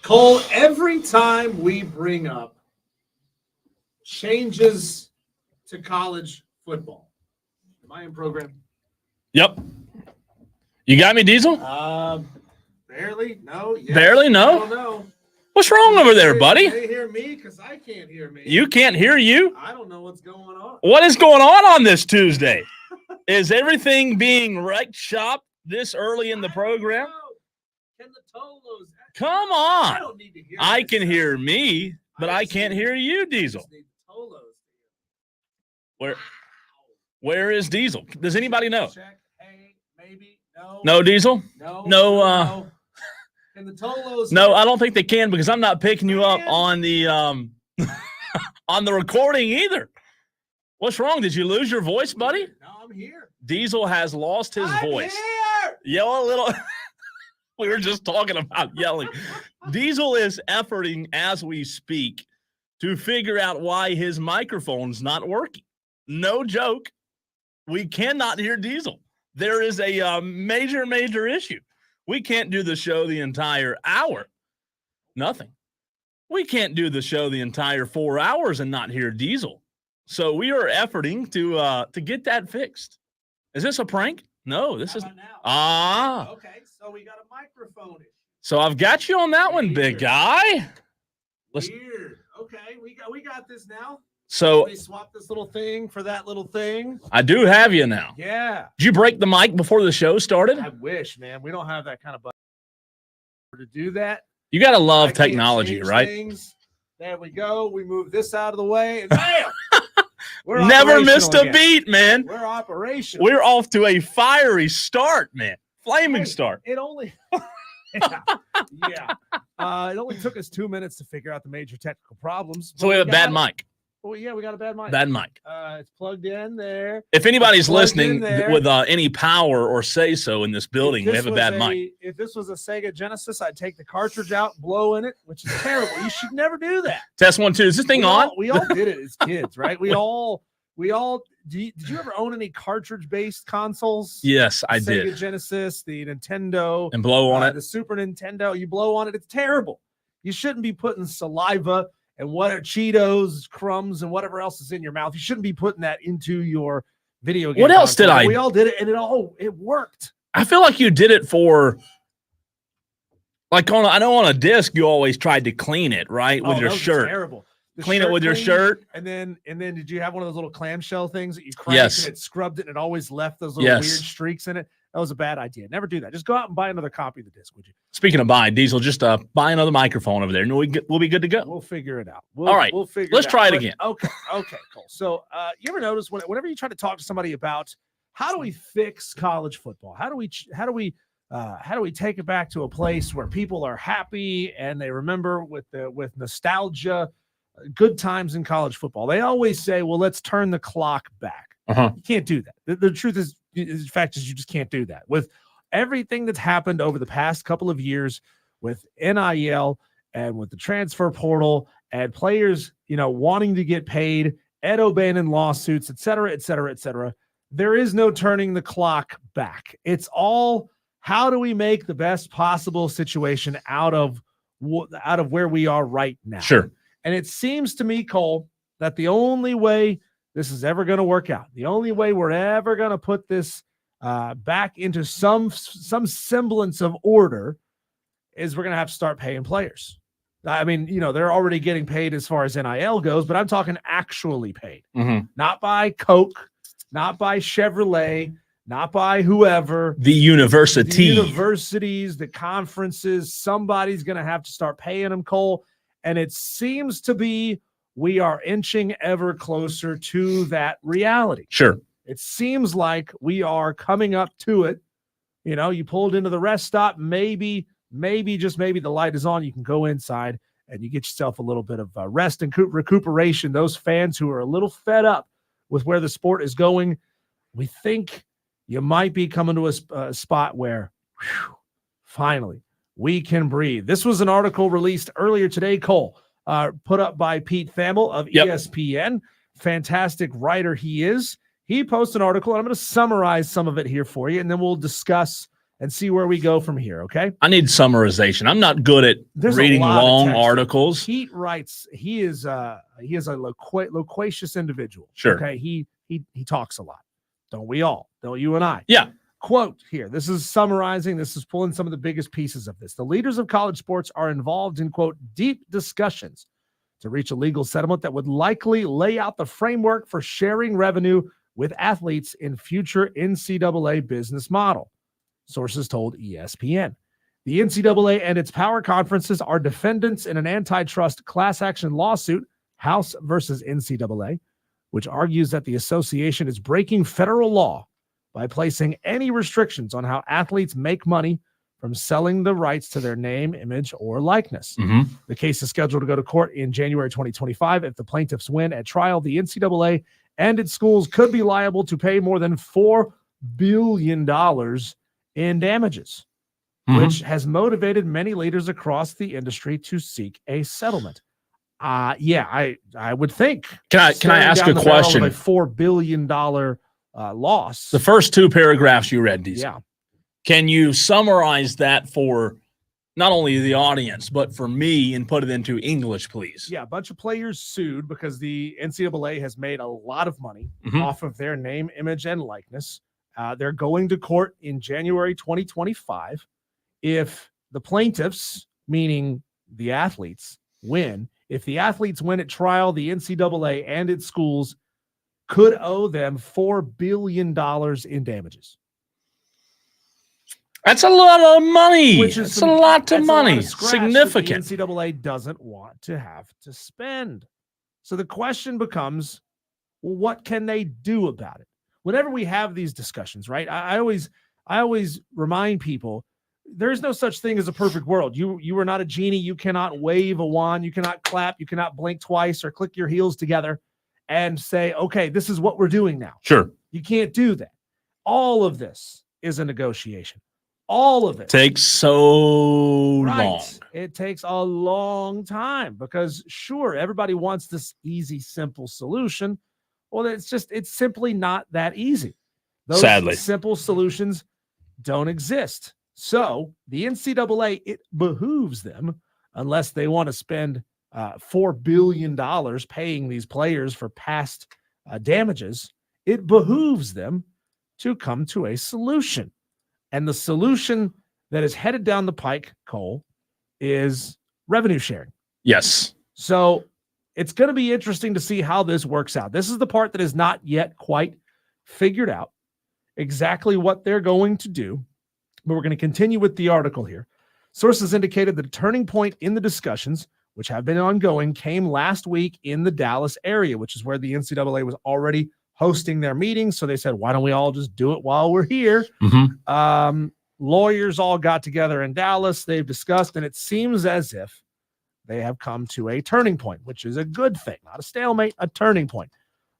Cole, every time we bring up changes to college football, am I in program? Yep. You got me, Diesel? Barely. No. Yes. Barely? No? I don't know. What's wrong over there, buddy? They hear me because I can't hear me. You can't hear you? I don't know what's going on. What is going on this Tuesday? Is everything being wrecked shop this early in the program? Can the Tolos? Come on. I don't need to hear. I can hear me, but I can't hear you, Diesel. Where is Diesel? Does anybody know? Check. Hey, maybe. No. No, Diesel? No. No. Can the Tolos? No, I don't think they can because I'm not picking you up on the on the recording either. What's wrong? Did you lose your voice, buddy? No, I'm here. Diesel has lost his voice. Here. Yell a little. We were just talking about yelling. Diesel is efforting as we speak to figure out why his microphone's not working. No joke. We cannot hear Diesel. There is a major issue. We can't do the show the entire hour. Nothing. We can't do the show the entire 4 hours and not hear Diesel. So we are efforting to get that fixed. Is this a prank? No, this is now? Okay, so we got a microphone issue. So I've got you on that one, big guy. Weird. Okay, we got this now. So we swap this little thing for that little thing. I do have you now. Yeah. Did you break the mic before the show started? I wish, man. We don't have that kind of button to do that. You got to love technology, right? Things. There we go. We move this out of the way. And bam! We're never missed a beat, man. We're operational. We're off to a fiery start, man. Flaming start. It only it only took us 2 minutes to figure out the major technical problems. So we have a bad mic. Well, yeah, we got a bad mic. Bad mic. It's plugged in there. If anybody's listening with any power or say so in this building, we have a bad mic. If this was a Sega Genesis, I'd take the cartridge out, blow in it, which is terrible. You should never do that. Test 1, 2. Is this thing on? We all did it as kids, right? We all. Did you ever own any cartridge-based consoles? Yes, I Sega did. Genesis, the Nintendo, and blow on it. The Super Nintendo. You blow on it. It's terrible. You shouldn't be putting saliva and what are Cheetos, crumbs, and whatever else is in your mouth. You shouldn't be putting that into your video game. What else did I? We all did it, and it worked. I feel like you did it for, like I know on a disc you always tried to clean it, right, with your shirt. Terrible. Clean it with your shirt, and then did you have one of those little clamshell things that you cranked and it scrubbed it and it always left those little weird streaks in it? That was a bad idea. Never do that. Just go out and buy another copy of the disc, would you? Speaking of buying, Diesel, just buy another microphone over there, and we'll be good to go. We'll figure it out. All right, we'll figure. Let's try it again. Okay, cool. So, you ever notice whenever you try to talk to somebody about how do we fix college football? How do we take it back to a place where people are happy and they remember with nostalgia good times in college football? They always say, well, let's turn the clock back. You can't do that. The truth is, the fact is, you just can't do that. With everything that's happened over the past couple of years with NIL and with the transfer portal and players, wanting to get paid, Ed O'Bannon lawsuits, et cetera, there is no turning the clock back. It's all, how do we make the best possible situation out of where we are right now? Sure. And it seems to me, Cole, that the only way this is ever going to work out, the only way we're ever going to put this back into some semblance of order is we're going to have to start paying players. I mean, they're already getting paid as far as NIL goes, but I'm talking actually paid, not by Coke, not by Chevrolet, not by whoever. The universities, the conferences, somebody's going to have to start paying them, Cole. And it seems to be we are inching ever closer to that reality. Sure. It seems like we are coming up to it. You pulled into the rest stop. Maybe the light is on. You can go inside and you get yourself a little bit of rest and recuperation. Those fans who are a little fed up with where the sport is going, we think you might be coming to a spot where finally we can breathe. This was an article released earlier today, Cole, put up by Pete Thamel of ESPN. Fantastic writer he is. He posted an article, and I'm going to summarize some of it here for you, and then we'll discuss and see where we go from here. Okay. I need summarization. I'm not good at There's a reading lot of long text. articles. Pete writes. He is a loquacious individual. Sure. Okay. He talks a lot. Don't we all? Don't you and I? Yeah. Quote here. This is summarizing. This is pulling some of the biggest pieces of this. The leaders of college sports are involved in, quote, deep discussions to reach a legal settlement that would likely lay out the framework for sharing revenue with athletes in future NCAA business model, sources told ESPN. The NCAA and its power conferences are defendants in an antitrust class action lawsuit, House versus NCAA, which argues that the association is breaking federal law by placing any restrictions on how athletes make money from selling the rights to their name, image, or likeness. The case is scheduled to go to court in January 2025. If the plaintiffs win at trial, the NCAA and its schools could be liable to pay more than $4 billion in damages, which has motivated many leaders across the industry to seek a settlement. I would think. Can I ask a question? A $4 billion loss. The first two paragraphs you read, these. Yeah. Can you summarize that for not only the audience, but for me and put it into English, please? Yeah, a bunch of players sued because the NCAA has made a lot of money off of their name, image, and likeness. They're going to court in January 2025. If the plaintiffs, meaning the athletes, win, if the athletes win at trial, the NCAA and its schools could owe them $4 billion in damages. That's a lot of money. It's a lot of money. Significant. The NCAA doesn't want to have to spend. So the question becomes, well, what can they do about it? Whenever we have these discussions, right? I always remind people there's no such thing as a perfect world. You are not a genie. You cannot wave a wand. You cannot clap. You cannot blink twice or click your heels together and say, okay, this is what we're doing now. Sure. You can't do that. All of this is a negotiation. All of it takes so long. It takes a long time because, sure, everybody wants this easy, simple solution. Well, it's simply not that easy. Those Sadly, simple solutions don't exist. So the NCAA, it behooves them, unless they want to spend $4 billion paying these players for past damages, it behooves them to come to a solution. And the solution that is headed down the pike, Cole, is revenue sharing. Yes. So it's going to be interesting to see how this works out. This is the part that is not yet quite figured out exactly what they're going to do. But we're going to continue with the article here. Sources indicated that a turning point in the discussions, which have been ongoing, came last week in the Dallas area, which is where the NCAA was already hosting their meetings. So they said, why don't we all just do it while we're here? Lawyers all got together in Dallas. They've discussed, and it seems as if they have come to a turning point, which is a good thing, not a stalemate, a turning point.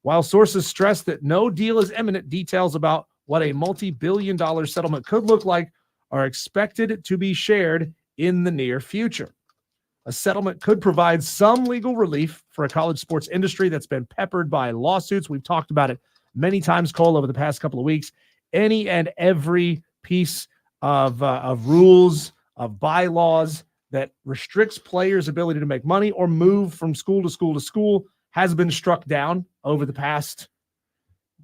While sources stress that no deal is imminent, details about what a multi-billion-dollar settlement could look like are expected to be shared in the near future. A settlement could provide some legal relief for a college sports industry that's been peppered by lawsuits. We've talked about it many times, Cole, over the past couple of weeks. Any and every piece of rules, of bylaws that restricts players' ability to make money or move from school to school to school has been struck down over the past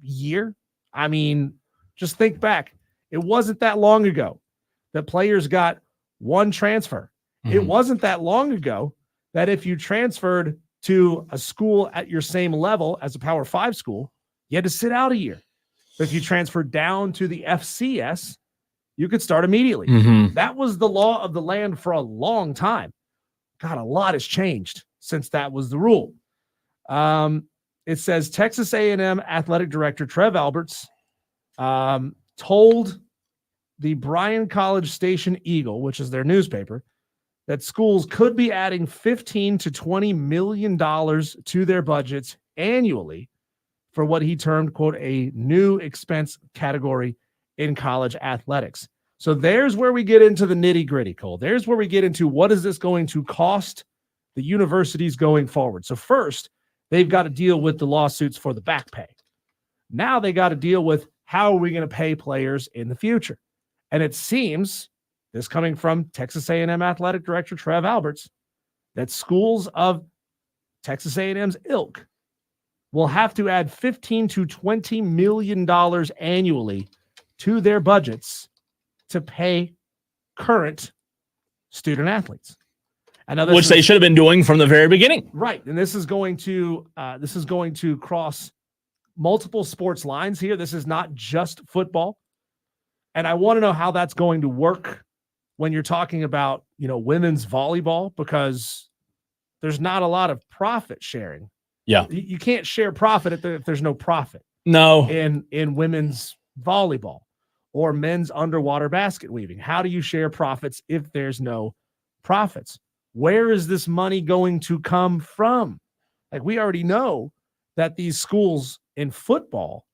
year. I mean, just think back. It wasn't that long ago that players got one transfer. It wasn't that long ago that if you transferred to a school at your same level as a Power 5 school, you had to sit out a year. But if you transferred down to the FCS, you could start immediately. That was the law of the land for a long time. God, a lot has changed since that was the rule. It says Texas A&M athletic director Trev Alberts told the Bryan College Station Eagle, which is their newspaper, that schools could be adding $15 to $20 million to their budgets annually for what he termed, quote, a new expense category in college athletics. So there's where we get into the nitty gritty, Cole. There's where we get into what is this going to cost the universities going forward. So first, they've got to deal with the lawsuits for the back pay. Now they got to deal with how are we going to pay players in the future. And it seems, this coming from Texas A&M Athletic Director Trev Alberts, that schools of Texas A&M's ilk will have to add $15 to $20 million annually to their budgets to pay current student athletes. Which they should have been doing from the very beginning. Right. And this is going to cross multiple sports lines here. This is not just football. And I want to know how that's going to work when you're talking about, women's volleyball, because there's not a lot of profit sharing. Yeah. You can't share profit if there's no profit. No. In women's volleyball or men's underwater basket weaving. How do you share profits if there's no profits? Where is this money going to come from? Like, we already know that these schools in football,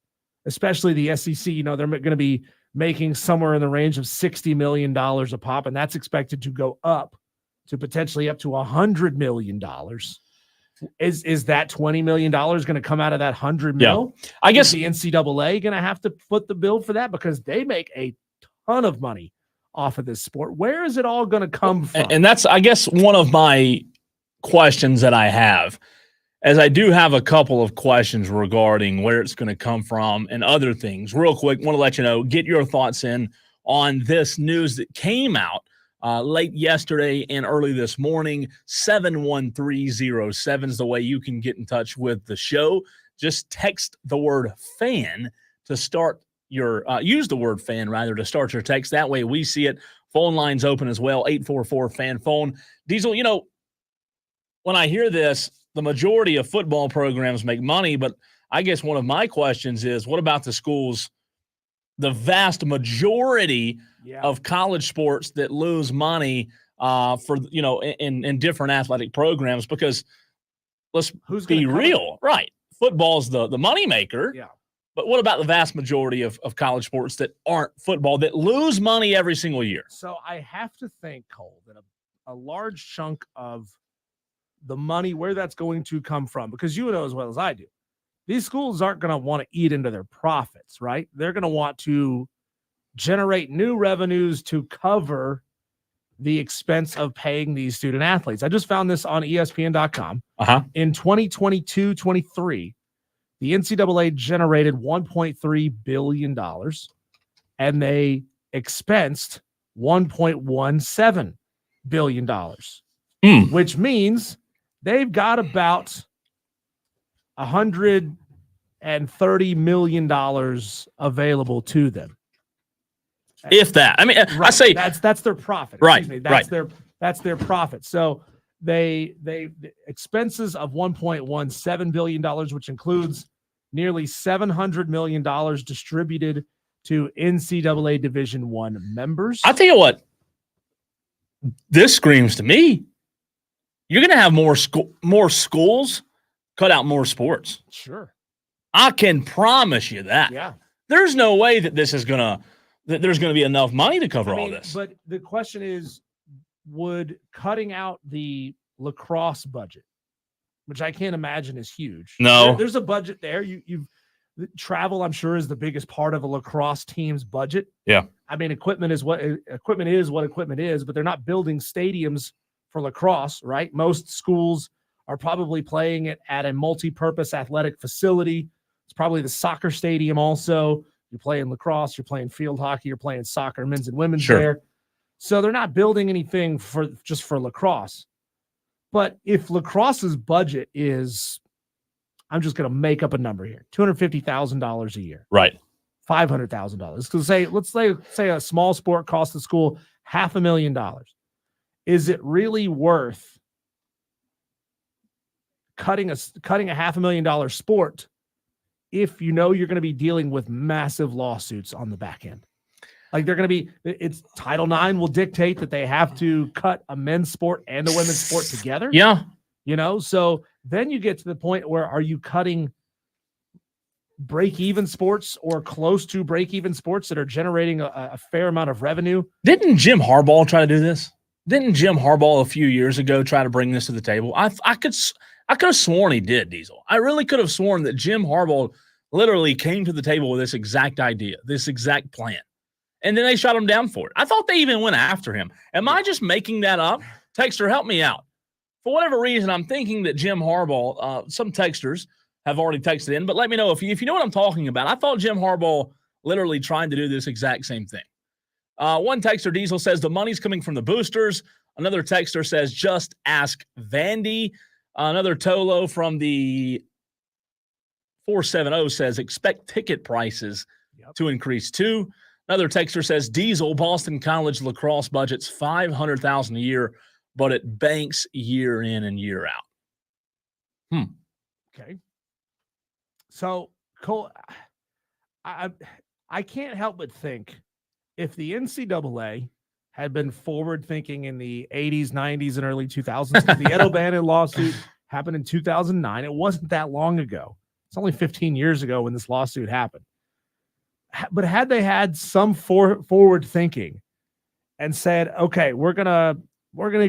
especially the SEC, they're going to be making somewhere in the range of $60 million a pop, and that's expected to go up to potentially up to $100 million. Is that $20 million going to come out of that $100 million? Yeah. I guess the NCAA going to have to foot the bill for that, because they make a ton of money off of this sport. Where is it all going to come from? And that's, I guess, one of my questions that I have, as I do have a couple of questions regarding where it's going to come from and other things. Real quick, want to let you know, get your thoughts in on this news that came out late yesterday and early this morning. 71307 is the way you can get in touch with the show. Just text the word fan to start your use the word fan rather to start your text. That way we see it. Phone lines open as well, 844-FAN-PHONE. Diesel, when I hear this, the majority of football programs make money, but I guess one of my questions is, what about the schools, the vast majority of college sports that lose money for, in different athletic programs? Because let's be real, right? Football's the moneymaker. Yeah. But what about the vast majority of college sports that aren't football, that lose money every single year? So I have to think, Cole, that a large chunk of the money, where that's going to come from, because you know as well as I do, these schools aren't going to want to eat into their profits, right? They're going to want to generate new revenues to cover the expense of paying these student athletes. I just found this on ESPN.com. In 2022-23, the NCAA generated $1.3 billion, and they expensed $1.17 billion, which means they've got about $130 million available to them. If that, I mean, right. I say that's their profit. Right. That's their profit. So they expenses of $1.17 billion, which includes nearly $700 million distributed to NCAA Division I members. I'll tell you what, this screams to me, you're going to have more schools cut out more sports. Sure. I can promise you that. Yeah. There's no way that there's going to be enough money to cover all this. But the question is, would cutting out the lacrosse budget, which I can't imagine is huge. No. There's a budget there. You've travel, I'm sure, is the biggest part of a lacrosse team's budget. Yeah. I mean, equipment is what equipment is, but they're not building stadiums for lacrosse, right? Most schools are probably playing it at a multi-purpose athletic facility. It's probably the soccer stadium also. You're playing lacrosse, you're playing field hockey, you're playing soccer, men's and women's there. So they're not building anything for lacrosse. But if lacrosse's budget is, I'm just going to make up a number here, $250,000 a year. Right. $500,000. Because let's say a small sport costs the school $500,000. Is it really worth cutting a $500,000 sport if you know you're going to be dealing with massive lawsuits on the back end? Like it's Title IX will dictate that they have to cut a men's sport and a women's sport together. Yeah. So then you get to the point where, are you cutting break-even sports or close to break-even sports that are generating a fair amount of revenue? Didn't Jim Harbaugh try to do this? Didn't Jim Harbaugh a few years ago try to bring this to the table? I could have sworn he did, Diesel. I really could have sworn that Jim Harbaugh literally came to the table with this exact idea, this exact plan. And then they shut him down for it. I thought they even went after him. Am I just making that up? Texter, help me out. For whatever reason, I'm thinking that Jim Harbaugh, some texters have already texted in, but let me know if you know what I'm talking about. I thought Jim Harbaugh literally trying to do this exact same thing. One texter, Diesel, says the money's coming from the boosters. Another texter says, just ask Vandy. Another Tolo from the 470 says, expect ticket prices to increase too. Another texter says, Diesel, Boston College lacrosse budget's $500,000 a year, but it banks year in and year out. Okay. So, Cole, I can't help but think if the NCAA had been forward thinking in the 80s, 90s, and early 2000s, the Ed O'Bannon lawsuit happened in 2009. It wasn't that long ago. It's only 15 years ago when this lawsuit happened. But had they had some forward thinking and said, okay, we're gonna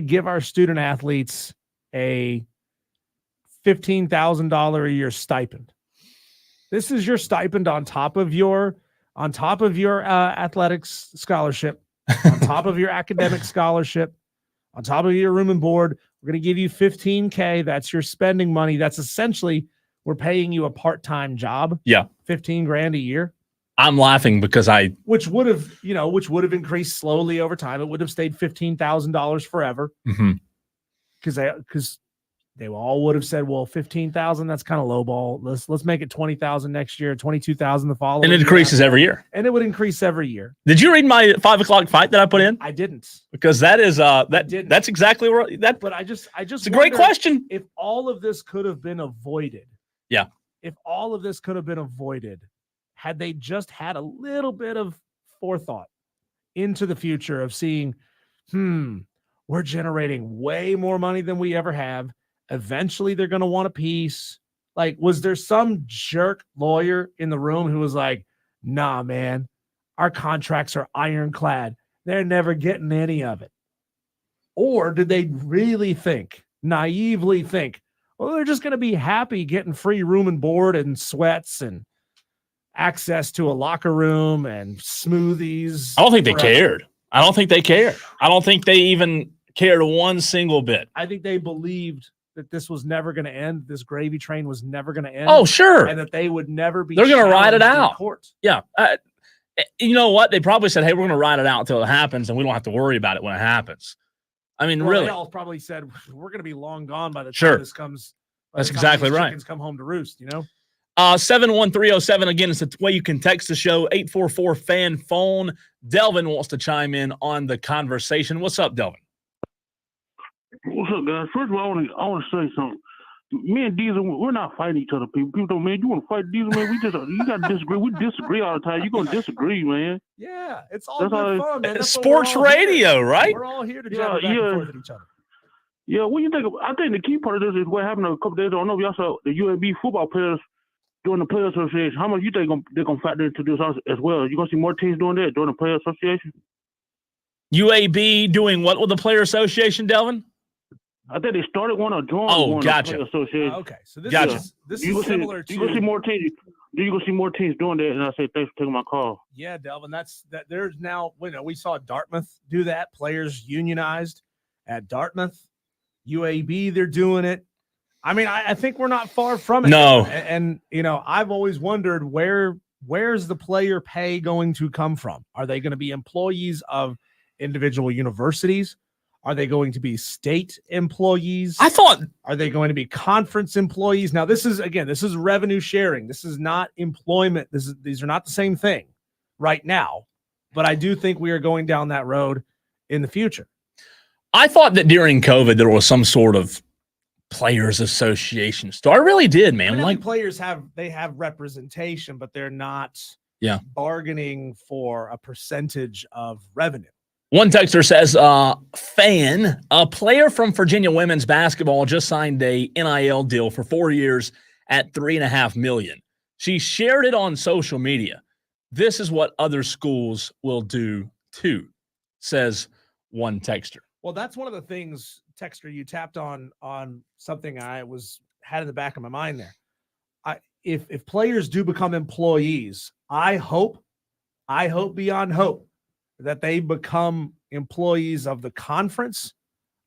give our student athletes a $15,000 a year stipend. This is your stipend on top of your athletics scholarship, on top of your academic scholarship, on top of your room and board. We're going to give you $15K. That's your spending money. That's essentially, we're paying you a part-time job. Yeah. $15,000 a year. I'm laughing because which would have increased slowly over time. It would have stayed $15,000 forever. Because they all would have said, well, 15,000, that's kind of low ball. Let's make it 20,000 next year, 22,000 the following. And it increases every year. And it would increase every year. Did you read my 5 o'clock fight that I put in? I didn't. Because that is that's exactly where that. But I just it's a great question. If all of this could have been avoided. Yeah. If all of this could have been avoided, had they just had a little bit of forethought into the future of seeing, we're generating way more money than we ever have. Eventually, they're going to want a piece. Like, was there some jerk lawyer in the room who was like, nah, man, our contracts are ironclad. They're never getting any of it. Or did they really naively think, well, they're just going to be happy getting free room and board and sweats and access to a locker room and smoothies? I don't think they cared. I don't think they cared. I don't think they even cared one single bit. I think they believed that this was never going to end. This gravy train was never going to end. Oh, sure. And that they would never be. They're going to ride it out. Court. Yeah. You know what? They probably said, hey, we're going to ride it out until it happens, and we don't have to worry about it when it happens. I mean, really. They all probably said, we're going to be long gone by the time this comes. That's exactly right. Chickens come home to roost, 71307. Again, it's the way you can text the show, 844-FAN-PHONE. Delvin wants to chime in on the conversation. What's up, Delvin? What's up, guys? First of all, I want to say something. Me and Diesel, we're not fighting each other, people. People don't, man, you want to fight Diesel, man? You got to disagree. We disagree all the time. You're going to disagree, man. Yeah, it's all good fun, man. That's sports radio, right? We're all here to jab back and forth at each other. Yeah, what do you think? I think the key part of this is what happened a couple days ago. I don't know if y'all saw the UAB football players during the Player Association. How much you think they're going to factor into this as well? You going to see more teams doing that during the Player Association? UAB doing what with the Player Association, Delvin? I think they started one or joined one. Gotcha. Association. Okay, so this is similar to. You gonna see more teams? You gonna see more teams doing that? And I say thanks for taking my call. Yeah, Delvin. That. There's now. We saw Dartmouth do that. Players unionized at Dartmouth. UAB, they're doing it. I mean, I think we're not far from it. No. And I've always wondered where's the player pay going to come from? Are they going to be employees of individual universities? Are they going to be state employees? Are they going to be conference employees? Now, this is revenue sharing. This is not employment. These are not the same thing right now, but I do think we are going down that road in the future. I thought that during COVID, there was some sort of players association. So I really did, man. I mean, players have representation, but they're not bargaining for a percentage of revenue. One texter says, a player from Virginia women's basketball just signed a NIL deal for 4 years at $3.5 million. She shared it on social media. This is what other schools will do too, says one texter. Well, that's one of the things, texter, you tapped on something I had in the back of my mind there. If players do become employees, I hope beyond hope that they become employees of the conference,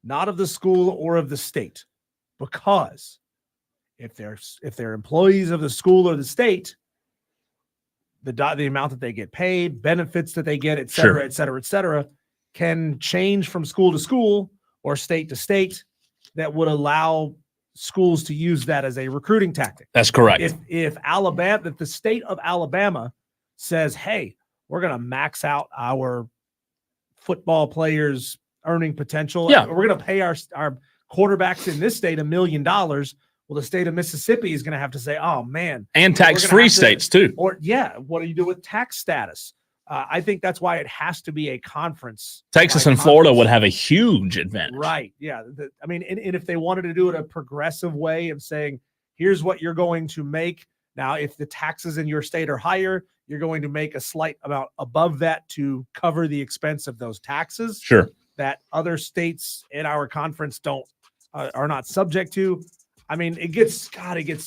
not of the school or of the state. Because if they're employees of the school or the state, the amount that they get paid, benefits that they get, et cetera, et cetera, et cetera, can change from school to school or state to state. That would allow schools to use that as a recruiting tactic. That's correct. If the state of Alabama says, hey, we're going to max out our football players' earning potential. Yeah. We're going to pay our quarterbacks in this state $1 million. Well, the state of Mississippi is going to have to say, oh, man. And tax-free states, too. Or, yeah, what do you do with tax status? I think that's why it has to be a conference. Texas and Florida would have a huge advantage. Right, yeah. And if they wanted to do it a progressive way of saying, here's what you're going to make. Now, if the taxes in your state are higher, you're going to make a slight amount above that to cover the expense of those taxes. Sure. That other states in our conference are not subject to. I mean, it gets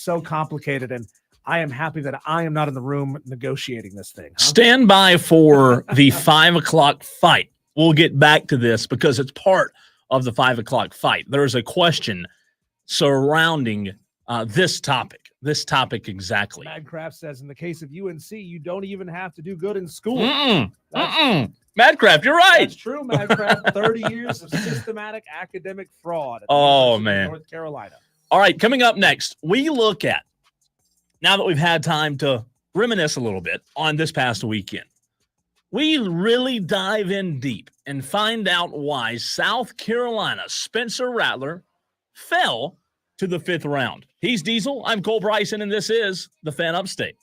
so complicated, and I am happy that I am not in the room negotiating this thing. Huh? Stand by for the 5 o'clock fight. We'll get back to this because it's part of the 5 o'clock fight. There's a question surrounding this topic. This topic exactly. Madcraft says, in the case of UNC, you don't even have to do good in school. Madcraft, you're right. That's true, Madcraft. 30 years of systematic academic fraud. At the Oh, University of man. North Carolina. All right, coming up next, we look at, now that we've had time to reminisce a little bit on this past weekend, we really dive in deep and find out why South Carolina's Spencer Rattler fell to the 5th round. He's Diesel. I'm Cole Bryson, and this is the Fan Upstate.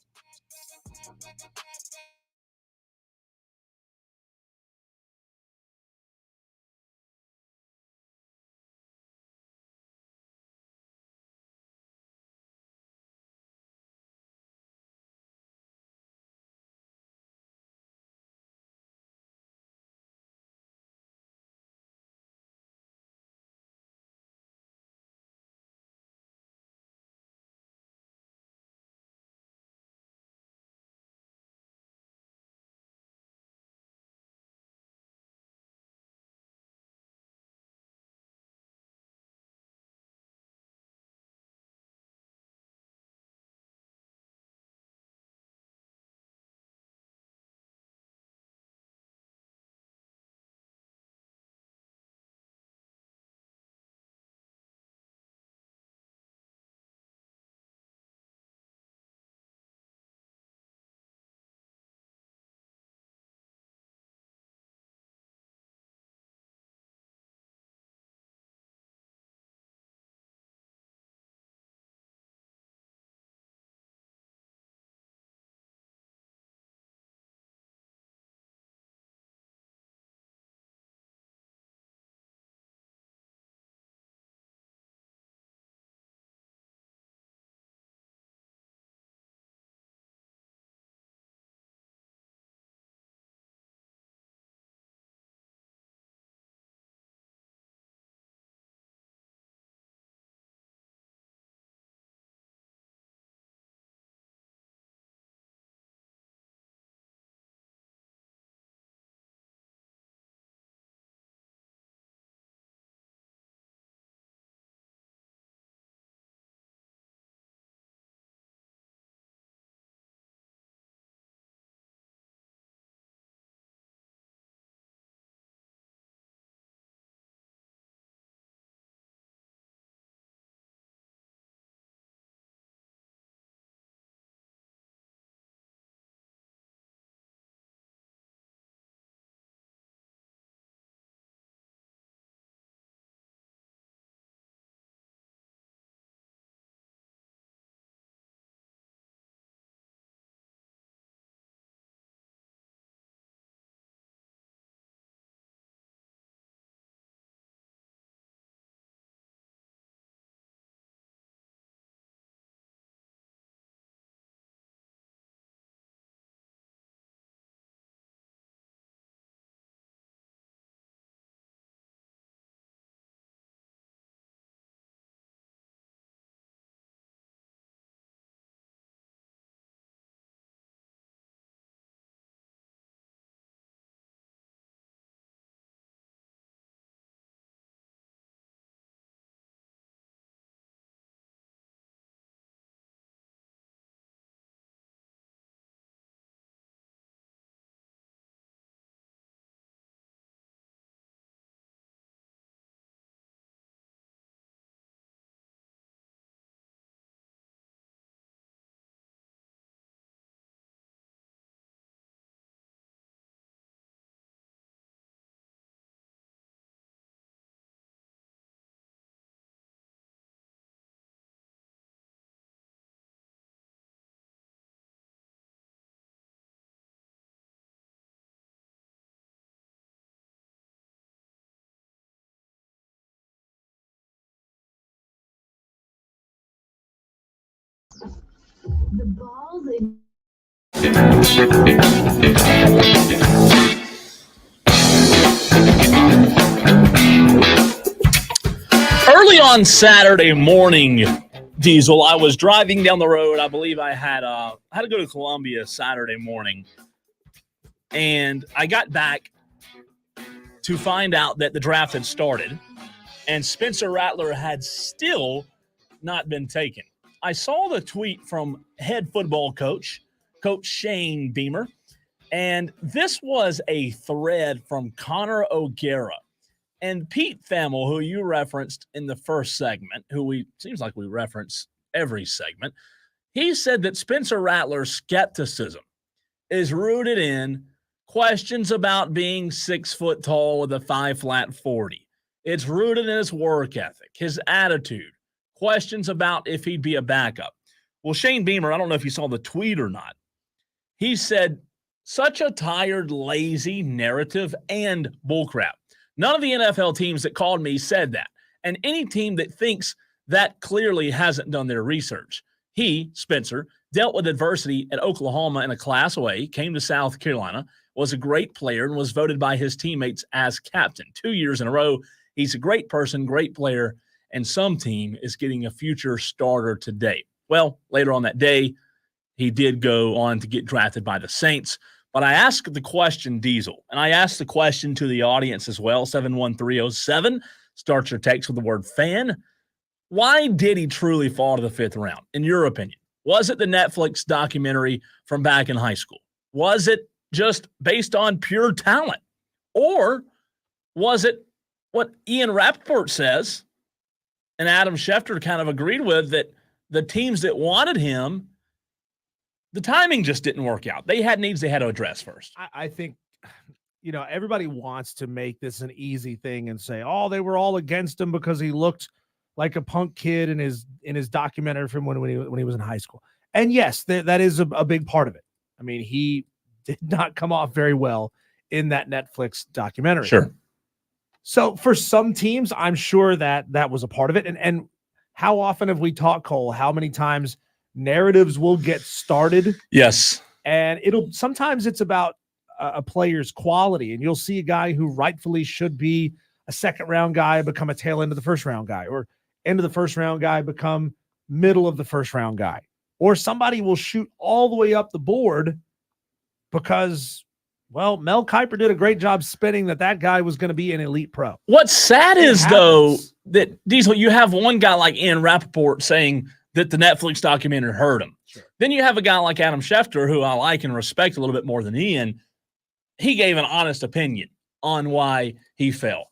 The balls in. Early on Saturday morning, Diesel, I was driving down the road. I believe I had to go to Columbia Saturday morning, and I got back to find out that the draft had started, and Spencer Rattler had still not been taken. I saw the tweet from head football coach Shane Beamer, and this was a thread from Connor O'Gara. And Pete Thamel, who you referenced in the first segment, seems like we reference every segment, he said that Spencer Rattler's skepticism is rooted in questions about being 6 foot tall with a 5 flat 40. It's rooted in his work ethic, his attitude, questions about if he'd be a backup. Well, Shane Beamer, I don't know if you saw the tweet or not. He said, such a tired, lazy narrative and bullcrap. None of the NFL teams that called me said that. And any team that thinks that clearly hasn't done their research. He, Spencer, dealt with adversity at Oklahoma in a Class A, came to South Carolina, was a great player, and was voted by his teammates as captain 2 years in a row. He's a great person, great player, and some team is getting a future starter today. Well, later on that day, he did go on to get drafted by the Saints. But I asked the question, Diesel, and I asked the question to the audience as well, 71307. Start your text with the word fan. Why did he truly fall to the 5th round, in your opinion? Was it the Netflix documentary from back in high school? Was it just based on pure talent? Or was it what Ian Rappaport says, and Adam Schefter kind of agreed with, that the teams that wanted him, the timing just didn't work out. They had needs they had to address first. I think, everybody wants to make this an easy thing and say, oh, they were all against him because he looked like a punk kid in his documentary from when he was in high school. And yes, that is a big part of it. I mean, he did not come off very well in that Netflix documentary. Sure. So for some teams, I'm sure that was a part of it. And how often have we talked, Cole, how many times narratives will get started? Yes. And sometimes it's about a player's quality, and you'll see a guy who rightfully should be a 2nd round guy become a tail end of the 1st round guy, or end of the 1st round guy become middle of the 1st round guy, or somebody will shoot all the way up the board because, well, Mel Kiper did a great job spinning that guy was going to be an elite pro. What's sad is, though, that Diesel, you have one guy like Ian Rappaport saying that the Netflix documentary hurt him. Sure. Then you have a guy like Adam Schefter, who I like and respect a little bit more than Ian. He gave an honest opinion on why he fell.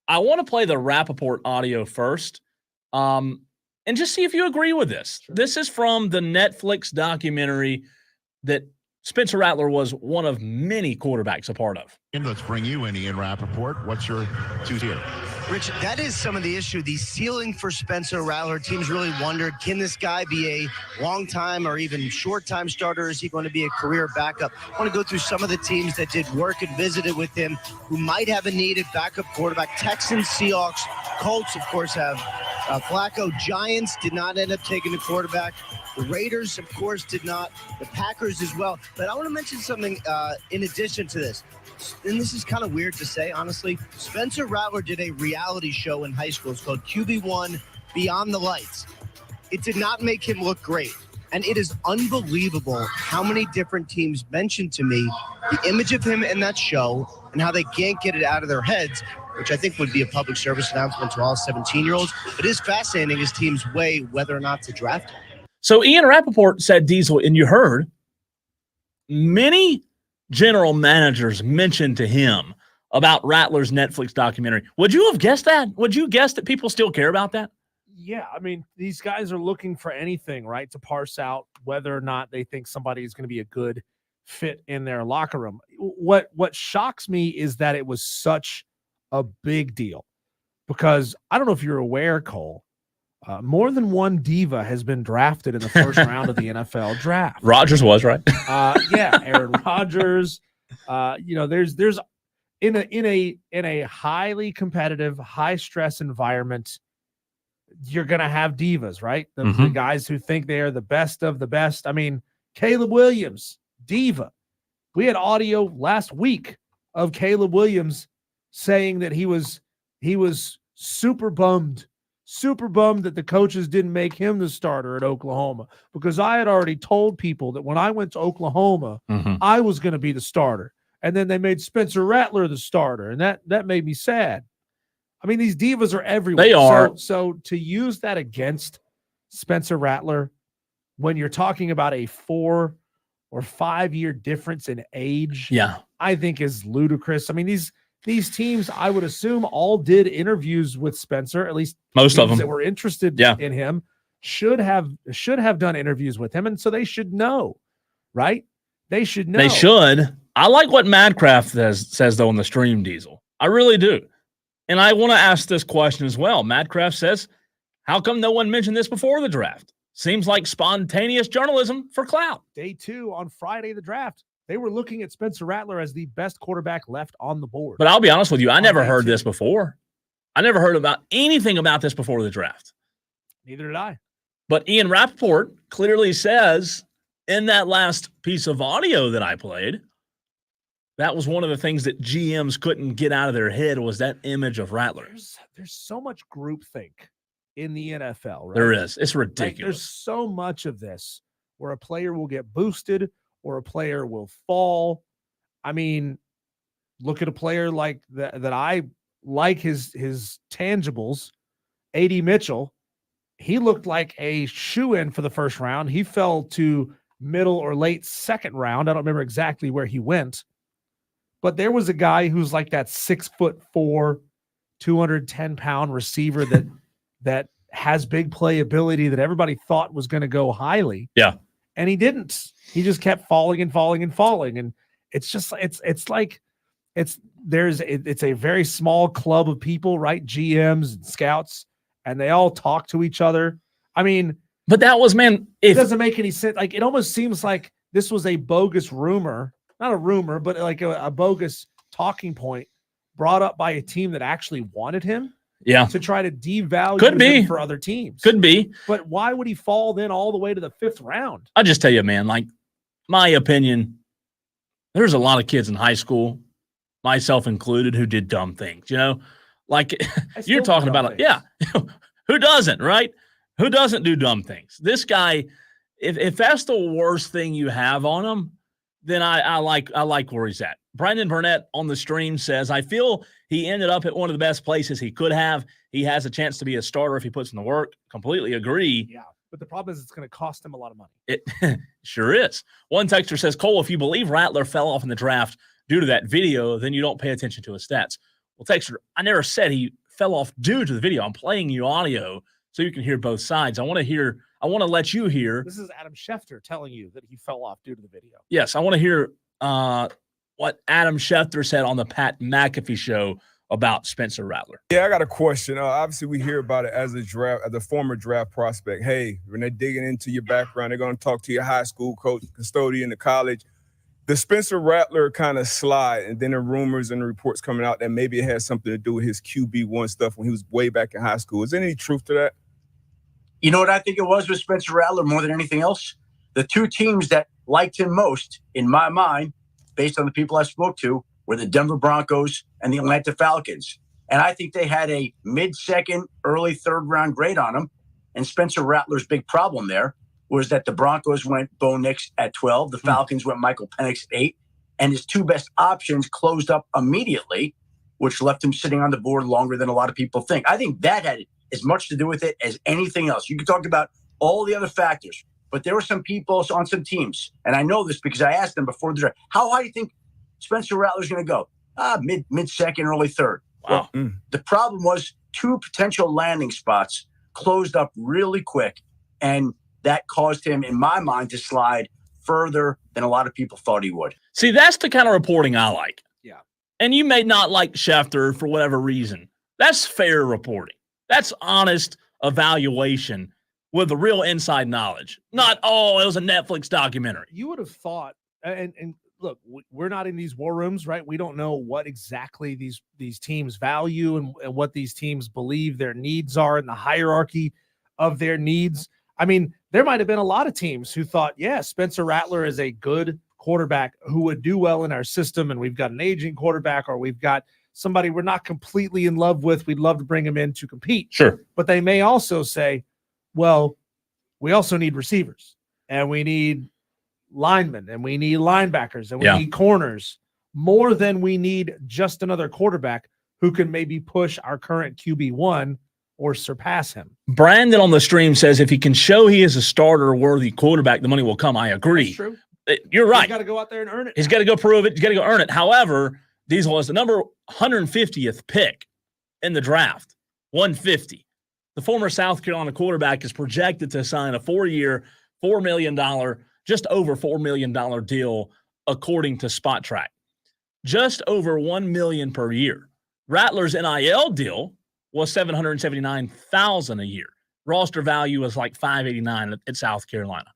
I want to play the Rappaport audio first, and just see if you agree with this. Sure. This is from the Netflix documentary that Spencer Rattler was one of many quarterbacks a part of. And let's bring you in, Ian Rappaport. What's your two here? Rich, that is some of the issue. The ceiling for Spencer Rattler. Teams really wondered, can this guy be a long-time or even short-time starter? Is he going to be a career backup? I want to go through some of the teams that did work and visited with him who might have a needed backup quarterback. Texans, Seahawks, Colts, of course, have Flacco. Giants did not end up taking the quarterback. The Raiders, of course, did not. The Packers as well. But I want to mention something in addition to this. And this is kind of weird to say, honestly. Spencer Rattler did a reality show in high school. It's called QB1 Beyond the Lights. It did not make him look great. And it is unbelievable how many different teams mentioned to me the image of him in that show and how they can't get it out of their heads, which I think would be a public service announcement to all 17-year-olds. It is fascinating as teams weigh whether or not to draft him. So Ian Rappaport said, Diesel, and you heard, many general managers mentioned to him about Rattler's Netflix documentary. Would you have guessed that? Would you guess that people still care about that? Yeah, I mean, these guys are looking for anything, right, to parse out whether or not they think somebody is going to be a good fit in their locker room. What shocks me is that it was such a big deal, because I don't know if you're aware, Cole, more than one diva has been drafted in the first round of the NFL draft. Rodgers was, right? Yeah, Aaron Rodgers. There's in a highly competitive, high stress environment, you're going to have divas, right? The guys who think they are the best of the best. I mean, Caleb Williams, diva. We had audio last week of Caleb Williams saying that he was super bummed that the coaches didn't make him the starter at Oklahoma, because I had already told people that when I went to Oklahoma, I was going to be the starter. And then they made Spencer Rattler the starter, and that made me sad. I mean, these divas are everywhere. They are. So to use that against Spencer Rattler when you're talking about a 4 or 5 year difference in age, I think is ludicrous. I mean, these teams, I would assume, all did interviews with Spencer, at least most of them that were interested in him should have done interviews with him. And so they should know, right? They should know. They should. I like what Madcraft says though, in the stream, Diesel. I really do. And I want to ask this question as well. Madcraft says, how come no one mentioned this before the draft? Seems like spontaneous journalism for clout. Day 2 on Friday of the draft, they were looking at Spencer Rattler as the best quarterback left on the board. But I'll be honest with you, I never heard this before. I never heard about anything about this before the draft. Neither did I. But Ian Rappaport clearly says in that last piece of audio that I played, that was one of the things that GMs couldn't get out of their head, was that image of Rattler. There's so much groupthink in the NFL, right? There is. It's ridiculous. Like, there's so much of this where a player will get boosted or a player will fall. I mean, look at a player like that I like his tangibles, A.D. Mitchell. He looked like a shoe-in for the first round. He fell to middle or late second round. I don't remember exactly where he went. But there was a guy who's like that 6'4", 210-pound receiver that has big playability that everybody thought was going to go highly. Yeah. And he didn't. He just kept falling and falling and falling. And it's just, it's a very small club of people, right? GMs and scouts, and they all talk to each other. I mean, but that was, man, it doesn't make any sense. Like, it almost seems like this was a bogus rumor, not a rumor, but like a bogus talking point brought up by a team that actually wanted him. Yeah. To try to devalue Could be. him for other teams. Could be. But why would he fall then all the way to the 5th round? I'll just tell you, man, like, my opinion, there's a lot of kids in high school, myself included, who did dumb things, you know? Like, you're talking about, who doesn't, right? Who doesn't do dumb things? This guy, if that's the worst thing you have on him, then I like where he's at. Brandon Burnett on the stream says, I feel he ended up at one of the best places he could have. He has a chance to be a starter if he puts in the work. Completely agree. Yeah, but the problem is it's going to cost him a lot of money. It sure is. One texter says, Cole, if you believe Rattler fell off in the draft due to that video, then you don't pay attention to his stats. Well, texter, I never said he fell off due to the video. I'm playing you audio so you can hear both sides. I want to let you hear. This is Adam Schefter telling you that he fell off due to the video. Yes, I want to hear what Adam Schefter said on the Pat McAfee show about Spencer Rattler. Yeah, I got a question. Obviously, we hear about it as a former draft prospect. Hey, when they're digging into your background, they're going to talk to your high school coach, custodian, the college. The Spencer Rattler kind of slide, and then the rumors and the reports coming out that maybe it has something to do with his QB1 stuff when he was way back in high school. Is there any truth to that? You know what I think it was with Spencer Rattler more than anything else? The two teams that liked him most, in my mind, based on the people I spoke to, were the Denver Broncos and the Atlanta Falcons. And I think they had a mid-second, early third-round grade on him. And Spencer Rattler's big problem there was that the Broncos went Bo Nix at 12, the Falcons went Michael Penix at 8, and his two best options closed up immediately, which left him sitting on the board longer than a lot of people think. I think that had as much to do with it as anything else. You could talk about all the other factors, but there were some people on some teams, and I know this because I asked them before the draft, how high do you think Spencer Rattler's going to go? Mid-second, early third. Wow. Well, the problem was two potential landing spots closed up really quick, and that caused him, in my mind, to slide further than a lot of people thought he would. See, that's the kind of reporting I like. Yeah. And you may not like Schefter for whatever reason. That's fair reporting. That's honest evaluation with the real inside knowledge. Not, it was a Netflix documentary. You would have thought, and look, we're not in these war rooms, right? We don't know what exactly these teams value and what these teams believe their needs are in the hierarchy of their needs. I mean, there might have been a lot of teams who thought, yeah, Spencer Rattler is a good quarterback who would do well in our system, and we've got an aging quarterback, or we've got somebody we're not completely in love with. We'd love to bring him in to compete. Sure. But they may also say, well, we also need receivers, and we need linemen, and we need linebackers, and we need corners, more than we need just another quarterback who can maybe push our current QB1 or surpass him. Brandon on the stream says if he can show he is a starter-worthy quarterback, the money will come. I agree. That's true. You're right. He's got to go out there and earn it. He's got to go prove it. He's got to go earn it. However, Diesel was the number 150th pick in the draft, 150. The former South Carolina quarterback is projected to sign a 4-year, $4 million, just over $4 million deal, according to Spot Track. Just over $1 million per year. Rattler's NIL deal was $779,000 a year. Roster value was like $589 at South Carolina.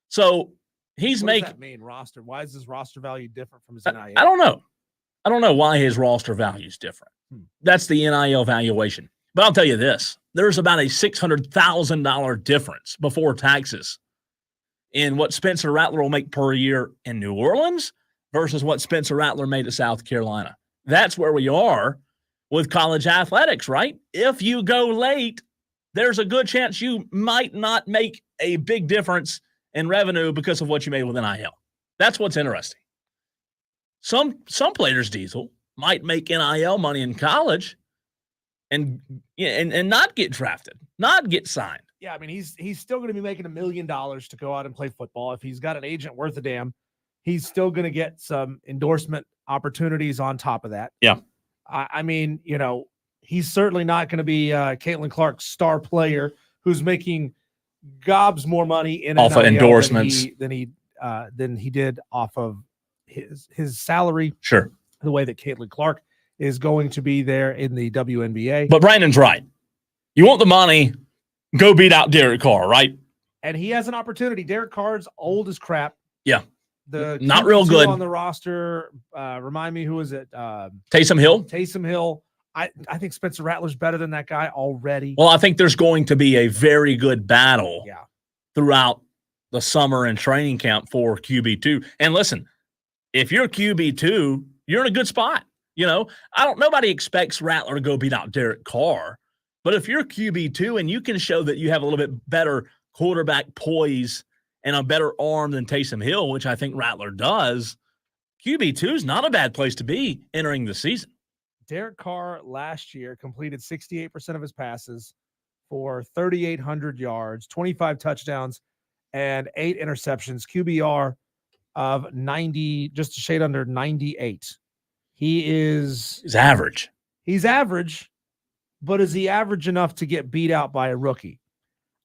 So he's making. What does that mean, roster? Why is his roster value different from his NIL? I don't know. I don't know why his roster value is different. That's the NIL valuation. But I'll tell you this: there's about a $600,000 difference before taxes in what Spencer Rattler will make per year in New Orleans versus what Spencer Rattler made at South Carolina. That's where we are with college athletics, right? If you go late, there's a good chance you might not make a big difference in revenue because of what you made with NIL. That's what's interesting. Some players, Diesel, might make NIL money in college and not get drafted, not get signed. Yeah, I mean, he's still going to be making $1 million to go out and play football. If he's got an agent worth a damn, he's still going to get some endorsement opportunities on top of that. Yeah. I mean, you know, he's certainly not going to be Caitlin Clark's star player who's making gobs more money in off of endorsements than he did off of his salary. Sure. The way that Caitlin Clark is going to be there in the WNBA. But Brandon's right. You want the money, go beat out Derek Carr, right? And he has an opportunity. Derek Carr's old as crap. Yeah. The not real good on the roster. Remind me, who is it? Taysom Hill. Taysom Hill. I think Spencer Rattler's better than that guy already. Well, I think there's going to be a very good battle throughout the summer and training camp for QB2. And listen, if you're QB2, you're in a good spot. You know, nobody expects Rattler to go beat out Derek Carr. But if you're QB2 and you can show that you have a little bit better quarterback poise and a better arm than Taysom Hill, which I think Rattler does, QB2 is not a bad place to be entering the season. Derek Carr last year completed 68% of his passes for 3,800 yards, 25 touchdowns, and 8 interceptions. QBR of 90, just a shade under 98. He's average. He's average, but is he average enough to get beat out by a rookie?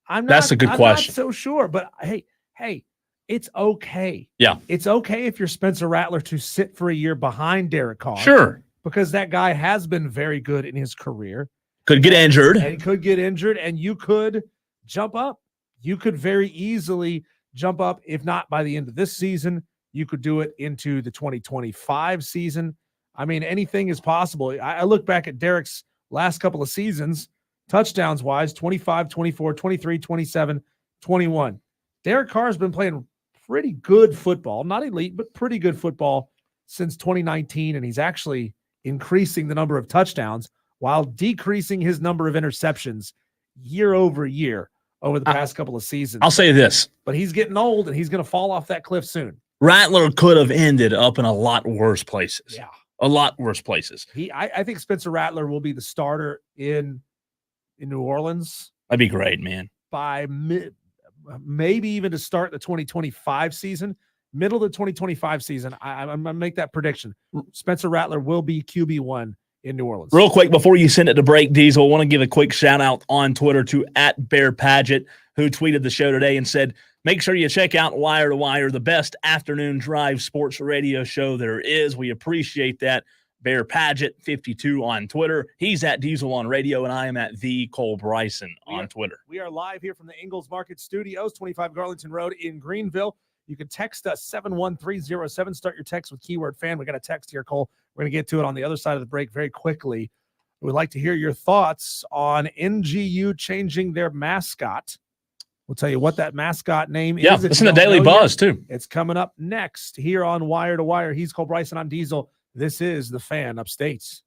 That's a good question. I'm not so sure, but hey, it's okay. Yeah. It's okay if you're Spencer Rattler to sit for a year behind Derek Carr. Sure. Because that guy has been very good in his career. Could get injured. And he could get injured, and you could jump up. You could very easily jump up, if not by the end of this season. You could do it into the 2025 season. I mean, anything is possible. I look back at Derek's last couple of seasons, touchdowns-wise, 25, 24, 23, 27, 21. Derek Carr has been playing pretty good football, not elite, but pretty good football since 2019, and he's actually increasing the number of touchdowns while decreasing his number of interceptions year over year over the past couple of seasons. I'll say this. But he's getting old, and he's going to fall off that cliff soon. Rattler could have ended up in a lot worse places. Yeah. A lot worse places. I think Spencer Rattler will be the starter in New Orleans. That'd be great, man. By maybe even to start the 2025 season. Middle of the 2025 season, I'm going to make that prediction. Spencer Rattler will be QB1 in New Orleans. Real quick, before you send it to break, Diesel, I want to give a quick shout-out on Twitter to @BearPadgett, who tweeted the show today and said, make sure you check out Wire to Wire, the best afternoon drive sports radio show there is. We appreciate that. Bear Padgett 52 on Twitter. He's at Diesel on radio, and I am at the Cole Bryson on Twitter. We are live here from the Ingalls Market Studios, 25 Garlington Road in Greenville. You can text us 71307. Start your text with keyword fan. We got a text here, Cole. We're going to get to it on the other side of the break very quickly. We'd like to hear your thoughts on NGU changing their mascot. We'll tell you what that mascot name is. Yeah, it's in the Daily Buzz, too. It's coming up next here on Wire to Wire. He's Cole Bryson. I'm Diesel. This is The Fan Upstate.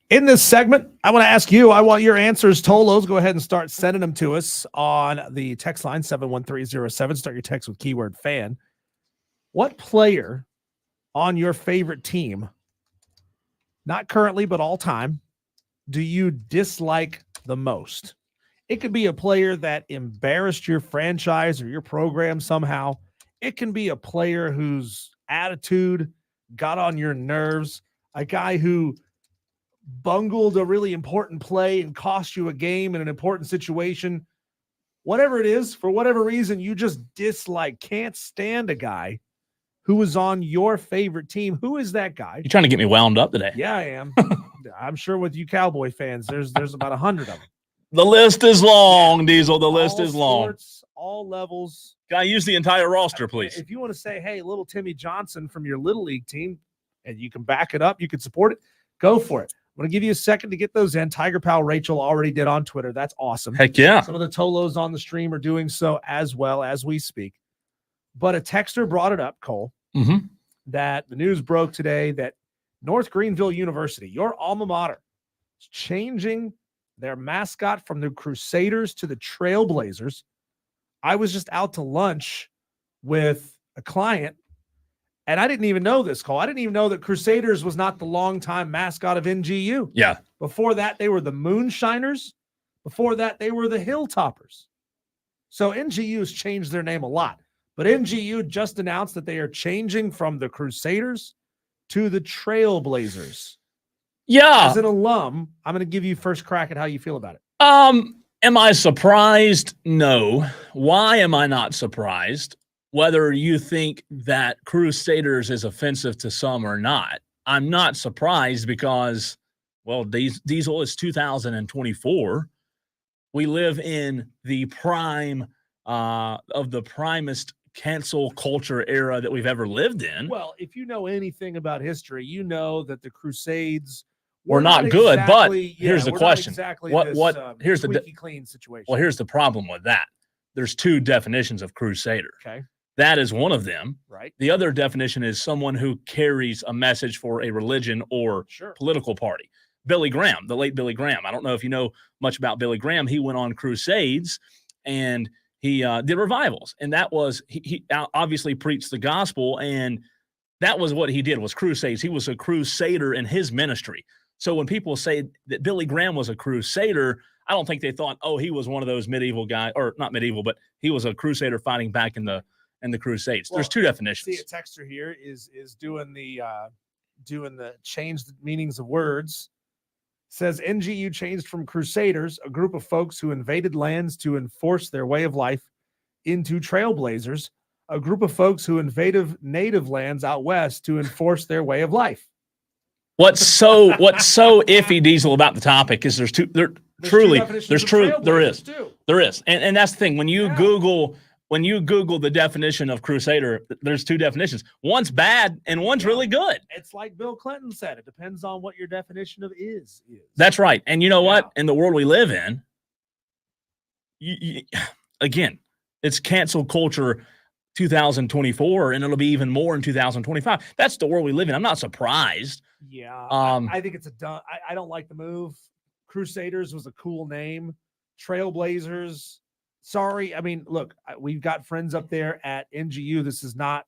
In this segment, I want to ask you, I want your answers. Tolos, go ahead and start sending them to us on the text line 71307. Start your text with keyword fan. What player on your favorite team, not currently, but all time, do you dislike the most? It could be a player that embarrassed your franchise or your program somehow. It can be a player whose attitude got on your nerves, a guy who bungled a really important play and cost you a game in an important situation. Whatever it is, for whatever reason, you just dislike, can't stand a guy who was on your favorite team. Who is that guy? You're trying to get me wound up today. Yeah, I am. I'm sure with you Cowboy fans, there's about 100 of them. The list is long, Diesel. The list is long. all levels. Can I use the entire roster, please? If you want to say, hey, little Timmy Johnson from your Little League team, and you can back it up, you can support it, go for it. I'm going to give you a second to get those in. Tiger Pal Rachel already did on Twitter. That's awesome. Heck yeah. Some of the Tolos on the stream are doing so as well as we speak. But a texter brought it up, Cole, that the news broke today that North Greenville University, your alma mater, is changing their mascot from the Crusaders to the Trailblazers. I was just out to lunch with a client, and I didn't even know this, Cole. I didn't even know that Crusaders was not the longtime mascot of NGU. Yeah. Before that, they were the Moonshiners. Before that, they were the Hilltoppers. So NGU has changed their name a lot. But NGU just announced that they are changing from the Crusaders to the Trailblazers. Yeah. As an alum, I'm going to give you first crack at how you feel about it. Am I surprised? No. Why am I not surprised? Whether you think that Crusaders is offensive to some or not, I'm not surprised because, well, Diesel is 2024. We live in the prime of the primest cancel culture era that we've ever lived in. Well, if you know anything about history, you know that the Crusades were not good. Exactly, but here's the question: exactly here's the squeaky clean situation. Well, here's the problem with that. There's two definitions of Crusader. Okay. That is one of them. Right. The other definition is someone who carries a message for a religion or political party. Billy Graham, the late Billy Graham. I don't know if you know much about Billy Graham. He went on crusades and he did revivals. And that was, he obviously preached the gospel, and that was what he did, was crusades. He was a crusader in his ministry. So when people say that Billy Graham was a crusader, I don't think they thought, oh, he was one of those medieval guys, or not medieval, but he was a crusader fighting back in the Crusades. There's two definitions. See, a texter here is doing the change the meanings of words. Says NGU changed from Crusaders, a group of folks who invaded lands to enforce their way of life, into Trailblazers, a group of folks who invaded native lands out west to enforce their way of life. What's so iffy, Diesel, about the topic is there is. And that's the thing. When you Google the definition of Crusader, there's two definitions. One's bad and one's really good. It's like Bill Clinton said. It depends on what your definition of is. That's right. And you know what? In the world we live in, again, it's cancel culture 2024, and it'll be even more in 2025. That's the world we live in. I'm not surprised. Yeah. I think it's a dumb. I don't like the move. Crusaders was a cool name. Trailblazers. Sorry. I mean, look, we've got friends up there at NGU. This is not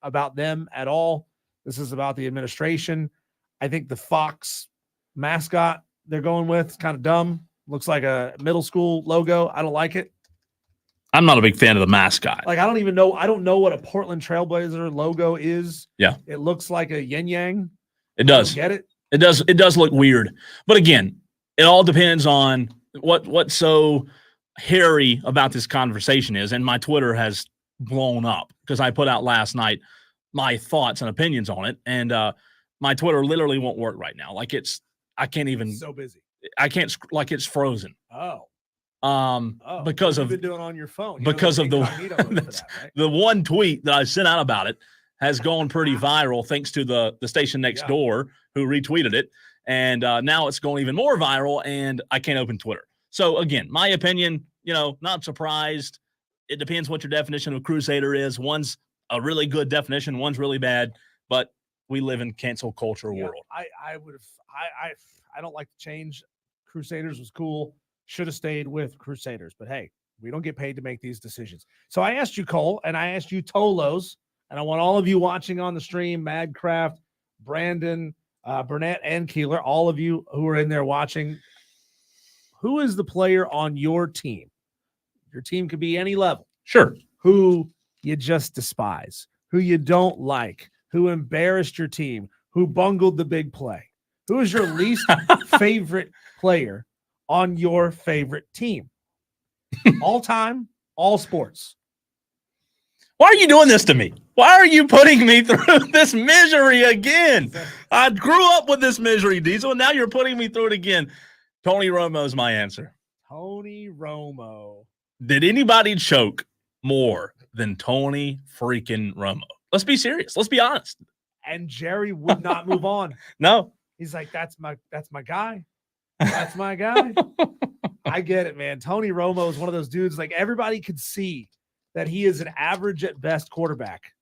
about them at all. This is about the administration. I think the Fox mascot they're going with is kind of dumb. Looks like a middle school logo. I don't like it. I'm not a big fan of the mascot. Like, I don't know what a Portland Trailblazer logo is. Yeah. It looks like a yin yang. It does. Get it? It does look weird. But again, it all depends on what's so hairy about this conversation is, and my Twitter has blown up because I put out last night my thoughts and opinions on it, and my Twitter literally won't work right now. Like I can't even. So busy. I can't, like, it's frozen. Because you've been doing on your phone. Because of the that, right? the one tweet that I sent out about it has gone pretty viral thanks to the station next door who retweeted it, and now it's going even more viral, and I can't open Twitter. So again, my opinion, not surprised. It depends what your definition of Crusader is. One's a really good definition, one's really bad, but we live in cancel culture world. I don't like the change. Crusaders was cool. Should have stayed with Crusaders, but hey, we don't get paid to make these decisions. So I asked you, Cole, and I asked you, Tolos, and I want all of you watching on the stream, Madcraft, Brandon, Burnett, and Keeler, all of you who are in there watching, who is the player on your team? Your team could be any level. Sure. Who you just despise, who you don't like, who embarrassed your team, who bungled the big play. Who is your least favorite player on your favorite team? All time, all sports. Why are you doing this to me? Why are you putting me through this misery again? I grew up with this misery, Diesel, and now you're putting me through it again. Tony Romo is my answer. Tony Romo. Did anybody choke more than Tony freaking Romo? Let's be serious. Let's be honest. And Jerry would not move on. No. He's like, that's my guy. That's my guy. I get it, man. Tony Romo is one of those dudes, like everybody could see that he is an average at best quarterback.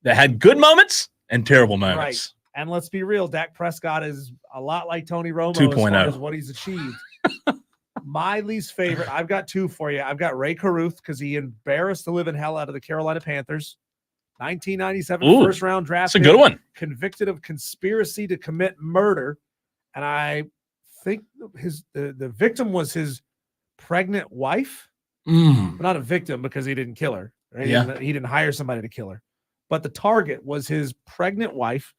That had good moments and terrible moments. Right. And let's be real, Dak Prescott is a lot like Tony Romo 2.0. as far as what he's achieved. My least favorite, I've got two for you. I've got Ray Caruth because he embarrassed the living hell out of the Carolina Panthers. 1997 first-round draft. That's a good one. Convicted of conspiracy to commit murder. And I think the victim was his pregnant wife. Not a victim because he didn't kill her. Right? He didn't hire somebody to kill her. But the target was his pregnant wife,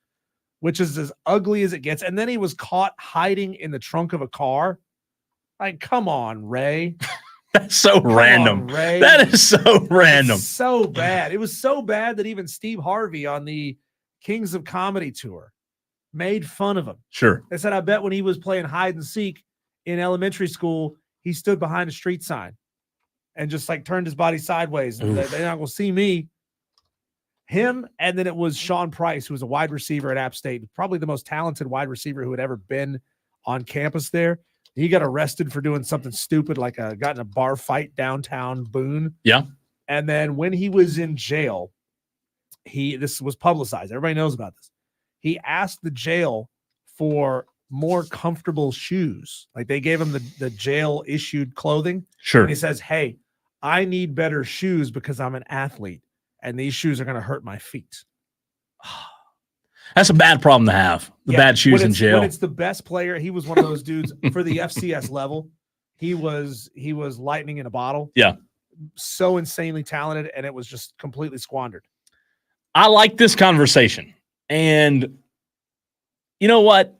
which is as ugly as it gets. And then he was caught hiding in the trunk of a car. Like, come on, Ray. That's so random. Ray. That is so random. It's so bad. It was so bad that even Steve Harvey on the Kings of Comedy tour made fun of him. Sure. They said, I bet when he was playing hide and seek in elementary school, he stood behind a street sign and just like turned his body sideways. And they're not going to see me. Him, and then it was Sean Price, who was a wide receiver at App State, probably the most talented wide receiver who had ever been on campus there. He got arrested for doing something stupid, like got in a bar fight downtown Boone. Yeah. And then when he was in jail, this was publicized. Everybody knows about this. He asked the jail for more comfortable shoes. Like they gave him the jail issued clothing. Sure. And he says, hey, I need better shoes because I'm an athlete and these shoes are going to hurt my feet. That's a bad problem to have. Bad shoes in jail. When it's the best player, he was one of those dudes for the FCS level. He was lightning in a bottle. Yeah. So insanely talented, and it was just completely squandered. I like this conversation. And you know what?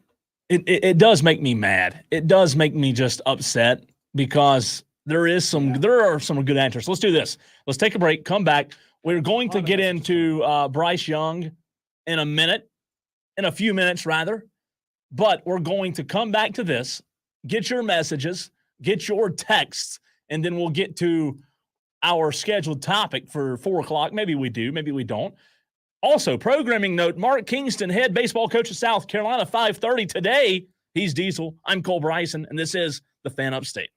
It does make me mad. It does make me just upset because there are some good answers. Let's do this. Let's take a break, come back. We're going to get into Bryce Young in a few minutes rather, but we're going to come back to this, get your messages, get your texts, and then we'll get to our scheduled topic for 4 o'clock. Maybe we do, maybe we don't. Also, programming note, Mark Kingston, head baseball coach of South Carolina, 5:30 today. He's Diesel. I'm Cole Bryson, and this is the Fan Upstate.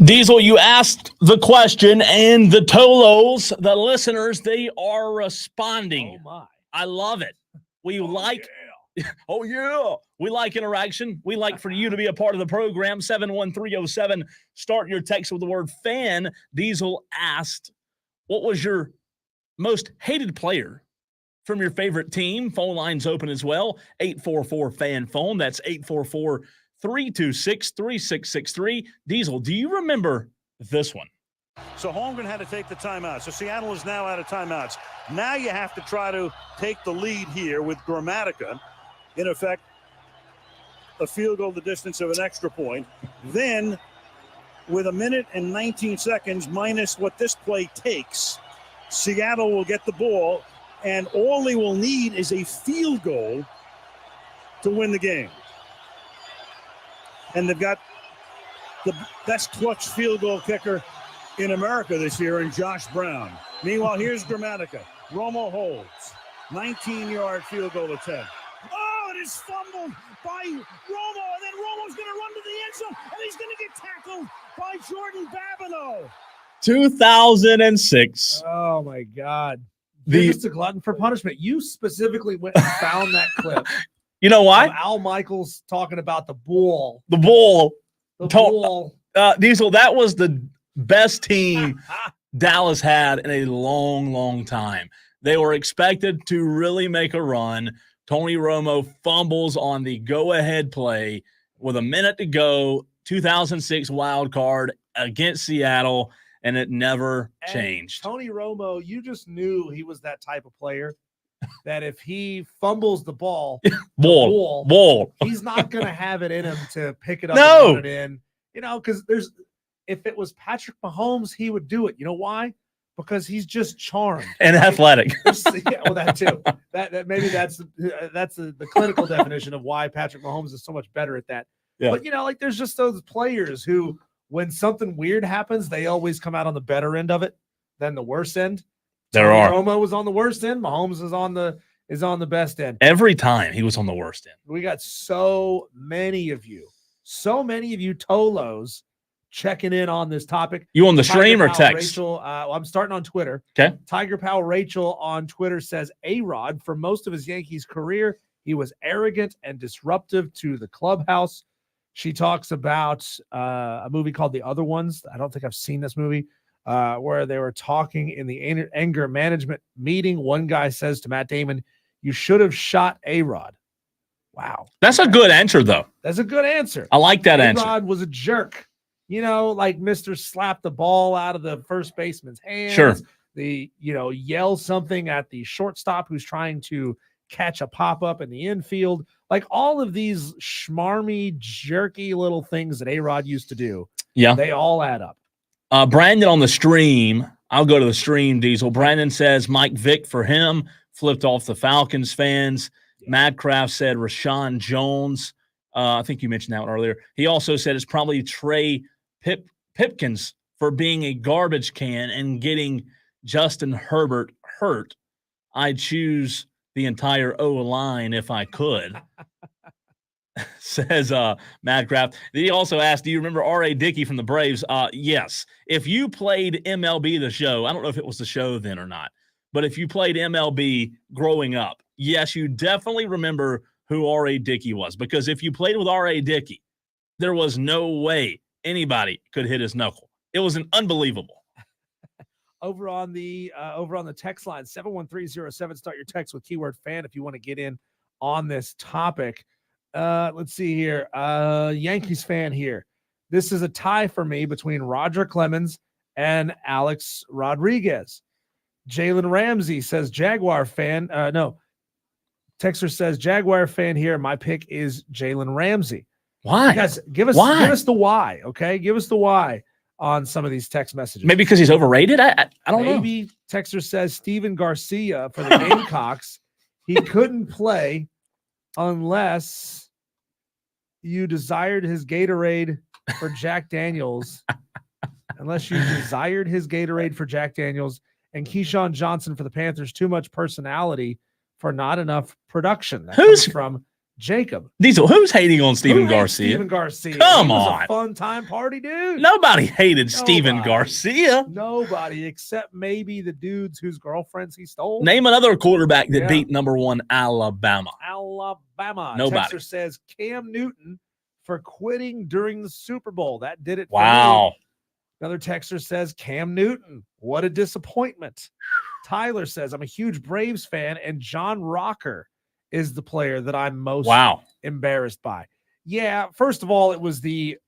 Diesel, you asked the question, and the Tolos, the listeners, they are responding. Oh, my. I love it. We Oh, yeah. We like interaction. We like for you to be a part of the program. 71307. Start your text with the word fan. Diesel asked, what was your most hated player from your favorite team? Phone lines open as well. 844-FAN-PHONE. That's 844-326-3663. Diesel, do you remember this one? So Holmgren had to take the timeout. So Seattle is now out of timeouts. Now you have to try to take the lead here with Gramatica. In effect, a field goal the distance of an extra point. Then, with 1 minute and 19 seconds minus what this play takes, Seattle will get the ball, and all they will need is a field goal to win the game. And they've got the best clutch field goal kicker in America this year in Josh Brown. Meanwhile, here's Gramatica. Romo holds. 19-yard field goal attempt. Oh, it is fumbled by Romo, and then Romo's going to run to the end zone, and he's going to get tackled by Jordan Babineau. 2006. Oh, my God. You're just a glutton for punishment. You specifically went and found that clip. You know why? Al Michaels talking about the bull. The bull. The bull. Diesel, that was the best team Dallas had in a long, long time. They were expected to really make a run. Tony Romo fumbles on the go-ahead play with 1 minute to go, 2006 wild card against Seattle, and it never changed. Tony Romo, you just knew he was that type of player that if he fumbles the ball, bull, he's not going to have it in him to pick it up No. and run it in. You know, because if it was Patrick Mahomes, he would do it. You know why? Because he's just charmed and athletic. Yeah, well, that too. That maybe that's the clinical definition of why Patrick Mahomes is so much better at that. Yeah. But like there's just those players who, when something weird happens, they always come out on the better end of it than the worst end. Romo was on the worst end. Mahomes is on the best end. Every time he was on the worst end. We got so many of you Tolos checking in on this topic. You on the stream or text? Rachel, I'm starting on Twitter. Okay. Tiger Pal Rachel on Twitter says A-Rod, for most of his Yankees career, he was arrogant and disruptive to the clubhouse. She talks about a movie called The Other Ones. I don't think I've seen this movie, where they were talking in the anger management meeting. One guy says to Matt Damon, "You should have shot A-Rod." Wow. That's a good answer, though. That's a good answer. I like that answer. A-Rod was a jerk. Like Mr. Slap the ball out of the first baseman's hands. Sure. Yell something at the shortstop who's trying to catch a pop-up in the infield. Like all of these schmarmy, jerky little things that A-Rod used to do. Yeah. They all add up. Brandon on the stream. I'll go to the stream, Diesel. Brandon says Mike Vick for him. Flipped off the Falcons fans. Yeah. Madcraft said Rashawn Jones. I think you mentioned that one earlier. He also said it's probably Trey Pipkins for being a garbage can and getting Justin Herbert hurt. I'd choose the entire O-line if I could, says Madcraft. He also asked, do you remember R.A. Dickey from the Braves? Yes. If you played MLB The Show, I don't know if it was the show then or not, but if you played MLB growing up, yes, you definitely remember who R.A. Dickey was, because if you played with R.A. Dickey, there was no way anybody could hit his knuckle. It was unbelievable. Over on the text line, 71307, start your text with keyword fan if you want to get in on this topic. Let's see here. Yankees fan here. This is a tie for me between Roger Clemens and Alex Rodriguez. Jalen Ramsey says Jaguar fan. No. Texter says Jaguar fan here. My pick is Jalen Ramsey. Why? Guys, give us the why, okay? Give us the why on some of these text messages. Maybe because he's overrated? I don't know. Maybe Texter says Steven Garcia for the Gamecocks, he couldn't play unless you desired his Gatorade for Jack Daniels. Unless you desired his Gatorade for Jack Daniels, and Keyshawn Johnson for the Panthers, too much personality for not enough production. That comes from Jacob. Diesel, who's hating on Steven Garcia? Steven Garcia. Come he was on. a fun time party dude. Nobody hated Steven Garcia. Nobody except maybe the dudes whose girlfriends he stole. Name another quarterback that beat number 1 Alabama. Alabama. Nobody. Texter says Cam Newton for quitting during the Super Bowl. That did it for Wow. me. Another texter says Cam Newton. What a disappointment. Tyler says I'm a huge Braves fan, and John Rocker is the player that I'm most embarrassed by. Yeah, first of all, it was the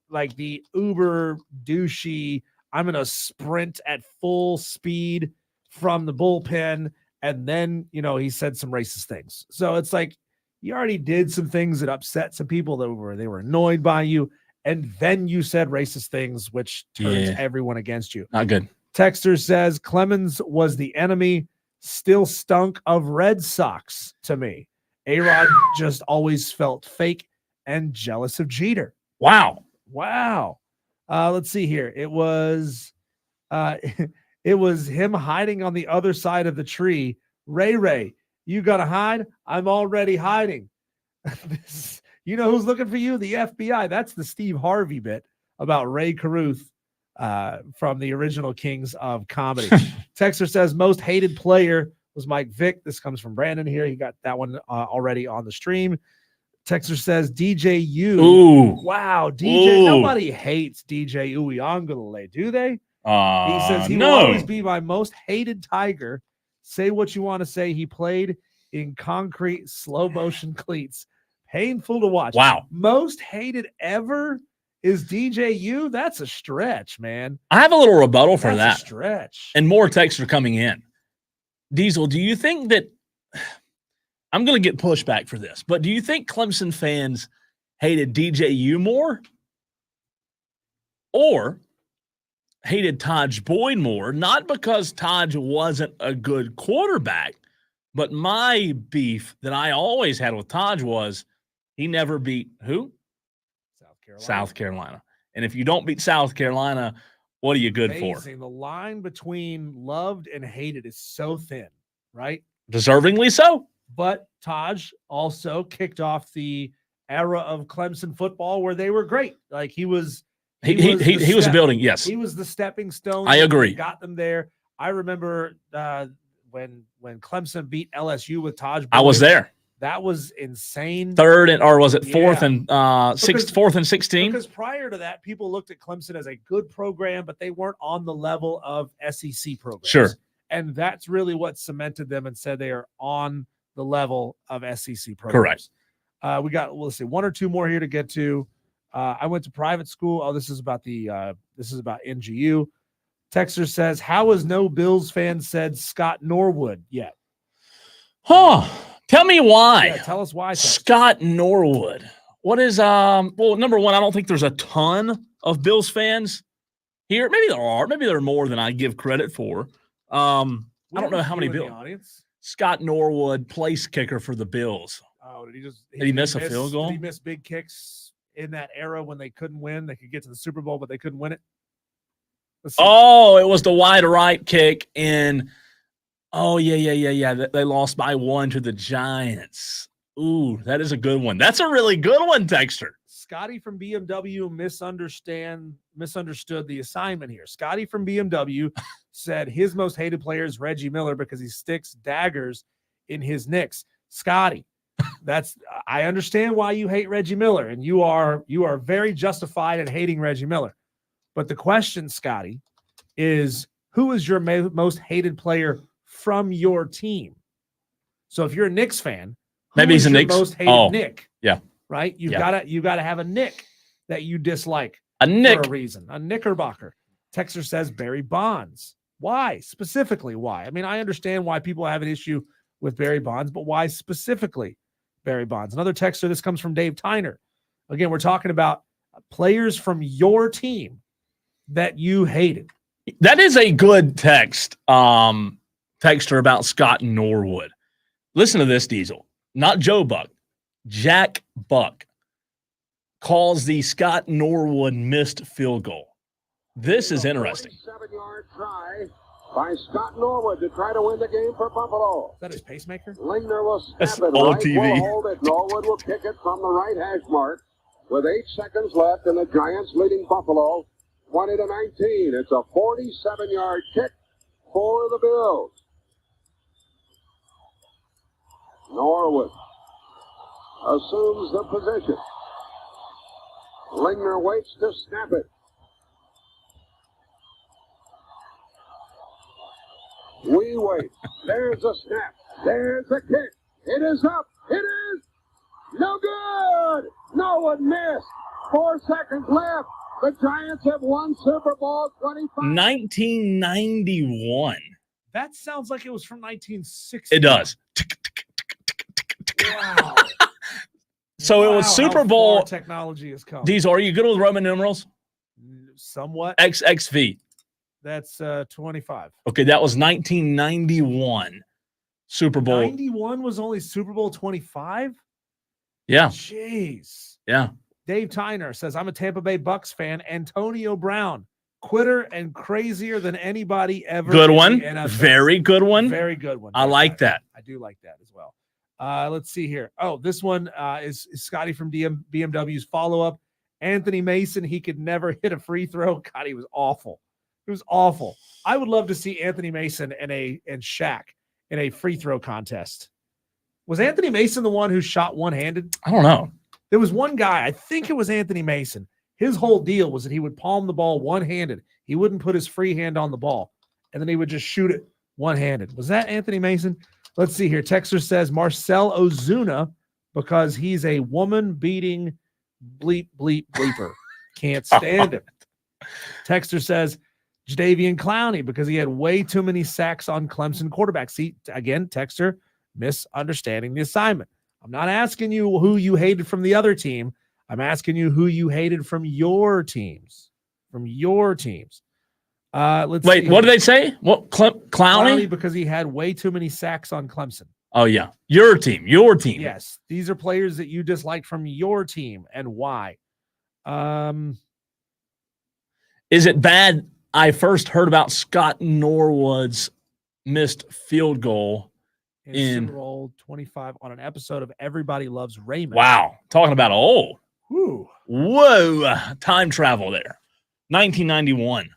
uber douchey, I'm going to sprint at full speed from the bullpen. And then, he said some racist things. So it's like, you already did some things that upset some people they were annoyed by you. And then you said racist things, which turns everyone against you. Not good. Texter says Clemens was the enemy, still stunk of Red Sox to me. A-Rod just always felt fake and jealous of Jeter. Wow. Let's see here. It was him hiding on the other side of the tree. Ray, you gotta hide? I'm already hiding. You know who's looking for you? The FBI. That's the Steve Harvey bit about Ray Carruth from the original Kings of Comedy. Texter says most hated player was Mike Vick. This comes from Brandon here. He got that one already on the stream. Texter says DJU. Ooh. Wow, DJ. Ooh. Nobody hates DJ Uiagalelei, do they? He says he will always be my most hated Tiger. Say what you want to say. He played in concrete slow motion cleats. Painful to watch. Wow. Most hated ever is DJU. That's a stretch, man. I have a little rebuttal for that. A stretch. And more texts are coming in. Diesel, do you think that I'm going to get pushback for this, but do you think Clemson fans hated DJU more or hated Taj Boyd more? Not because Taj wasn't a good quarterback, but my beef that I always had with Taj was he never beat who? South Carolina. And if you don't beat South Carolina, what are you good for? The line between loved and hated is so thin, right? Deservingly so. But Taj also kicked off the era of Clemson football where they were great. Like he was building. Yes, he was the stepping stone. I agree. Got them there. I remember when Clemson beat LSU with Taj Boyd. I was there. That was insane. Fourth and 16? Because prior to that, people looked at Clemson as a good program, but they weren't on the level of SEC programs. Sure. And that's really what cemented them and said they are on the level of SEC programs. Correct. We got, let's see, one or two more here to get to. I went to private school. Oh, this is about NGU. Texter says, how has no Bills fan said Scott Norwood yet? Huh. Tell me why. Yeah, tell us why. Scott Norwood. What is well, number one, I don't think there's a ton of Bills fans here. Maybe there are. Maybe there are more than I give credit for. I don't know how many Bills. Scott Norwood, place kicker for the Bills. Oh, did he miss a field goal? Did he miss big kicks in that era when they couldn't win? They could get to the Super Bowl, but they couldn't win it. Oh, it was the wide right kick in. Oh, yeah. They lost by 1 to the Giants. Ooh, that is a good one. That's a really good one, Texter. Scotty from BMW misunderstood the assignment here. Scotty from BMW said his most hated player is Reggie Miller because he sticks daggers in his nicks. Scotty, I understand why you hate Reggie Miller, and you are very justified in hating Reggie Miller. But the question, Scotty, is who is your most hated player from your team? So if you're a Knicks fan, maybe he's a Knicks most hated Nick. Yeah. Right? You've got to have a Nick that you dislike. A Nick. For a reason. A Knickerbocker. Texter says Barry Bonds. Why? Specifically, why? I mean, I understand why people have an issue with Barry Bonds, but why specifically Barry Bonds? Another texter, this comes from Dave Tyner. Again, we're talking about players from your team that you hated. That is a good text. Texter about Scott Norwood. Listen to this, Diesel. Not Joe Buck. Jack Buck calls the Scott Norwood missed field goal. This is interesting. 47-yard try by Scott Norwood to try to win the game for Buffalo. Is that his pacemaker? Lingner will snap That's it. old Right TV. will hold it. Norwood will kick it from the right hash mark with 8 seconds left, and the Giants leading Buffalo 20-19. It's a 47-yard kick for the Bills. Norwood assumes the position. Lingner waits to snap it. We wait. There's a snap. There's a kick. It is up. It is no good. Norwood missed. 4 seconds left. The Giants have won Super Bowl 25. 1991. That sounds like it was from 1960. It does. Wow. So it was Wow, Super how Bowl. far technology has come. These are you good with Roman numerals? Somewhat. XXV. That's 25. Okay, that was 1991 Super Bowl. 91 was only Super Bowl 25? Yeah, Jeez. yeah. Dave Tyner says, I'm a Tampa Bay Bucks fan. Antonio Brown, quitter and crazier than anybody ever. Good in one. the NFL. Very good one. Very good one. I like that. I do like that as well. Let's see here. Oh, this one is Scotty from BMW's follow-up. Anthony Mason, he could never hit a free throw. God, he was awful. It was awful. I would love to see Anthony Mason and Shaq in a free throw contest. Was Anthony Mason the one who shot one-handed? I don't know. There was one guy, I think it was Anthony Mason. His whole deal was that he would palm the ball one-handed. He wouldn't put his free hand on the ball, and then he would just shoot it one-handed. Was that Anthony Mason? Let's see here. Texter says Marcel Ozuna because he's a woman-beating bleeper. Can't stand him. Texter says Jadeveon Clowney because he had way too many sacks on Clemson quarterbacks. See, again, Texter misunderstanding the assignment. I'm not asking you who you hated from the other team. I'm asking you who you hated from your teams. Let's Wait, see what here. did they say? What Clowney? Because he had way too many sacks on Clemson. Oh yeah, your team. Yes, these are players that you disliked from your team and why. Is it bad? I first heard about Scott Norwood's missed field goal in Super Bowl 25 on an episode of Everybody Loves Raymond. Wow, talking about old. Whoa, time travel there. 1991.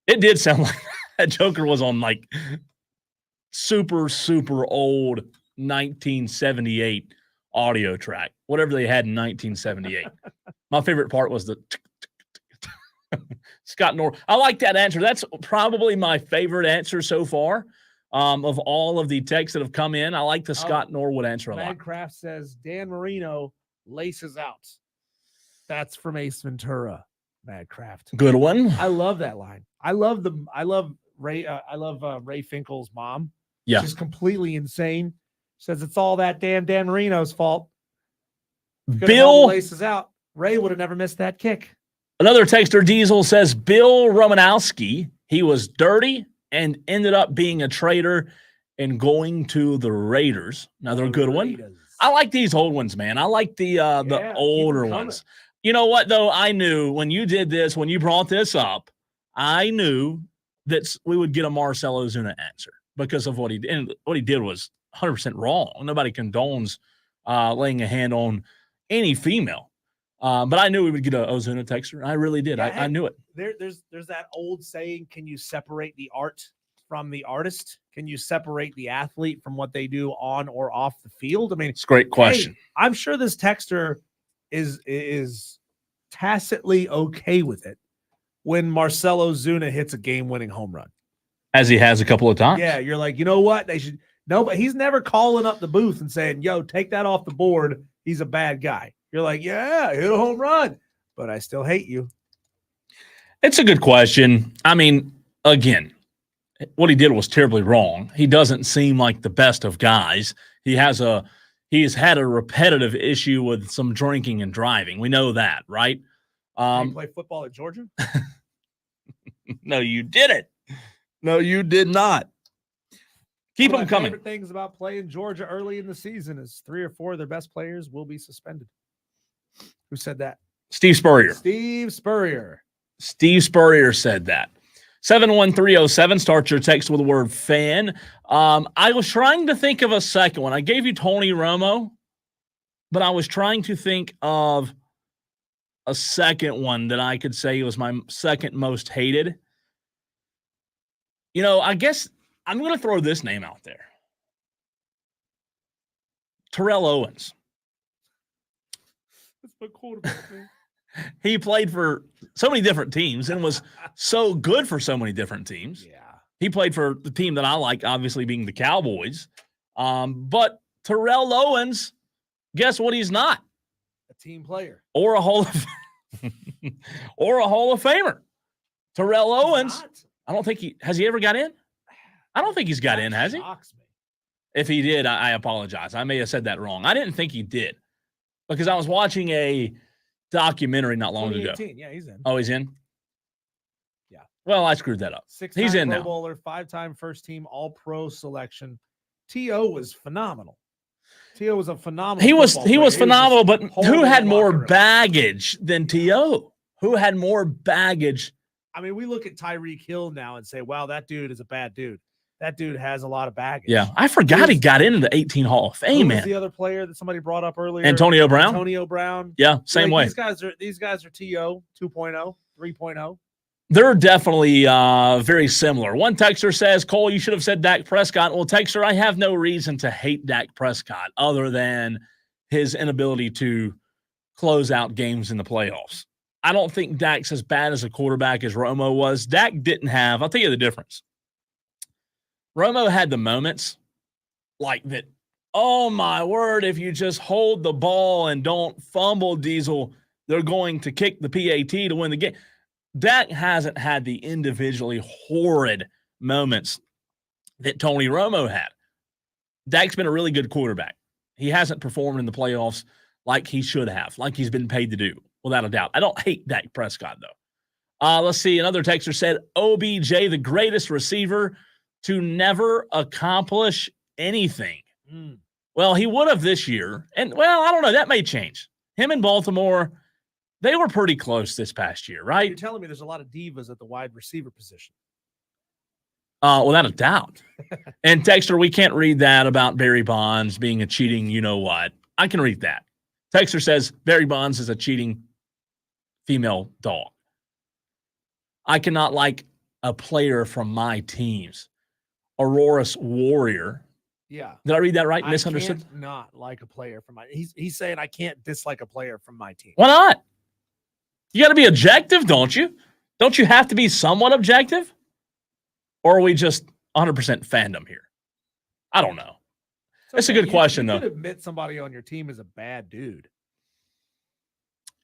It did sound like that Joker was on like super old 1978 audio track, whatever they had in 1978. My favorite part was the Scott Norwood. I like that answer. That's probably my favorite answer so far of all of the texts that have come in. I like the Scott Norwood answer a lot. Madcraft says Dan Marino laces out. That's from Ace Ventura. Madcraft. Good one. I love that line. I love Ray. I love Ray Finkel's mom. Yeah, she's completely insane. Says it's all that damn Dan Marino's fault. Bill laces out. Ray would have never missed that kick. Another texter, Diesel, says Bill Romanowski, he was dirty and ended up being a traitor and going to the Raiders. Another good one. I like these old ones, man. I like the older ones. You know what, though? I knew when you did this, when you brought this up, I knew that we would get a Marcel Ozuna answer because of what he did. And what he did was 100% wrong. Nobody condones laying a hand on any female. But I knew we would get an Ozuna texter. I really did. Yeah, I knew it. There's that old saying, can you separate the art from the artist? Can you separate the athlete from what they do on or off the field? I mean, It's a great question. Hey, I'm sure this texter is tacitly okay with it when Marcel Ozuna hits a game-winning home run. As he has a couple of times. Yeah, you're like, you know what? They should no, but he's never calling up the booth and saying, yo, take that off the board. He's a bad guy. You're like, yeah, hit a home run, but I still hate you. It's a good question. I mean, again, what he did was terribly wrong. He doesn't seem like the best of guys. He has a he's had a repetitive issue with some drinking and driving. We know that, right? Did he play football at Georgia? No, you didn't. No, you did not. Keep One them of my coming. favorite things about playing Georgia early in the season is 3 or 4 of their best players will be suspended. Who said that? Steve Spurrier. Steve Spurrier. Steve Spurrier said that. 71307, start your text with the word fan. I was trying to think of a second one. I gave you Tony Romo, but I was trying to think of a second one that I could say was my second most hated. I guess I'm going to throw this name out there. Terrell Owens. That's my quarterback, man. He played for so many different teams and was so good for so many different teams. Yeah. He played for the team that I like, obviously being the Cowboys. But Terrell Owens, guess what he's not? A team player. Or a Hall of Famer. Terrell Owens, I don't think has he ever got in? I don't think he's got in, has he? Shocks me. If he did, I apologize. I may have said that wrong. I didn't think he did because I was watching a documentary not long ago. Yeah, he's in. Oh, he's in? Yeah. Well, I screwed that up. 6-time He's in Pro now. Bowler, 5-time first-team All-Pro selection. T.O. was phenomenal. T.O. was a phenomenal. He was player. phenomenal, but who had more locker room. baggage than T.O.? Who had more baggage? I mean, we look at Tyreek Hill now and say, wow, that dude is a bad dude. That dude has a lot of baggage. Yeah, I forgot he got into the 18 Hall of Fame, Who man. was the other player that somebody brought up earlier? Antonio Brown? Antonio Brown. Yeah, same way. These guys are T.O. 2.0, 3.0. They're definitely very similar. One texter says, Cole, you should have said Dak Prescott. Well, texter, I have no reason to hate Dak Prescott other than his inability to close out games in the playoffs. I don't think Dak's as bad as a quarterback as Romo was. Dak didn't have, I'll tell you the difference. Romo had the moments like that, oh my word, if you just hold the ball and don't fumble, Diesel, they're going to kick the PAT to win the game. Dak hasn't had the individually horrid moments that Tony Romo had. Dak's been a really good quarterback. He hasn't performed in the playoffs like he should have, like he's been paid to do, without a doubt. I don't hate Dak Prescott, though. Let's see. Another texter said, OBJ, the greatest receiver to never accomplish anything. Well, he would have this year. And, well, I don't know. That may change. Him in Baltimore, they were pretty close this past year, right? You're telling me there's a lot of divas at the wide receiver position. Without a doubt. And texter, we can't read that about Barry Bonds being a cheating you-know-what. I can read that. Texter says Barry Bonds is a cheating female dog. I cannot like a player from my teams. Aurora's Warrior. Yeah. Did I read that right? I Misunderstood? can't not like a player from my he's saying I can't dislike a player from my team. Why not? You got to be objective, don't you? Don't you have to be somewhat objective? Or are we just 100% fandom here? I don't know. That's a good question, though. You could admit somebody on your team is a bad dude.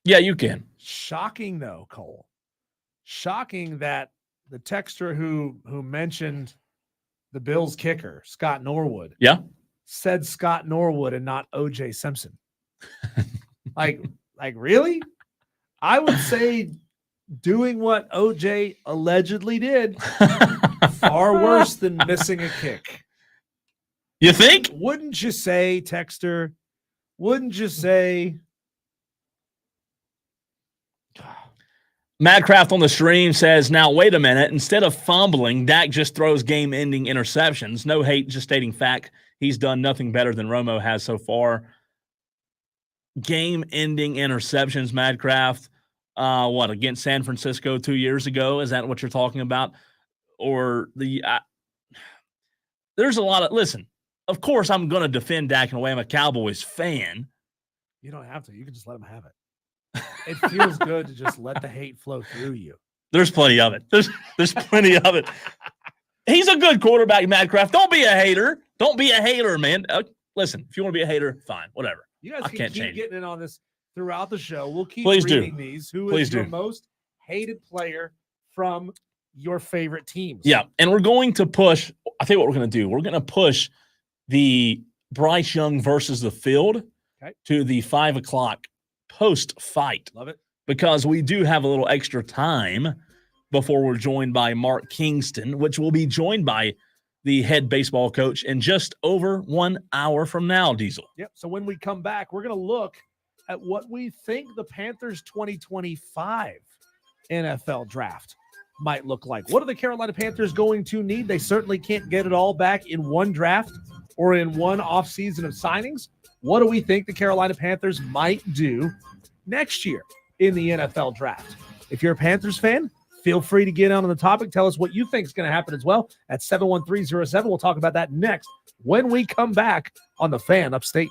Yeah, you can. Shocking, though, Cole. Shocking that the texter who mentioned the Bills kicker, Scott Norwood, said Scott Norwood and not O.J. Simpson. like really? I would say doing what O.J. allegedly did far worse than missing a kick. You think? Wouldn't you say, texter? Wouldn't you say? Madcraft on the stream says, now, wait a minute. Instead of fumbling, Dak just throws game-ending interceptions. No hate, just stating fact. He's done nothing better than Romo has so far. Game-ending interceptions, Madcraft. What, against San Francisco 2 years ago? Is that what you're talking about? Or there's a lot of – listen, of course I'm going to defend Dak in a way. I'm a Cowboys fan. You don't have to. You can just let him have it. It feels good to just let the hate flow through you. There's plenty of it. There's plenty of it. He's a good quarterback, Madcraft. Don't be a hater. Don't be a hater, man. Listen, if you want to be a hater, fine, whatever. You guys I can can't keep change getting in on this throughout the show. We'll keep Please reading do. these. Who Please is your do. most hated player from your favorite teams? Yeah, and we're going to push. I tell you what we're going to do. We're going to push the Bryce Young versus the field Okay. to the 5 o'clock post-fight. Love it. Because we do have a little extra time before we're joined by Mark Kingston, which will be joined by the head baseball coach in just over 1 hour from now, Diesel. Yep. So when we come back, we're going to look at what we think the Panthers 2025 NFL draft might look like. What are the Carolina Panthers going to need? They certainly can't get it all back in one draft or in one offseason of signings. What do we think the Carolina Panthers might do next year in the NFL draft? If you're a Panthers fan, feel free to get on the topic. Tell us what you think is going to happen as well at 71307. We'll talk about that next when we come back on the Fan Upstate.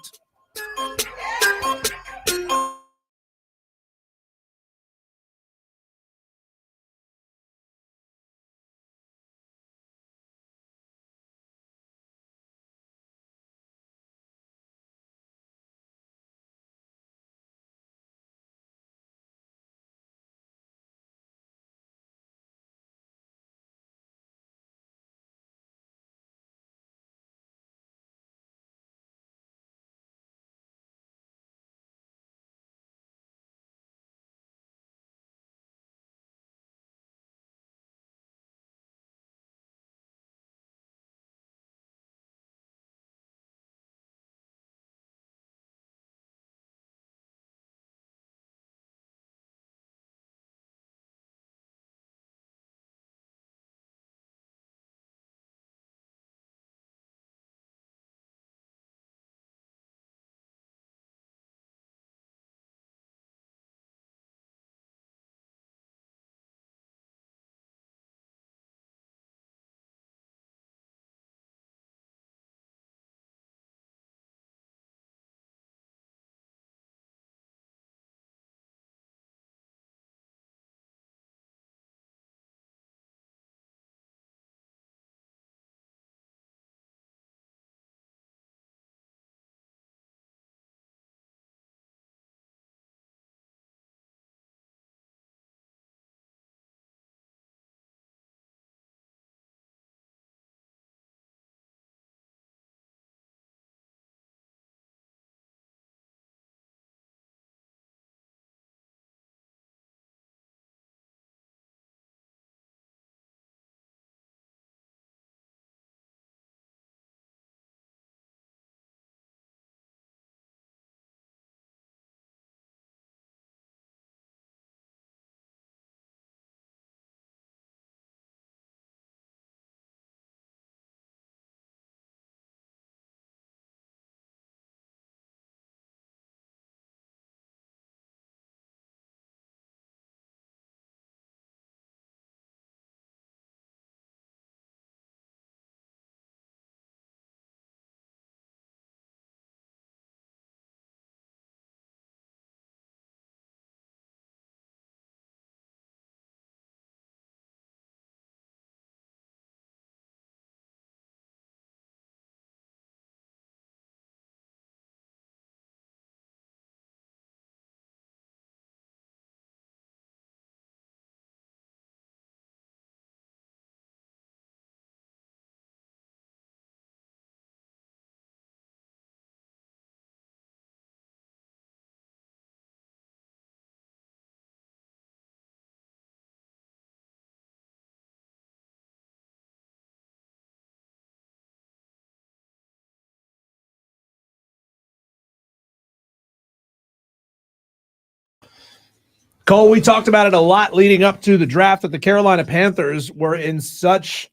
Cole, we talked about it a lot leading up to the draft that the Carolina Panthers were in such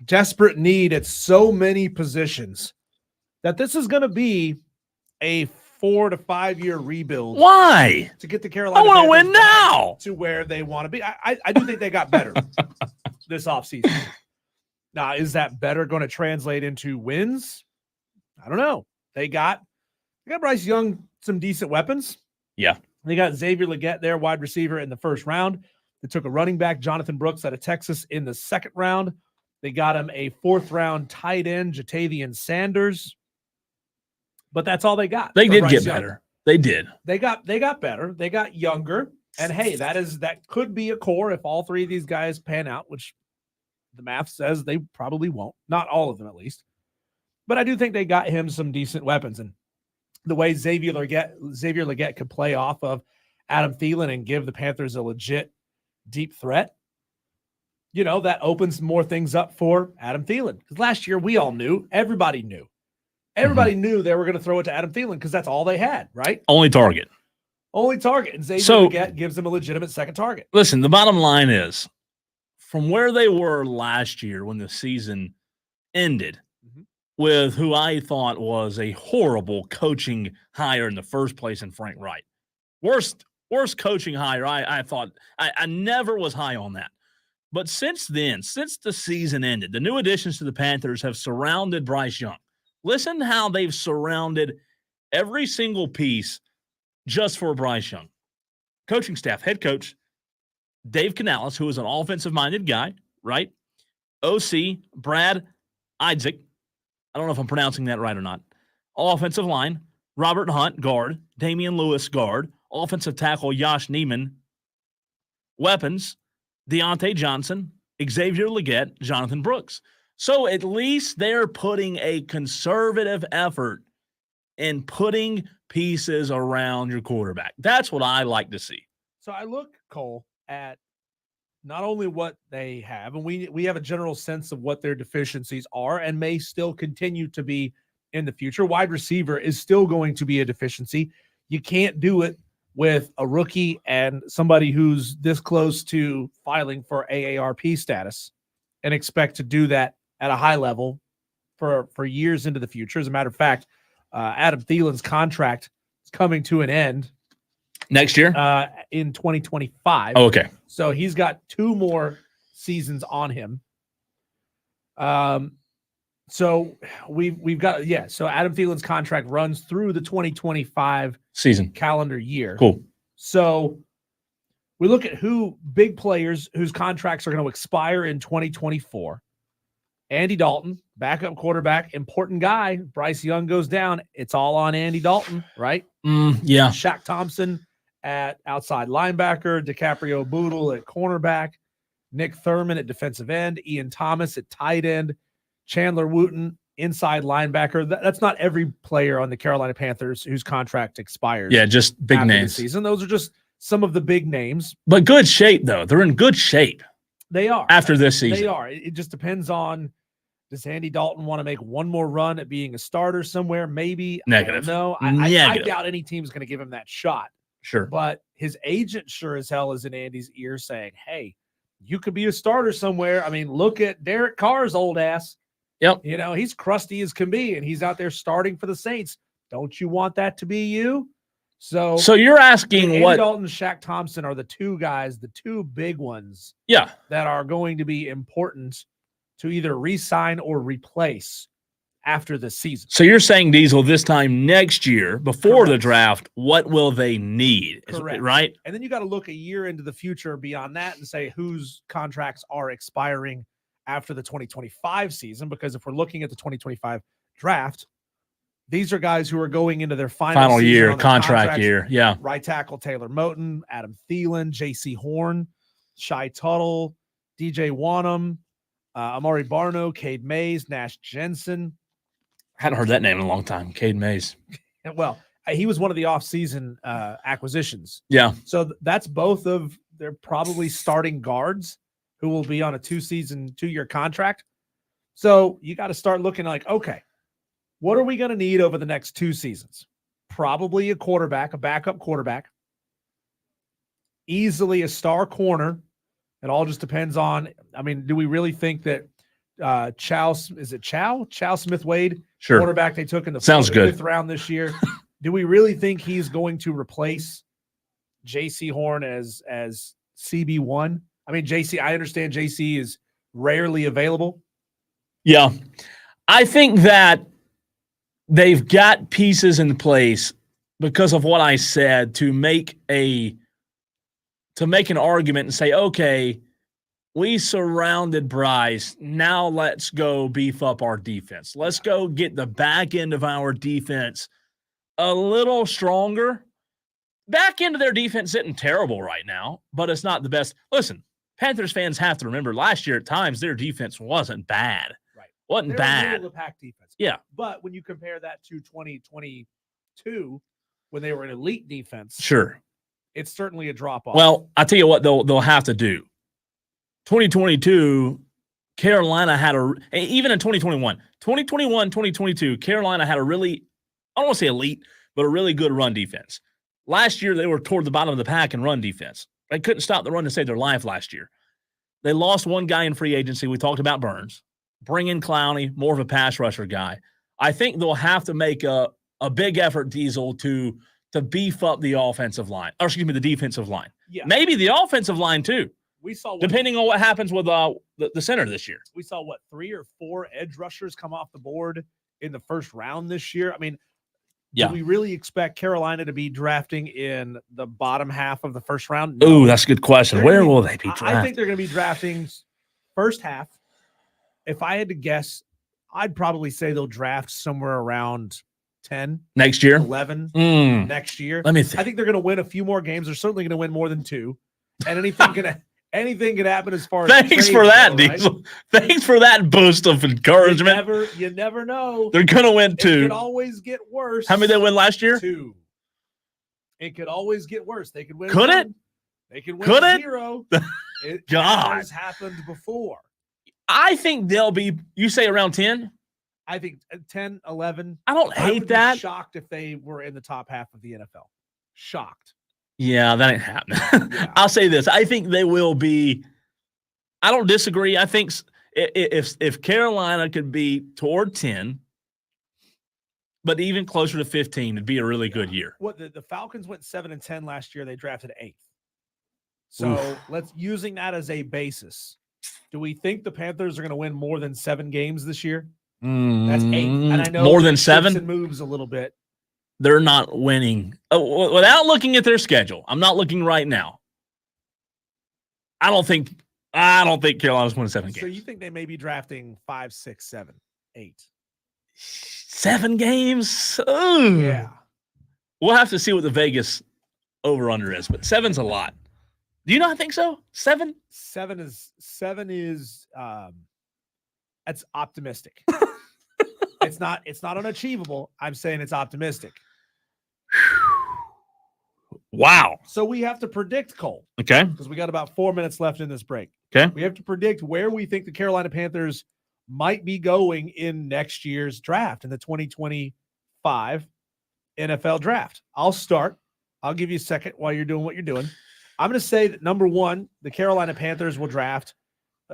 desperate need at so many positions that this is going to be a 4 to 5 year rebuild. Why? To get the Carolina I want to Panthers win now. to where they want to be. I do think they got better this offseason. Now, is that better going to translate into wins? I don't know. They got Bryce Young some decent weapons. Yeah. They got Xavier Legette there, wide receiver, in the first round. They took a running back, Jonathan Brooks, out of Texas in the second round. They got him a fourth round tight end, Jatavian Sanders. But that's all they got. They did Bryce get Young. better. They did. They got better. They got younger. And hey, that could be a core if all three of these guys pan out, which the math says they probably won't. Not all of them, at least. But I do think they got him some decent weapons. And the way Xavier Legette could play off of Adam Thielen and give the Panthers a legit deep threat, that opens more things up for Adam Thielen. Because last year we all knew, everybody knew knew they were going to throw it to Adam Thielen because that's all they had, right? Only target. And Xavier Legette gives them a legitimate second target. Listen, the bottom line is, from where they were last year when the season ended, with who I thought was a horrible coaching hire in the first place in Frank Wright. Worst coaching hire. I thought I never was high on that. But since then, since the season ended, the new additions to the Panthers have surrounded Bryce Young. Listen how they've surrounded every single piece just for Bryce Young. Coaching staff, head coach, Dave Canales, who is an offensive-minded guy, right? OC, Brad Isaac. I don't know if I'm pronouncing that right or not. Offensive line, Robert Hunt, guard. Damian Lewis, guard. Offensive tackle, Josh Neiman. Weapons, Deontay Johnson, Xavier Legette, Jonathan Brooks. So at least they're putting a conservative effort in putting pieces around your quarterback. That's what I like to see. So I look, Cole, at not only what they have, and we have a general sense of what their deficiencies are and may still continue to be in the future. Wide receiver is still going to be a deficiency. You can't do it with a rookie and somebody who's this close to filing for AARP status and expect to do that at a high level for years into the future. As a matter of fact, Adam Thielen's contract is coming to an end next year in 2025. Oh, okay. So he's got 2 more seasons on him. So we've got, so Adam Thielen's contract runs through the 2025 season calendar year. Cool. So we look at who big players whose contracts are going to expire in 2024. Andy Dalton, backup quarterback, important guy. Bryce Young goes down. It's all on Andy Dalton, right? Yeah. Shaq Thompson at outside linebacker, DiCaprio Boodle at cornerback, Nick Thurman at defensive end, Ian Thomas at tight end, Chandler Wooten, inside linebacker. That's not every player on the Carolina Panthers whose contract expires. Yeah, just big names. The season. Those are just some of the big names. But good shape, though. They're in good shape. They are. After this season. They are. It just depends on, does Andy Dalton want to make one more run at being a starter somewhere? Maybe. Negative. No, I doubt any team's going to give him that shot. Sure. But his agent sure as hell is in Andy's ear saying, hey, you could be a starter somewhere. I mean, look at Derek Carr's old ass. Yep. He's crusty as can be, and he's out there starting for the Saints. Don't you want that to be you? So you're asking Andy what Dalton and Shaq Thompson are the 2 guys, the 2 big ones. Yeah. That are going to be important to either re-sign or replace after the season. So you're saying, Diesel, this time next year, before the draft, what will they need? Correct. Right? And then you got to look a year into the future beyond that and say whose contracts are expiring after the 2025 season, because if we're looking at the 2025 draft, these are guys who are going into their final year, contract year. Yeah. Right tackle Taylor Moton, Adam Thielen, J.C. Horn, Shai Tuttle, DJ Wanham, Amari Barno, Cade Mays, Nash Jensen. Hadn't heard that name in a long time. Cade Mays. Well, he was one of the offseason acquisitions. Yeah. So that's both of their probably starting guards who will be on a 2-year contract. So you got to start looking like, okay, what are we going to need over the next 2 seasons? Probably a quarterback, a backup quarterback, easily a star corner. It all just depends on, do we really think that Chow Smith-Wade, sure, quarterback they took in the 5th round this year, do we really think he's going to replace J.C. Horn as CB1? I understand JC is rarely available. Yeah. I think that they've got pieces in place because of what I said to make an argument and say, okay, we surrounded Bryce. Now let's go beef up our defense. Let's go get the back end of our defense a little stronger. Back end of their defense isn't terrible right now, but it's not the best. Listen, Panthers fans have to remember last year at times their defense wasn't bad. Right. Wasn't They're bad. a middle of the pack defense. Yeah. But when you compare that to 2022, when they were an elite defense, Sure. it's certainly a drop off. Well, I tell you what they'll have to do. 2022, Carolina had even in 2021, 2022, Carolina had a really, I don't want to say elite, but a really good run defense. Last year, they were toward the bottom of the pack in run defense. They couldn't stop the run to save their life last year. They lost one guy in free agency. We talked about Burns. Bring in Clowney, more of a pass rusher guy. I think they'll have to make a big effort, Diesel, to beef up the offensive line. Or excuse me, the defensive line. Yeah. Maybe the offensive line too. We saw depending on what happens with the center this year. We saw 3 or 4 edge rushers come off the board in the first round this year. I mean, do we really expect Carolina to be drafting in the bottom half of the first round? No. Ooh, that's a good question. Where will they be drafting? I think they're going to be drafting first half. If I had to guess, I'd probably say they'll draft somewhere around 10 next year, 11 next year. Let me think. I think they're going to win a few more games. They're certainly going to win more than 2. And anything can happen as far as thanks for that, Diesel. Right? Thanks for that boost of encouragement. You never know. They're going to win 2. It could always get worse. How many they win last year? 2. It could always get worse. They could win. Could 1. it? They could win could 0. It has happened before. I think they'll be, you say around 10? I think 10, 11. I don't hate would that. Be shocked if they were in the top half of the NFL. Shocked. Yeah, that ain't happening. Yeah. I'll say this. I think they will be. I don't disagree. I think if Carolina could be toward 10, but even closer to 15, it'd be a really good year. What the Falcons went 7-10 last year. They drafted 8th. So let's using that as a basis. Do we think the Panthers are going to win more than 7 games this year? That's 8. And I know more than 7 and moves a little bit. They're not winning without looking at their schedule. I'm not looking right now. I don't think Carolina's winning 7 games. So you think they may be drafting 5, 6, 7, 8? 7 games? Ooh. Yeah. We'll have to see what the Vegas over-under is, but 7's a lot. Do you not think so? 7? 7 is that's optimistic. It's not unachievable. I'm saying it's optimistic. Wow. So we have to predict, Cole. Okay. Because we got about 4 minutes left in this break. Okay. We have to predict where we think the Carolina Panthers might be going in next year's draft, in the 2025 NFL draft. I'll start. I'll give you a second while you're doing what you're doing. I'm going to say that, number 1, the Carolina Panthers will draft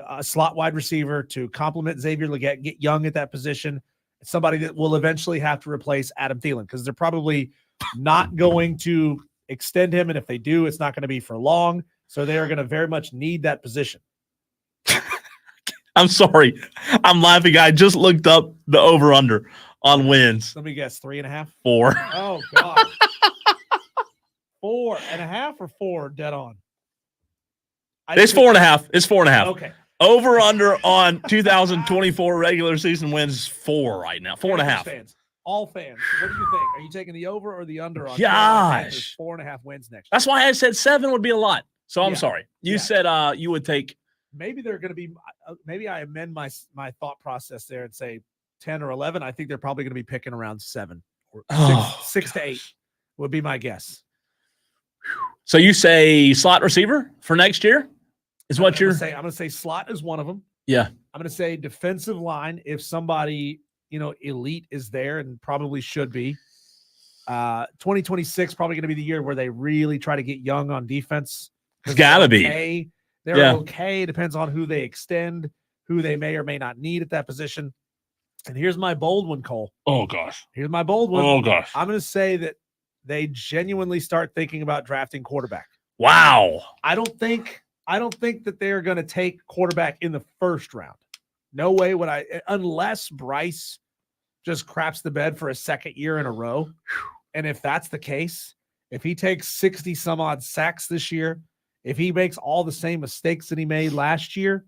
a slot wide receiver to complement Xavier Legette, get young at that position. Somebody that will eventually have to replace Adam Thielen, because they're probably not going to extend him. And if they do, it's not going to be for long. So they are going to very much need that position. I'm sorry. I'm laughing. I just looked up the over-under on wins. Let me guess, 3.5? 4. Oh, God. 4.5 or 4 dead on? It's 4.5. It's 4.5. Okay. Over under on 2024 regular season wins 4 right now. 4.5. Fans, all fans. What do you think? Are you taking the over or the under on Gosh. 4.5 wins next year? That's why I said 7 would be a lot. So I'm sorry. You said you would take. Maybe they're going to be. Maybe I amend my thought process there and say 10 or 11. I think they're probably going to be picking around 7 or 6 to 8 would be my guess. So you say slot receiver for next year? Is what you're saying? I'm going to say slot is one of them. Yeah. I'm going to say defensive line, if somebody, elite is there, and probably should be. 2026 probably going to be the year where they really try to get young on defense. It's got to be. They're okay. Depends on who they extend, who they may or may not need at that position. And here's my bold one, Cole. Oh, gosh. Here's my bold one. Oh, gosh. I'm going to say that they genuinely start thinking about drafting quarterback. Wow. I don't think that they're going to take quarterback in the first round. No way would I, unless Bryce just craps the bed for a second year in a row. And if that's the case, if he takes 60 some odd sacks this year, if he makes all the same mistakes that he made last year,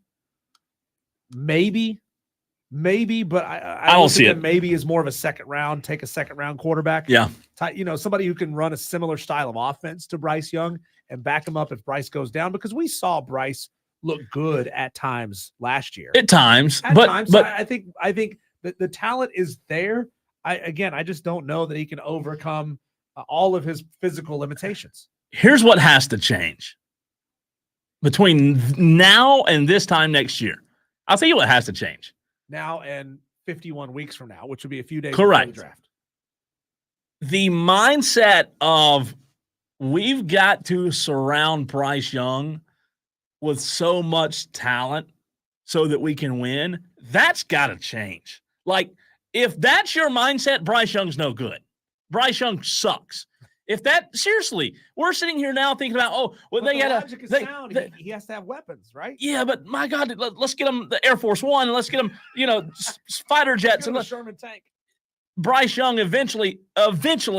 maybe, but I don't see it. Maybe is more of a second round quarterback. Yeah. Somebody who can run a similar style of offense to Bryce Young and back him up if Bryce goes down, because we saw Bryce look good at times last year. At times, but I think The talent is there. I just don't know that he can overcome all of his physical limitations. Here's what has to change between now and this time next year. I'll tell you what has to change. Now and 51 weeks from now, which would be a few days Correct. before the draft. The mindset of we've got to surround Bryce Young with so much talent so that we can win, that's got to change. Like, if that's your mindset, Bryce Young's no good. Bryce Young sucks. If that, seriously, we're sitting here now thinking about, they got to, he has to have weapons, right? Yeah, but my God, let's get him the Air Force One, and let's get him, fighter jets, and Sherman tank. Bryce Young eventually,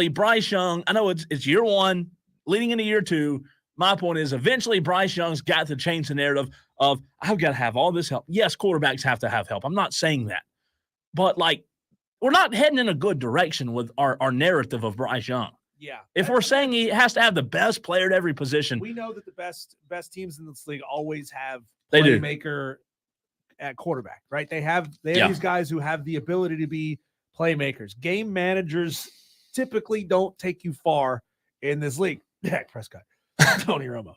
Bryce Young, I know it's year one, leading into year two. My point is, eventually Bryce Young's got to change the narrative of, I've got to have all this help. Yes, quarterbacks have to have help. I'm not saying that. But, we're not heading in a good direction with our narrative of Bryce Young. Yeah. If we're saying he has to have the best player at every position. We know that the best teams in this league always have they playmaker at quarterback, right? They have these guys who have the ability to be playmakers. Game managers typically don't take you far in this league. Dak Prescott, Tony Romo.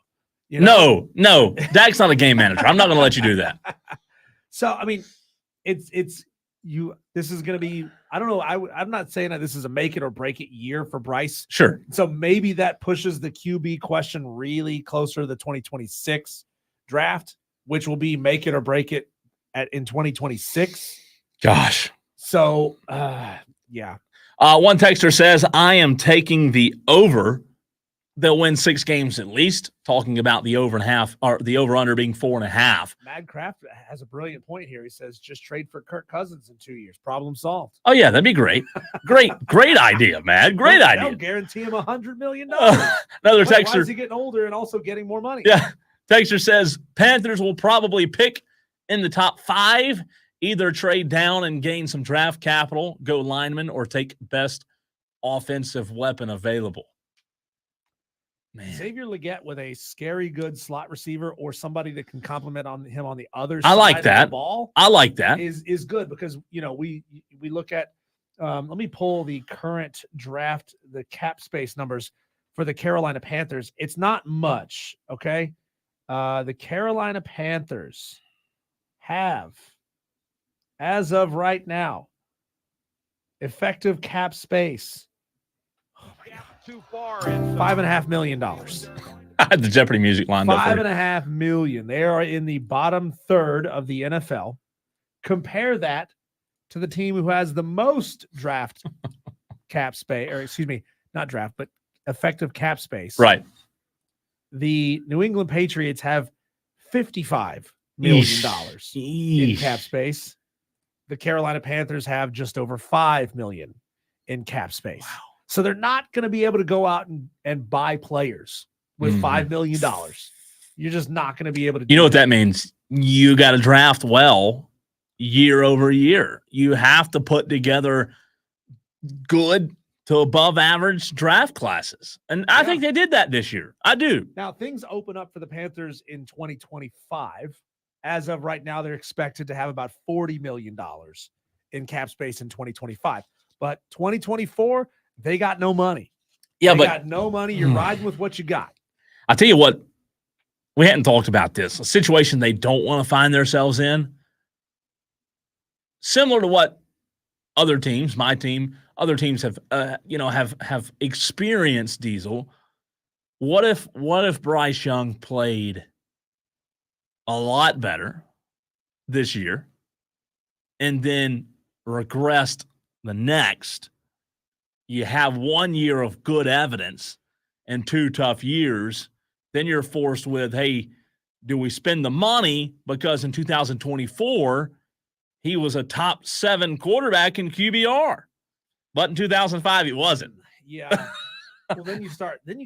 No, Dak's not a game manager. I'm not going to let you do that. So, I mean, this is going to be, I don't know. I'm not saying that this is a make it or break it year for Bryce. Sure. So maybe that pushes the QB question really closer to the 2026 draft, which will be make it or break it in 2026. Gosh. So, yeah. One texter says, I am taking the over. They'll win 6 games at least, talking about the over and half, or the over-under being 4.5. Madcraft has a brilliant point here. He says, just trade for Kirk Cousins in 2 years. Problem solved. Oh, yeah, that'd be great. Great idea, man. Great idea. They'll guarantee him $100 million. Another texter. Why is he getting older and also getting more money? Yeah. Texter says, Panthers will probably pick in the top 5, either trade down and gain some draft capital, go lineman, or take best offensive weapon available. Man. Xavier Legette with a scary good slot receiver or somebody that can complement on him on the other side of that. the ball. I like that. Is good because, we look at let me pull the current draft, the cap space numbers for the Carolina Panthers. It's not much, okay? The Carolina Panthers have, as of right now, effective cap space. Oh my God. Too far. $5.5 million. I had the Jeopardy music lined up. $5.5 million. They are in the bottom third of the NFL. Compare that to the team who has the most draft cap space, or excuse me, not draft, but effective cap space. Right. The New England Patriots have $55 million in cap space. The Carolina Panthers have just over $5 million in cap space. Wow. So they're not going to be able to go out and buy players with $5 million. You're just not going to be able to. You know what that means? You got to draft well year over year. You have to put together good to above average draft classes. And I think they did that this year. I do. Now, things open up for the Panthers in 2025. As of right now, they're expected to have about $40 million in cap space in 2025. But 2024, they got no money. Yeah, they got no money. You're riding with what you got. I'll tell you what, we hadn't talked about this. A situation they don't want to find themselves in. Similar to what other teams, my team, other teams have have experienced, Diesel. What if Bryce Young played a lot better this year and then regressed the next? You have 1 year of good evidence and 2 tough years. Then you're forced with, hey, do we spend the money? Because in 2024, he was a top 7 quarterback in QBR. But in 2005, he wasn't. Yeah. Well, then you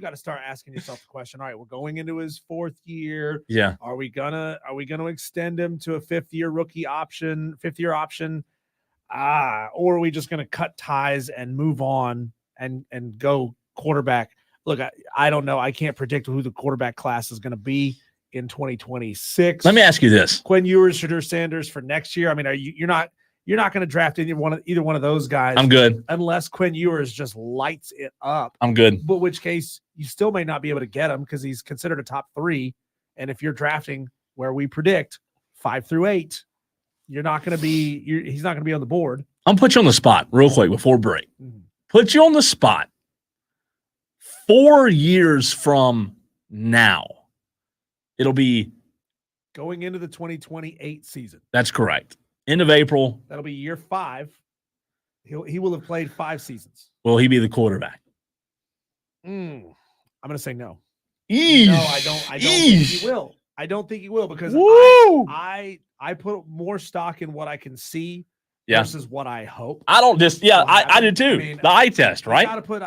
got to start asking yourself the question, all right, we're going into his 4th year. Yeah. Are we gonna extend him to a 5th-year rookie option, 5th-year option? Or are we just gonna cut ties and move on and go quarterback? Look, I don't know. I can't predict who the quarterback class is gonna be in 2026. Let me ask you this. Quinn Ewers, Shadur Sanders for next year. I mean, you're not you're not going to draft either one of those guys. I'm good. Unless Quinn Ewers just lights it up. I'm good. But which case you still may not be able to get him because he's considered a top 3. And if you're drafting where we predict 5 through 8, he's not going to be on the board. I'll put you on the spot real quick before break. Mhm. Put you on the spot. 4 years from now, it'll be Going into the 2028 season. That's correct. End of April. That'll be year 5. He will have played 5 seasons. Will he be the quarterback? I'm going to say no. Eesh. No, I don't think he will. I don't think he will because Woo! I put more stock in what I can see Yeah. versus what I hope. I don't just I do too. I mean, the eye test, right?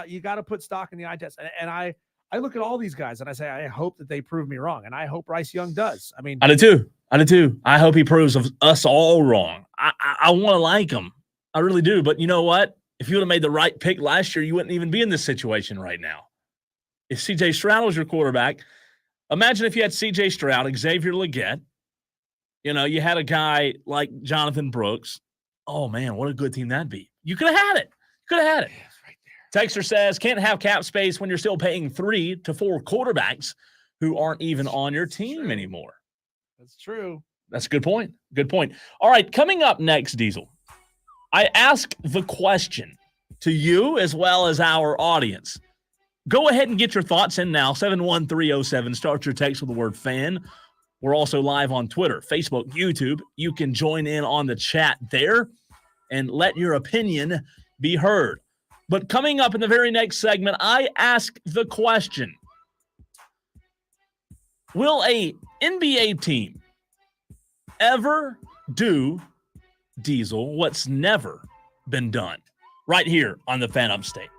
You got to put stock in the eye test, and I look at all these guys and I say I hope that they prove me wrong, and I hope Bryce Young does. I mean, I do too. I hope he proves us all wrong. I want to like him. I really do. But you know what? If you would have made the right pick last year, you wouldn't even be in this situation right now. If C.J. Stroud was your quarterback, imagine if you had C.J. Stroud, Xavier Legette, you had a guy like Jonathan Brooks. Oh, man, what a good team that'd be. You could have had it. Yeah, it's right there. Texter says, can't have cap space when you're still paying 3 to 4 quarterbacks who aren't even on your team anymore. that's true. That's a good point. Good point. All right, coming up next, Diesel, I ask the question to you as well as our audience. Go ahead and get your thoughts in now, 71307. Start your text with the word fan. We're also live on Twitter, Facebook, YouTube. You can join in on the chat there and let your opinion be heard. But coming up in the very next segment, I ask the question, will a NBA team ever do, Diesel, what's never been done? Right here on the Fan Upstate.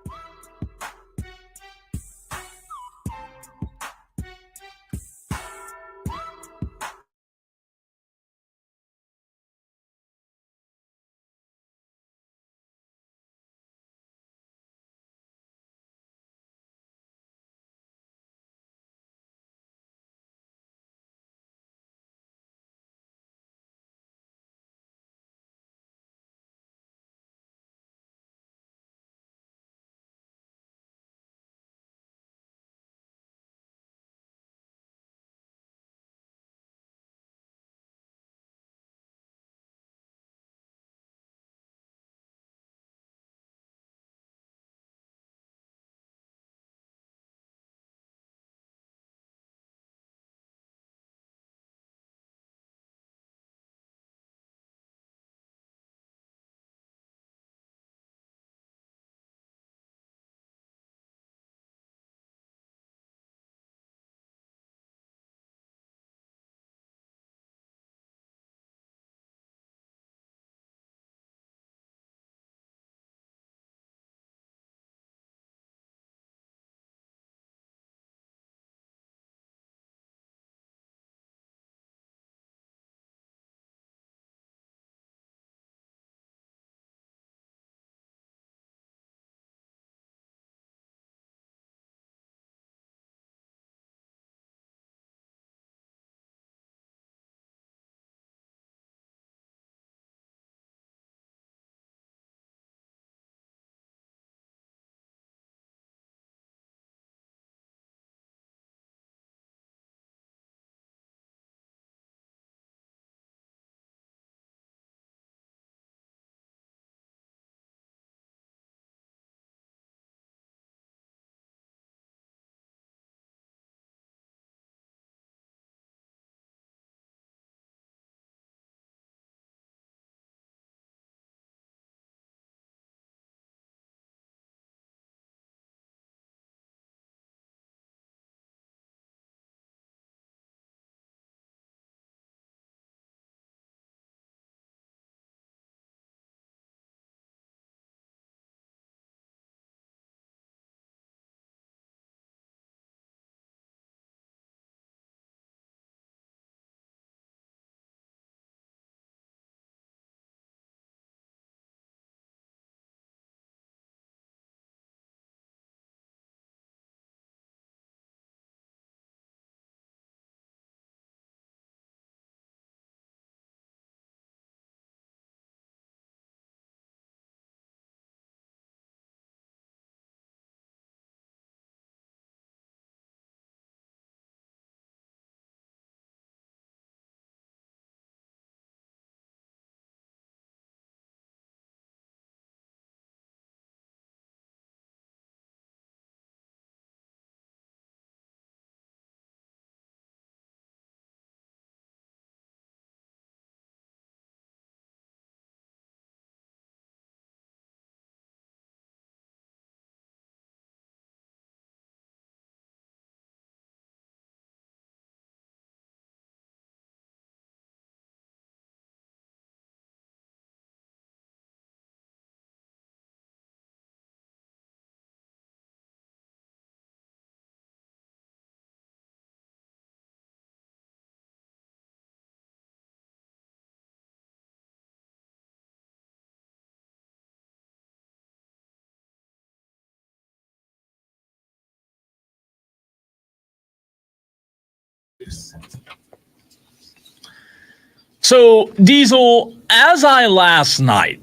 So, Diesel, as I last night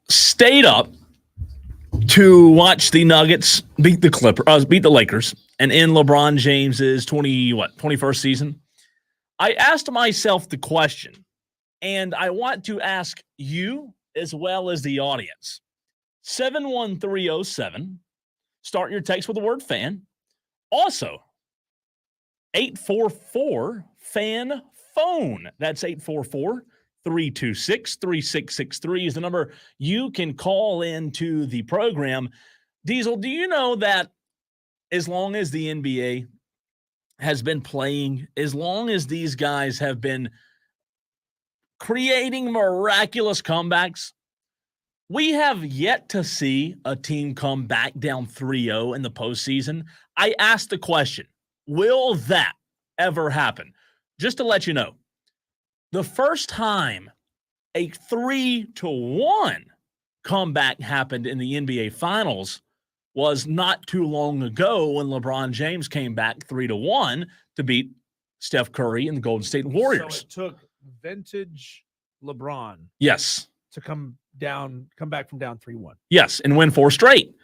stayed up to watch the Nuggets beat the Lakers, and in LeBron James's 21st season, I asked myself the question, and I want to ask you as well as the audience. 71307. Start your text with the word fan. Also, 844 fan phone. That's 844-326-3663 is the number you can call into the program. Diesel, do you know that as long as the NBA has been playing, as long as these guys have been creating miraculous comebacks, we have yet to see a team come back down 3-0 in the postseason? I asked the question, will that ever happen? Just to let you know, the first time a 3-1 comeback happened in the NBA Finals was not too long ago when LeBron James came back 3-1 to beat Steph Curry and the Golden State Warriors. So it took vintage LeBron, yes, to come back from down 3-1. Yes, and win 4 straight.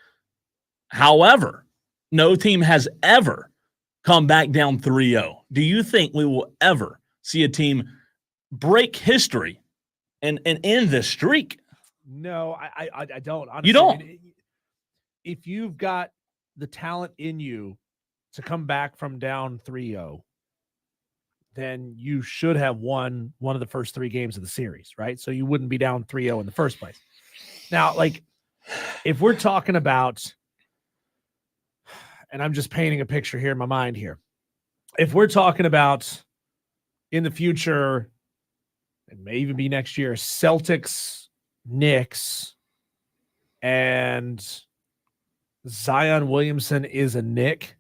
However, no team has ever come back down 3-0. Do you think we will ever see a team break history and end this streak? No, I don't. Honestly, You don't? I mean, if you've got the talent in you to come back from down 3-0, then you should have won one of the first 3 games of the series, right? So you wouldn't be down 3-0 in the first place. Now, like, if we're talking about, and I'm just painting a picture here in my mind here, if we're talking about in the future, it may even be next year, Celtics, Knicks, and Zion Williamson is a Knick,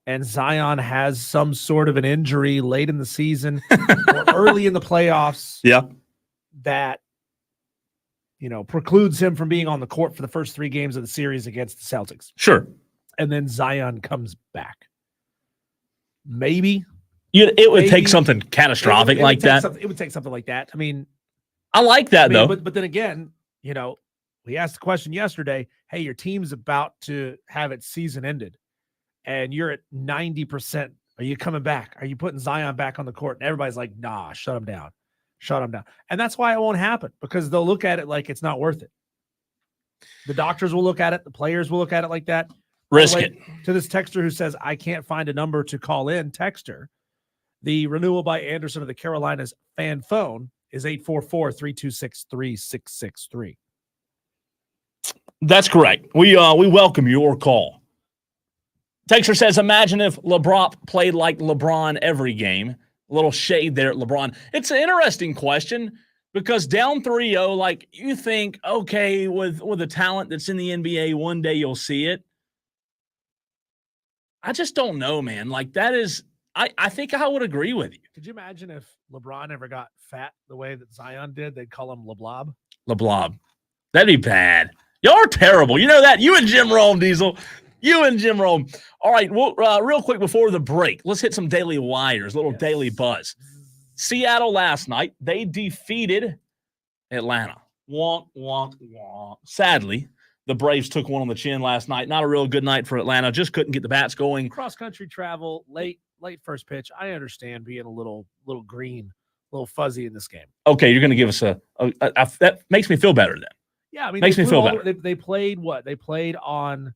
and Zion has some sort of an injury late in the season or early in the playoffs, that, you know, precludes him from being on the court for the first 3 games of the series against the Celtics. Sure. And then Zion comes back. Maybe. It would take something catastrophic like that. It would take something like that. I mean, I like that, though. But then again, you know, we asked the question yesterday, hey, your team's about to have its season ended, and you're at 90%. Are you coming back? Are you putting Zion back on the court? And everybody's like, nah, shut him down. Shut him down. And that's why it won't happen, because they'll look at it like it's not worth it. The doctors will look at it. The players will look at it like that. Risk it. To this texter who says, I can't find a number to call in, texter, the renewal by Anderson of the Carolinas fan phone is 844-326-3663. That's correct. We welcome your call. Texter says, imagine if LeBron played like LeBron every game. A little shade there at LeBron. It's an interesting question, because down 3-0, like, you think, okay, with the talent that's in the NBA, one day you'll see it. I just don't know, man. Like, that is, I think I would agree with you. Could you imagine if LeBron ever got fat the way that Zion did? They'd call him LeBlob. LeBlob. That'd be bad. Y'all are terrible. You know that. You and Jim Rome, Diesel. You and Jim Rome. All right, well, real quick before the break, let's hit some daily wires, little daily buzz. Seattle last night, they defeated Atlanta. Wonk, wonk, wonk. Sadly, the Braves took one on the chin last night. Not a real good night for Atlanta. Just couldn't get the bats going. Cross-country travel, late first pitch. I understand being a little green, a little fuzzy in this game. Okay, you're going to give us a that makes me feel better then. Yeah, I mean, makes me feel better. They played what? They played on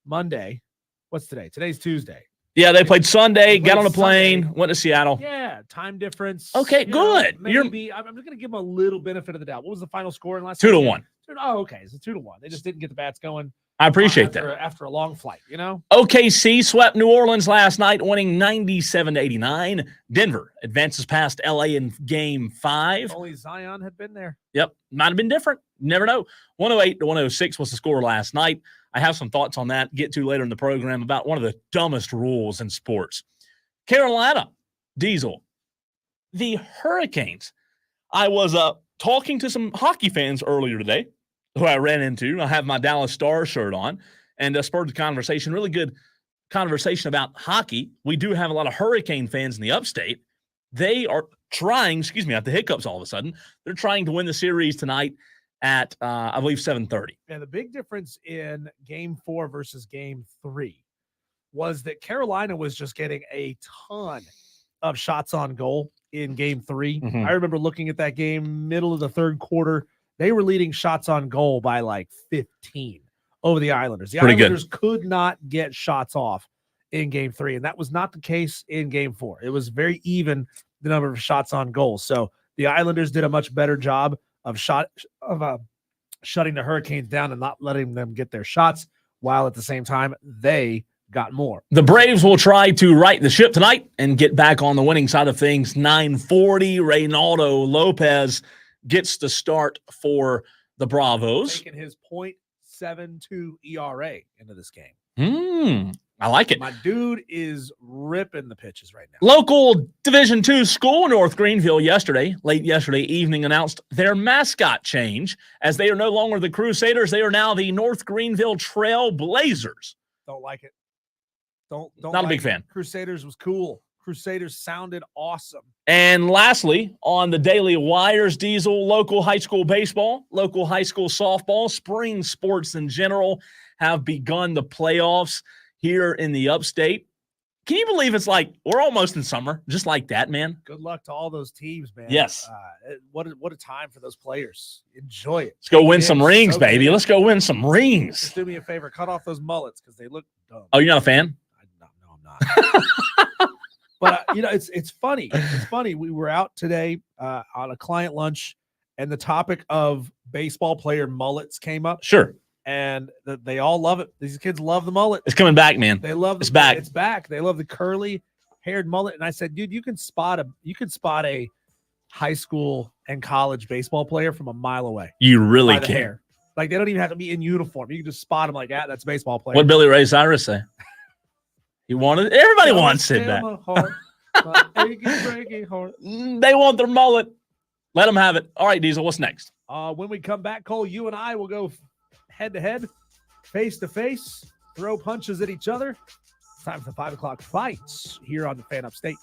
Monday. What's today? Today's Tuesday. Yeah, they played Sunday, got on a plane, Sunday. went to Seattle. Yeah, time difference. Okay, good. Maybe I'm just going to give them a little benefit of the doubt. What was the final score in last 2-1. Oh, okay. It's 2-1. They just didn't get the bats going. I appreciate that. After a long flight, you know? OKC swept New Orleans last night, winning 97-89. Denver advances past LA in Game 5. If only Zion had been there. Yep. Might have been different. Never know. 108-106 was the score last night. I have some thoughts on that, get to later in the program, about one of the dumbest rules in sports. Carolina, Diesel, the Hurricanes. I was talking to some hockey fans earlier today who I ran into. I have my Dallas Stars shirt on, and spurred the conversation. Really good conversation about hockey, we do have a lot of Hurricane fans in the upstate. They are trying, I have the hiccups all of a sudden. They're trying to win the series tonight at, I believe, 7:30. And the big difference in game 4 versus game 3 was that Carolina was just getting a ton of shots on goal in game 3. Mhm. I remember looking at that game, middle of the third quarter. They were leading shots on goal by like 15 over the Islanders. The Pretty good. Islanders could not get shots off in game 3, and that was not the case in game 4. It was very even, the number of shots on goal. So the Islanders did a much better job of shutting the Hurricanes down and not letting them get their shots, while at the same time they got more. The Braves will try to right the ship tonight and get back on the winning side of things. 9:40, Reynaldo Lopez gets the start for the Bravos. Taking his .72 ERA into this game. I like it. My dude is ripping the pitches right now. Local Division II school, North Greenville, late yesterday evening, announced their mascot change, as they are no longer the Crusaders. They are now the North Greenville Trail Blazers. Don't like it. Don't Not a big fan. Crusaders was cool. Crusaders sounded awesome. And lastly, on the Daily Wires, Diesel, local high school baseball, local high school softball, spring sports in general have begun the playoffs here in the upstate. Can you believe it's like we're almost in summer, just like that, man? Good luck to all those teams, man. Yes. What a time for those players. Enjoy it. Let's go win some It's rings, so baby. good. Let's go win some rings. Just do me a favor. Cut off those mullets because they look dumb. Oh, you're not a fan? No, I'm not. But, it's funny. It's funny. We were out today on a client lunch, and the topic of baseball player mullets came up. Sure. And they all love it. These kids love the mullet. It's coming back, man. They love It's back. It's back. They love the curly haired mullet. And I said, dude, you can spot a high school and college baseball player from a mile away. You really by the can. hair. Like, they don't even have to be in uniform. You can just spot them like, that's a baseball player. What Billy Ray Cyrus say? He wanted. Everybody wants it back. They want their mullet. Let them have it. All right, Diesel. What's next? When we come back, Cole, you and I will go head to head, face to face, throw punches at each other. It's time for the 5 o'clock fights here on the Fan Upstate.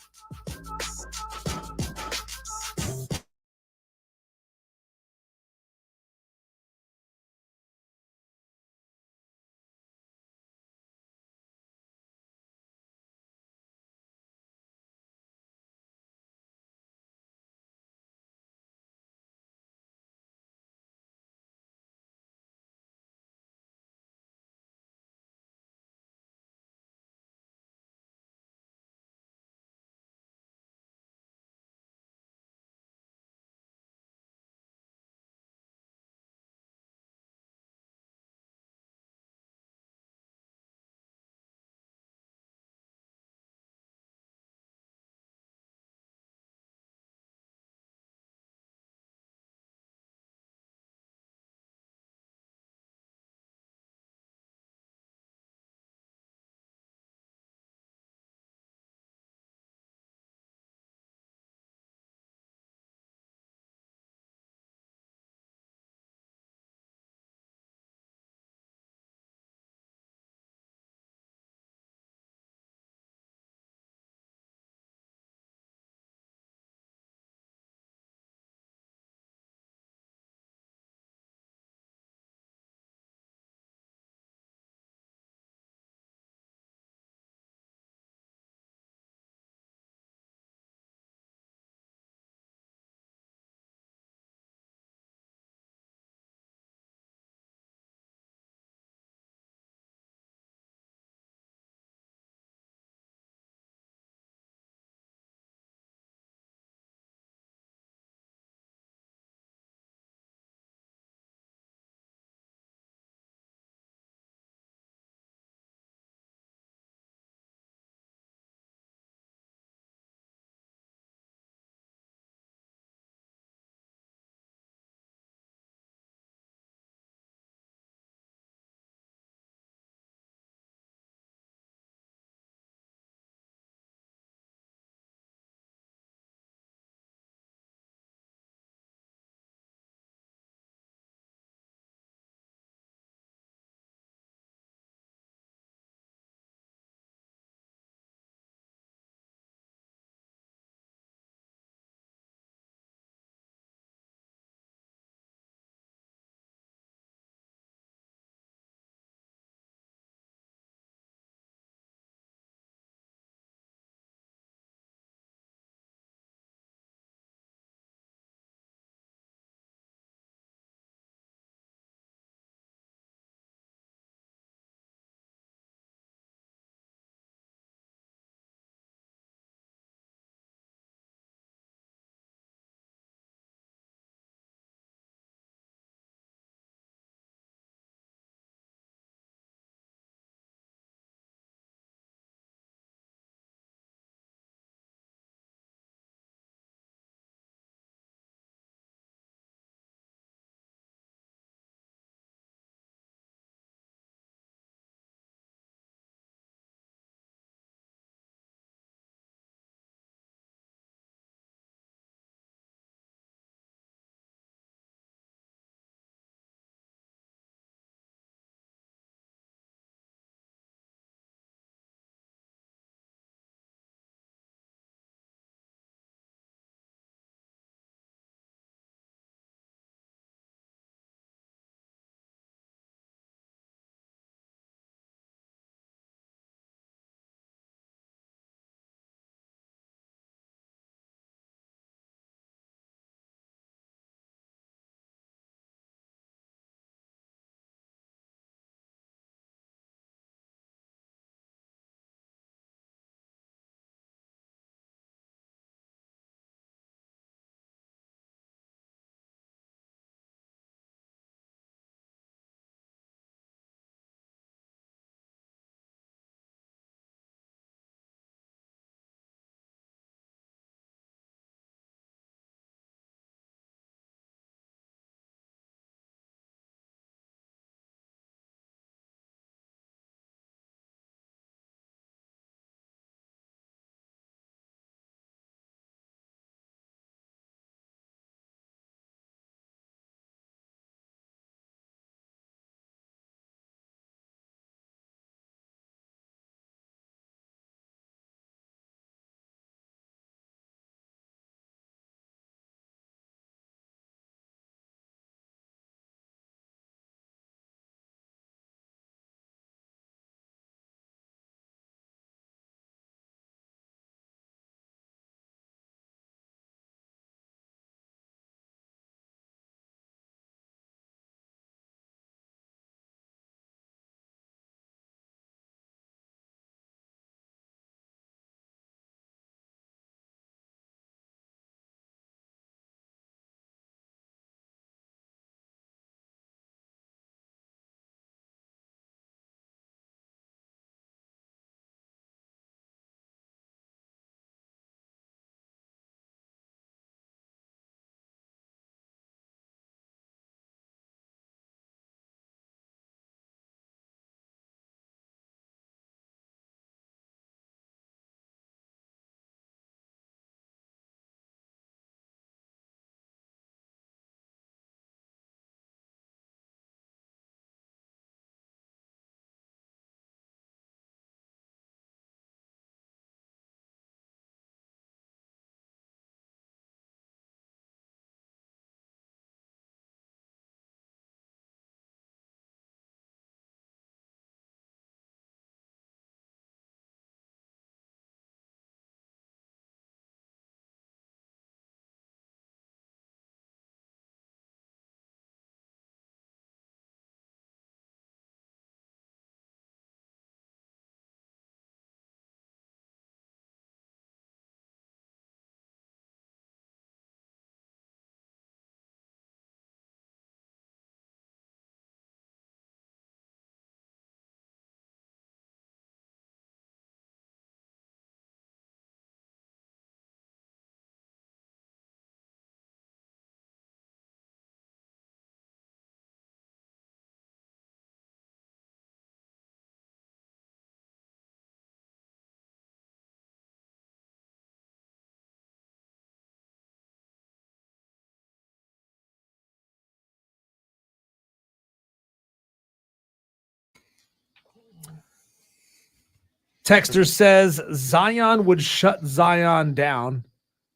Texter says Zion would shut Zion down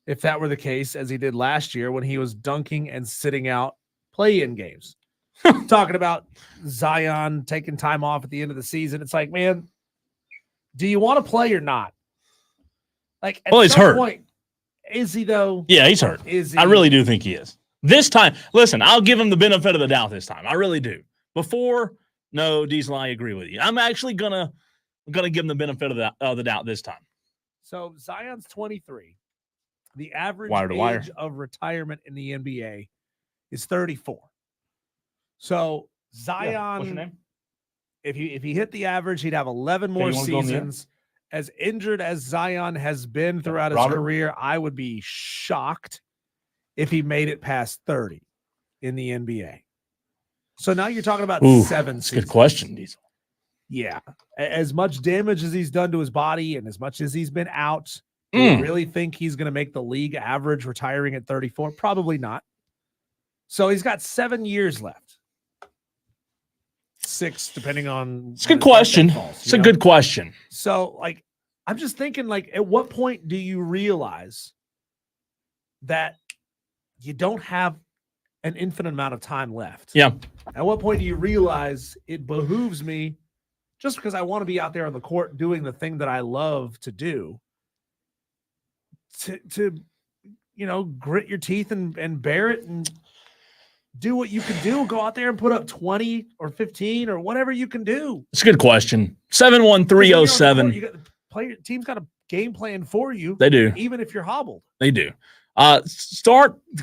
if that were the case, as he did last year when he was dunking and sitting out play-in games. Talking about Zion taking time off at the end of the season. It's like, man, do you want to play or not? Like, at he's some hurt. point, is he though? Yeah, he's hurt. Is he? I really do think he is. This time, listen, I'll give him the benefit of the doubt this time. I really do. Before, no, Diesel, I agree with you. I'm actually gonna give him the benefit of the doubt this time. So Zion's 23. The average Wire to wire. age of retirement in the NBA is 34. So Zion, What's your name? if he hit the average, he'd have 11 more you wanna go on the air? seasons. As injured as Zion has been throughout his Robert? career, I would be shocked if he made it past 30 in the NBA. So now you're talking about 7 That's a seasons. good question, Diesel. Yeah. As much damage as he's done to his body and as much as he's been out, do you really think he's going to make the league average retiring at 34? Probably not. So he's got 7 years left. 6, depending on. It's a good question. It's a good question. So, like, I'm just thinking, like, at what point do you realize that you don't have an infinite amount of time left? Yeah. At what point do you realize it behooves me, just because I want to be out there on the court doing the thing that I love to do, to grit your teeth and bear it and do what you can do. Go out there and put up 20 or 15 or whatever you can do. It's a good question. 71307. You got the player team's got a game plan for you. They do. Even if you're hobbled. They do.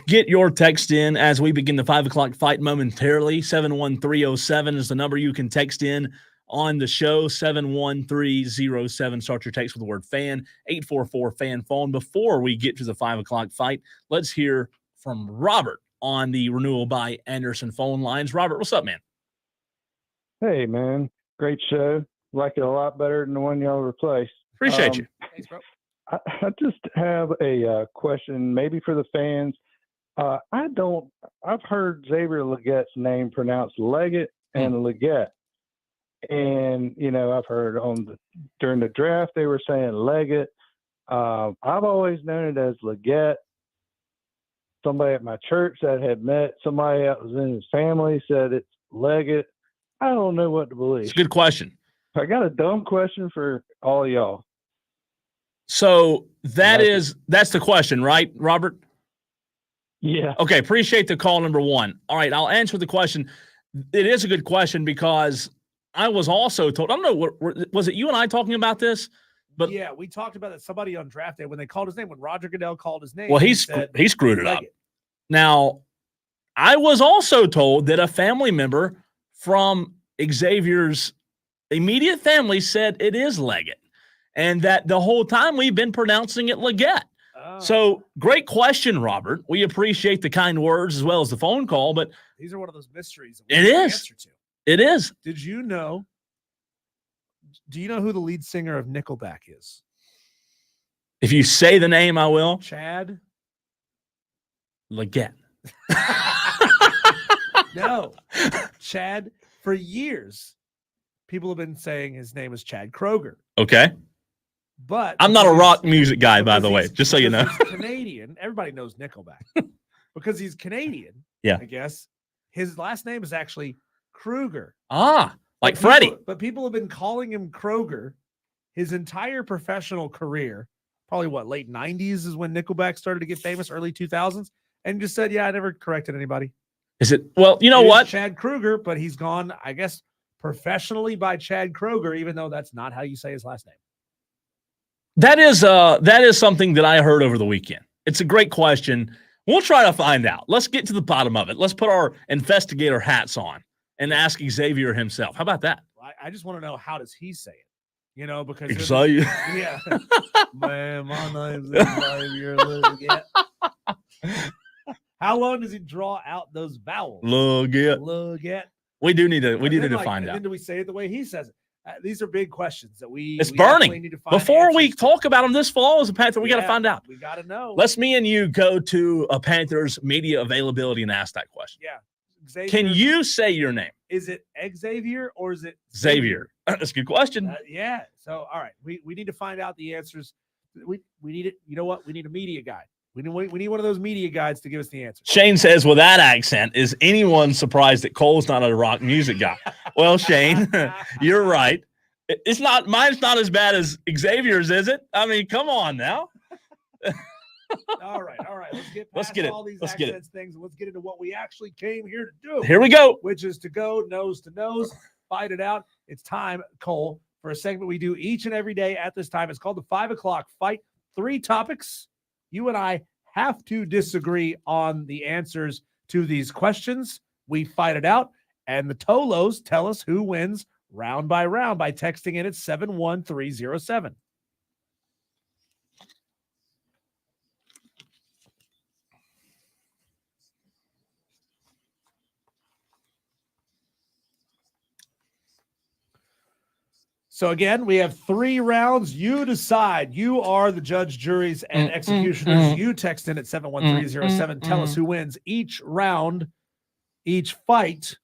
Get your text in as we begin the 5 o'clock fight momentarily. 71307 is the number you can text in on the show. 71307. Start your text with the word fan. 844-FAN phone. Before we get to the 5 o'clock fight, let's hear from Robert on the Renewal by Anderson phone lines. Robert, what's up, man? Hey, man. Great show. Like it a lot better than the one y'all replaced. Appreciate you. Thanks, bro. I just have a question, maybe for the fans. I've heard Xavier Leggett's name pronounced Leggett and Leggett. And, I've heard during the draft, they were saying Leggett. I've always known it as Leggett. Somebody at my church that had met somebody that was in his family said it's Leggett. I don't know what to believe. It's a good question. I got a dumb question for all of y'all. So that's the question, right, Robert? Yeah. Okay, appreciate the call, number one. All right, I'll answer the question. It is a good question because I was also told, I don't know, was it you and I talking about this? But yeah, we talked about it. Somebody on draft day when they called his name, when Roger Goodell called his name. Well, he screwed it up. Leggett. Now, I was also told that a family member from Xavier's immediate family said it is Leggett, and that the whole time we've been pronouncing it Leggett. Oh. So, great question, Robert. We appreciate the kind words as well as the phone call, but these are one of those mysteries. It is. It is. Do you know who the lead singer of Nickelback is? If you say the name, I will. Chad Leggett. No. Chad, for years, people have been saying his name is Chad Kroger. Okay. But I'm not a rock music guy, by the way, just so you know. He's Canadian. Everybody knows Nickelback. Because he's Canadian, yeah. I guess. His last name is actually Kruger. Ah, like Freddie. But people have been calling him Kroger his entire professional career. Probably late 90s is when Nickelback started to get famous, early 2000s. And just said, yeah, I never corrected anybody. Is it? Well, you know what? Chad Kruger, but he's gone, I guess, professionally by Chad Kroger, even though that's not how you say his last name. That is something that I heard over the weekend. It's a great question. We'll try to find out. Let's get to the bottom of it. Let's put our investigator hats on and ask Xavier himself. How about that? I just want to know, how does he say it? Because Xavier. Yeah. Man, my name's Xavier Leggett. How long does he draw out those vowels? Leggett. We do need to find out. Then do we say it the way he says it? These are big questions that it's burning. Need to find Before we talk about them this fall as a Panther, we got to find out. We got to know. Let's me and you go to a Panthers media availability and ask that question. Yeah. Xavier? Can you say your name? Is it Xavier or is it Xavier. That's a good question. Yeah. So, all right. We need to find out the answers. We need it. You know what? We need a media guide. We need one of those media guides to give us the answers. Shane says, with that accent, is anyone surprised that Cole's not a rock music guy? Well, Shane, you're right. It's not. Mine's not as bad as Xavier's, is it? I mean, come on now. All right. Let's get past all these accents things, and let's get into what we actually came here to do. Here we go. Which is to go nose to nose, fight it out. It's time, Cole, for a segment we do each and every day at this time. It's called the 5 o'clock fight. 3 topics. You and I have to disagree on the answers to these questions. We fight it out, and the Tolos tell us who wins round by round by texting in at 71307. So again, we have 3 rounds. You decide. You are the judge, juries, and executioners. You text in at 71307. Tell us who wins each round, each fight.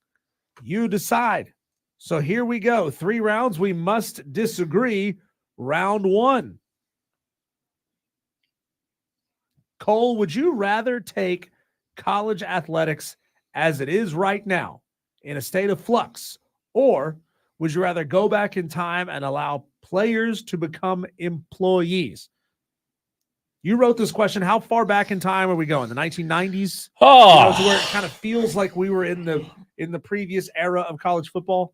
You decide. So here we go. 3 rounds. We must disagree. Round 1. Cole, would you rather take college athletics as it is right now in a state of flux, or would you rather go back in time and allow players to become employees? You wrote this question. How far back in time are we going? The 1990s? Oh, To where it kind of feels like we were in the previous era of college football.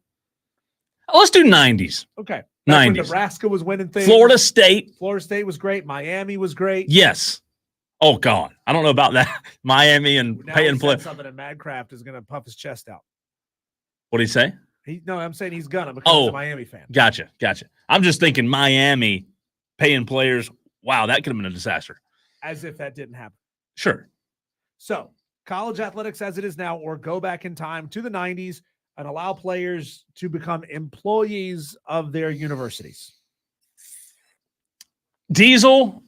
Let's do 90s. Okay. 90s. When Nebraska was winning things. Florida State was great. Miami was great. Yes. Oh, God. I don't know about that. Miami and Now paying he play. said something, and Madcraft is going to puff his chest out. What did he say? I'm saying he's gonna because he's a Miami fan. Gotcha. I'm just thinking Miami paying players. Wow, that could have been a disaster. As if that didn't happen. Sure. So, college athletics as it is now, or go back in time to the 90s and allow players to become employees of their universities. Diesel,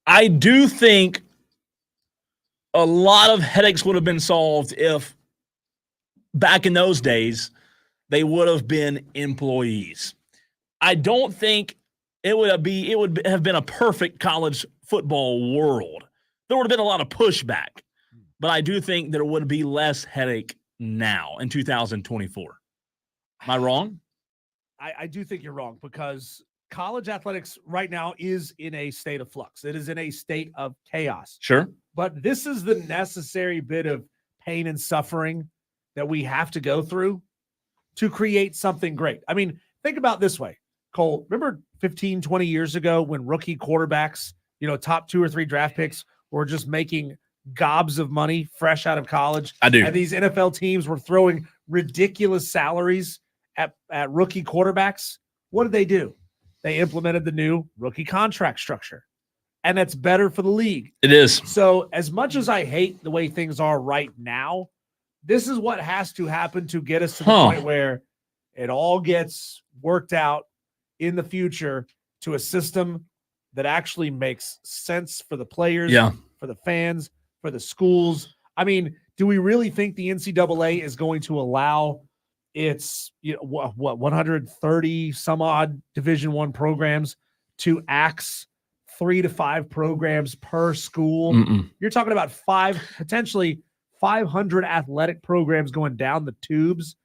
I do think a lot of headaches would have been solved if back in those days they would have been employees. I don't think it would have been a perfect college football world. There would have been a lot of pushback, but I do think there would be less headache now in 2024. Am I wrong? I do think you're wrong, because college athletics right now is in a state of flux. It is in a state of chaos. Sure. But this is the necessary bit of pain and suffering that we have to go through to create something great. I mean, think about this way, Cole. Remember 15, 20 years ago when rookie quarterbacks, top 2 or 3 draft picks were just making gobs of money fresh out of college? I do. And these NFL teams were throwing ridiculous salaries at rookie quarterbacks. What did they do? They implemented the new rookie contract structure. And that's better for the league. It is. So as much as I hate the way things are right now, this is what has to happen to get us to the point where it all gets worked out in the future to a system that actually makes sense for the players, for the fans, for the schools. I mean, do we really think the NCAA is going to allow its 130 some odd Division I programs to axe 3 to 5 programs per school? You're talking about potentially 500 athletic programs going down the tubes.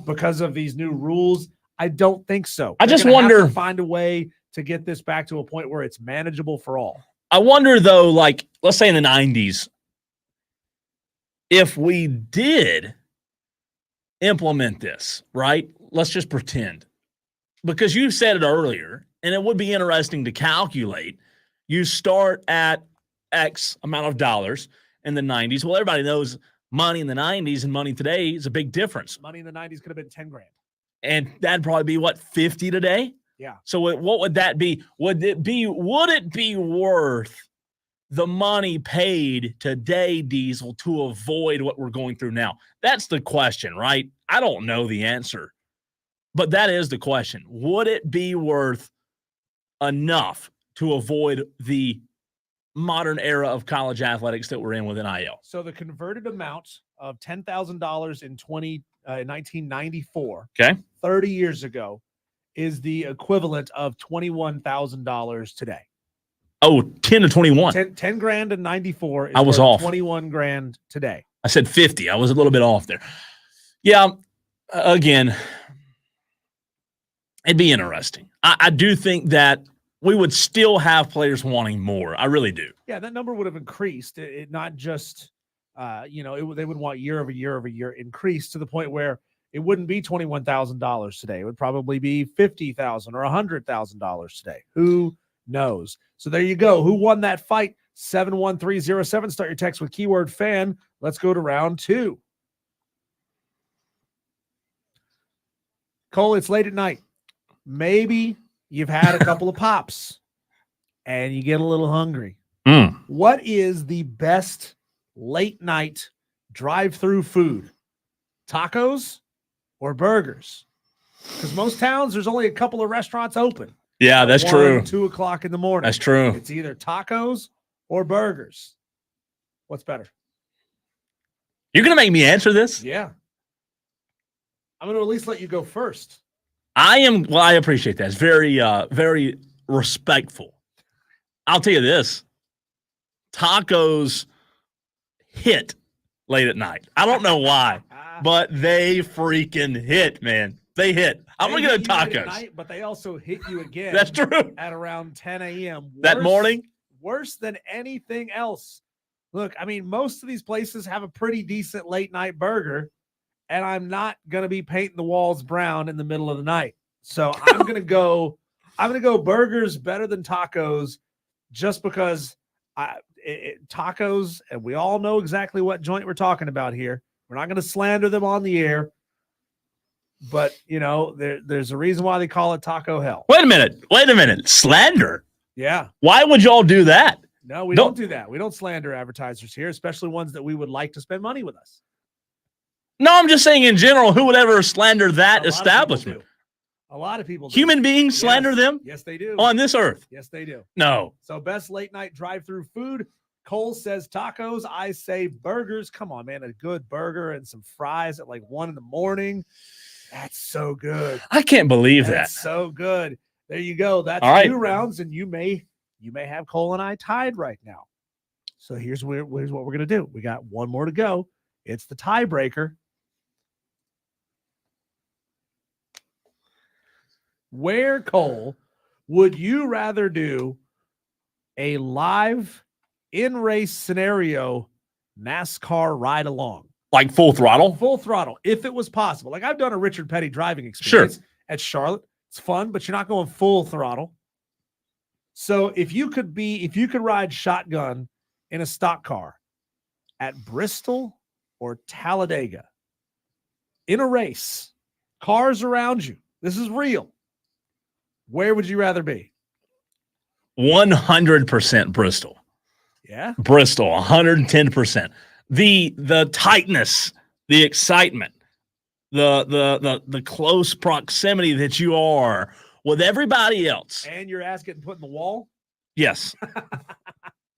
Because of these new rules. I don't think so. I just wonder, have to find a way to get this back to a point where it's manageable for all. I wonder though, like, let's say in the 90s, if we did implement this, right? Let's just pretend, because you said it earlier, and it would be interesting to calculate. You start at X amount of dollars in the 90s. Well, everybody knows money in the 90s and money today is a big difference. Money in the 90s could have been 10 grand. And that'd probably be what, 50 today? Yeah. So what would that be? Would it be worth the money paid today, Diesel, to avoid what we're going through now? That's the question, right? I don't know the answer, but that is the question. Would it be worth enough to avoid the modern era of college athletics that we're in with NIL. So the converted amount of $10,000 in 1994, Okay. 30 years ago, is the equivalent of $21,000 today. Oh, 10 to 21. 10 grand in 94 is I was worth off. 21 grand today. I said 50. I was a little bit off there. Yeah, again, it'd be interesting. I do think that we would still have players wanting more. I really do. Yeah, that number would have increased. It not just, they would want year over year increase to the point where it wouldn't be $21,000 today. It would probably be $50,000 or $100,000 today. Who knows? So there you go. Who won that fight? 71307. Start your text with keyword fan. Let's go to round 2. Cole, it's late at night. Maybe you've had a couple of pops and you get a little hungry. What is the best late night drive-through food? Tacos or burgers? Because most towns, there's only a couple of restaurants open. Yeah, that's true. 2 o'clock in the morning. That's true. It's either tacos or burgers. What's better? You're going to make me answer this? Yeah. I'm going to at least let you go first. I appreciate that. It's very, very respectful. I'll tell you this. Tacos hit late at night. I don't know why, but they freaking hit, man. They hit. I'm going to go tacos. Night, but they also hit you again. That's true. At around 10 a.m. That morning? Worse than anything else. Look, I mean, most of these places have a pretty decent late night burger, and I'm not going to be painting the walls brown in the middle of the night. So I'm going to go burgers better than tacos just because tacos, and we all know exactly what joint we're talking about here. We're not going to slander them on the air, but, there's a reason why they call it Taco Hell. Wait a minute. Slander? Yeah. Why would y'all do that? No, we don't do that. We don't slander advertisers here, especially ones that we would like to spend money with us. No, I'm just saying in general, who would ever slander that establishment? A lot of people do. Human beings slander them? Yes, they do. On this earth? Yes, they do. No. So best late night drive-through food. Cole says tacos. I say burgers. Come on, man. A good burger and some fries at like 1 a.m. That's so good. I can't believe That's so good. There you go. That's all right. 2 rounds, and you may have Cole and I tied right now. So here's what we're going to do. We got one more to go. It's the tiebreaker. Where, Cole, would you rather do a live in-race scenario NASCAR ride along? Like full throttle? Full throttle, if it was possible. Like I've done a Richard Petty driving experience at Charlotte. It's fun, but you're not going full throttle. So if you could ride shotgun in a stock car at Bristol or Talladega in a race, cars around you, this is real. Where would you rather be? 100% Bristol. Yeah. Bristol, 110%. The tightness, the excitement, the close proximity that you are with everybody else. And your ass getting put in the wall? Yes.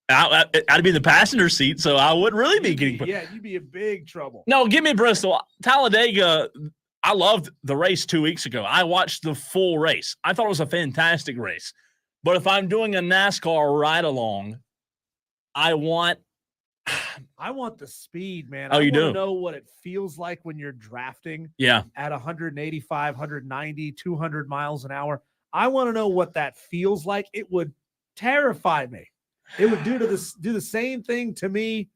I'd be in the passenger seat, so I wouldn't really be getting put. Yeah, you'd be in big trouble. No, give me Bristol. Talladega, I loved the race 2 weeks ago. I watched the full race. I thought it was a fantastic race. But if I'm doing a NASCAR ride-along, I want the speed, man. Oh, you do? I want to know what it feels like when you're drafting at 185, 190, 200 miles an hour. I want to know what that feels like. It would terrify me. It would do the same thing to me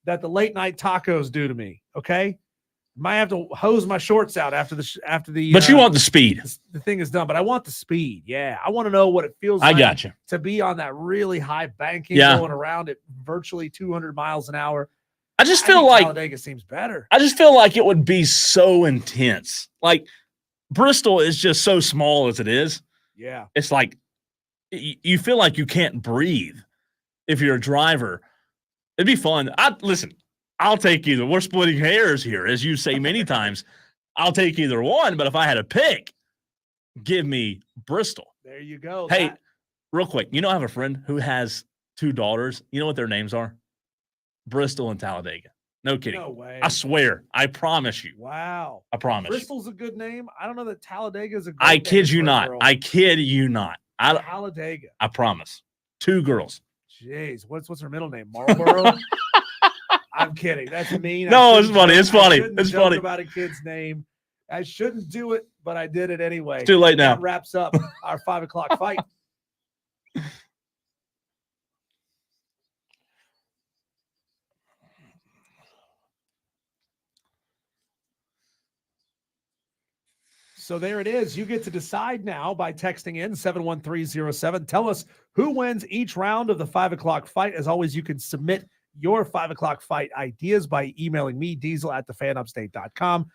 that the late night tacos do to me. Okay. Might have to hose my shorts out after the. But you want the speed. The thing is done, but I want the speed. Yeah, I want to know what it feels I like got you. to be on that really high banking going around at virtually 200 miles an hour. I just feel like Talladega seems better. I just feel like it would be so intense. Like Bristol is just so small as it is. Yeah, it's like you feel like you can't breathe if you're a driver. It'd be fun. I'll take either. We're splitting hairs here, as you say many times. I'll take either one, but if I had to pick, give me Bristol. There you go. Hey, real quick, I have a friend who has two daughters. You know what their names are? Bristol and Talladega. No kidding. No way. I swear. I promise you. Wow. I promise. Bristol's a good name. I don't know that Talladega is a good I name kid you for a not. girl. I kid you not. Talladega. I promise. Two girls. Jeez, what's her middle name? Marlboro? I'm kidding. That's mean. No, it's funny. It's funny. It's joke funny. About a kid's name. I shouldn't do it, but I did it anyway. It's too late now. That wraps up our 5 o'clock fight. So there it is. You get to decide now by texting in 71307. Tell us who wins each round of the 5 o'clock fight. As always, you can submit your 5 o'clock fight ideas by emailing me, diesel@thefanupstate.com.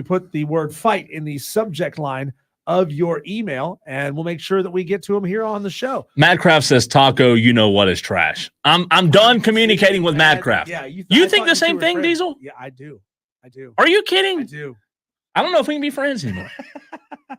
Put the word fight in the subject line of your email, and we'll make sure that we get to them here on the show. Madcraft says, Taco, you know what is trash. I'm done communicating with Madcraft. Yeah, you think the same thing, Diesel? Yeah, I do. Are you kidding? I do. I don't know if we can be friends anymore.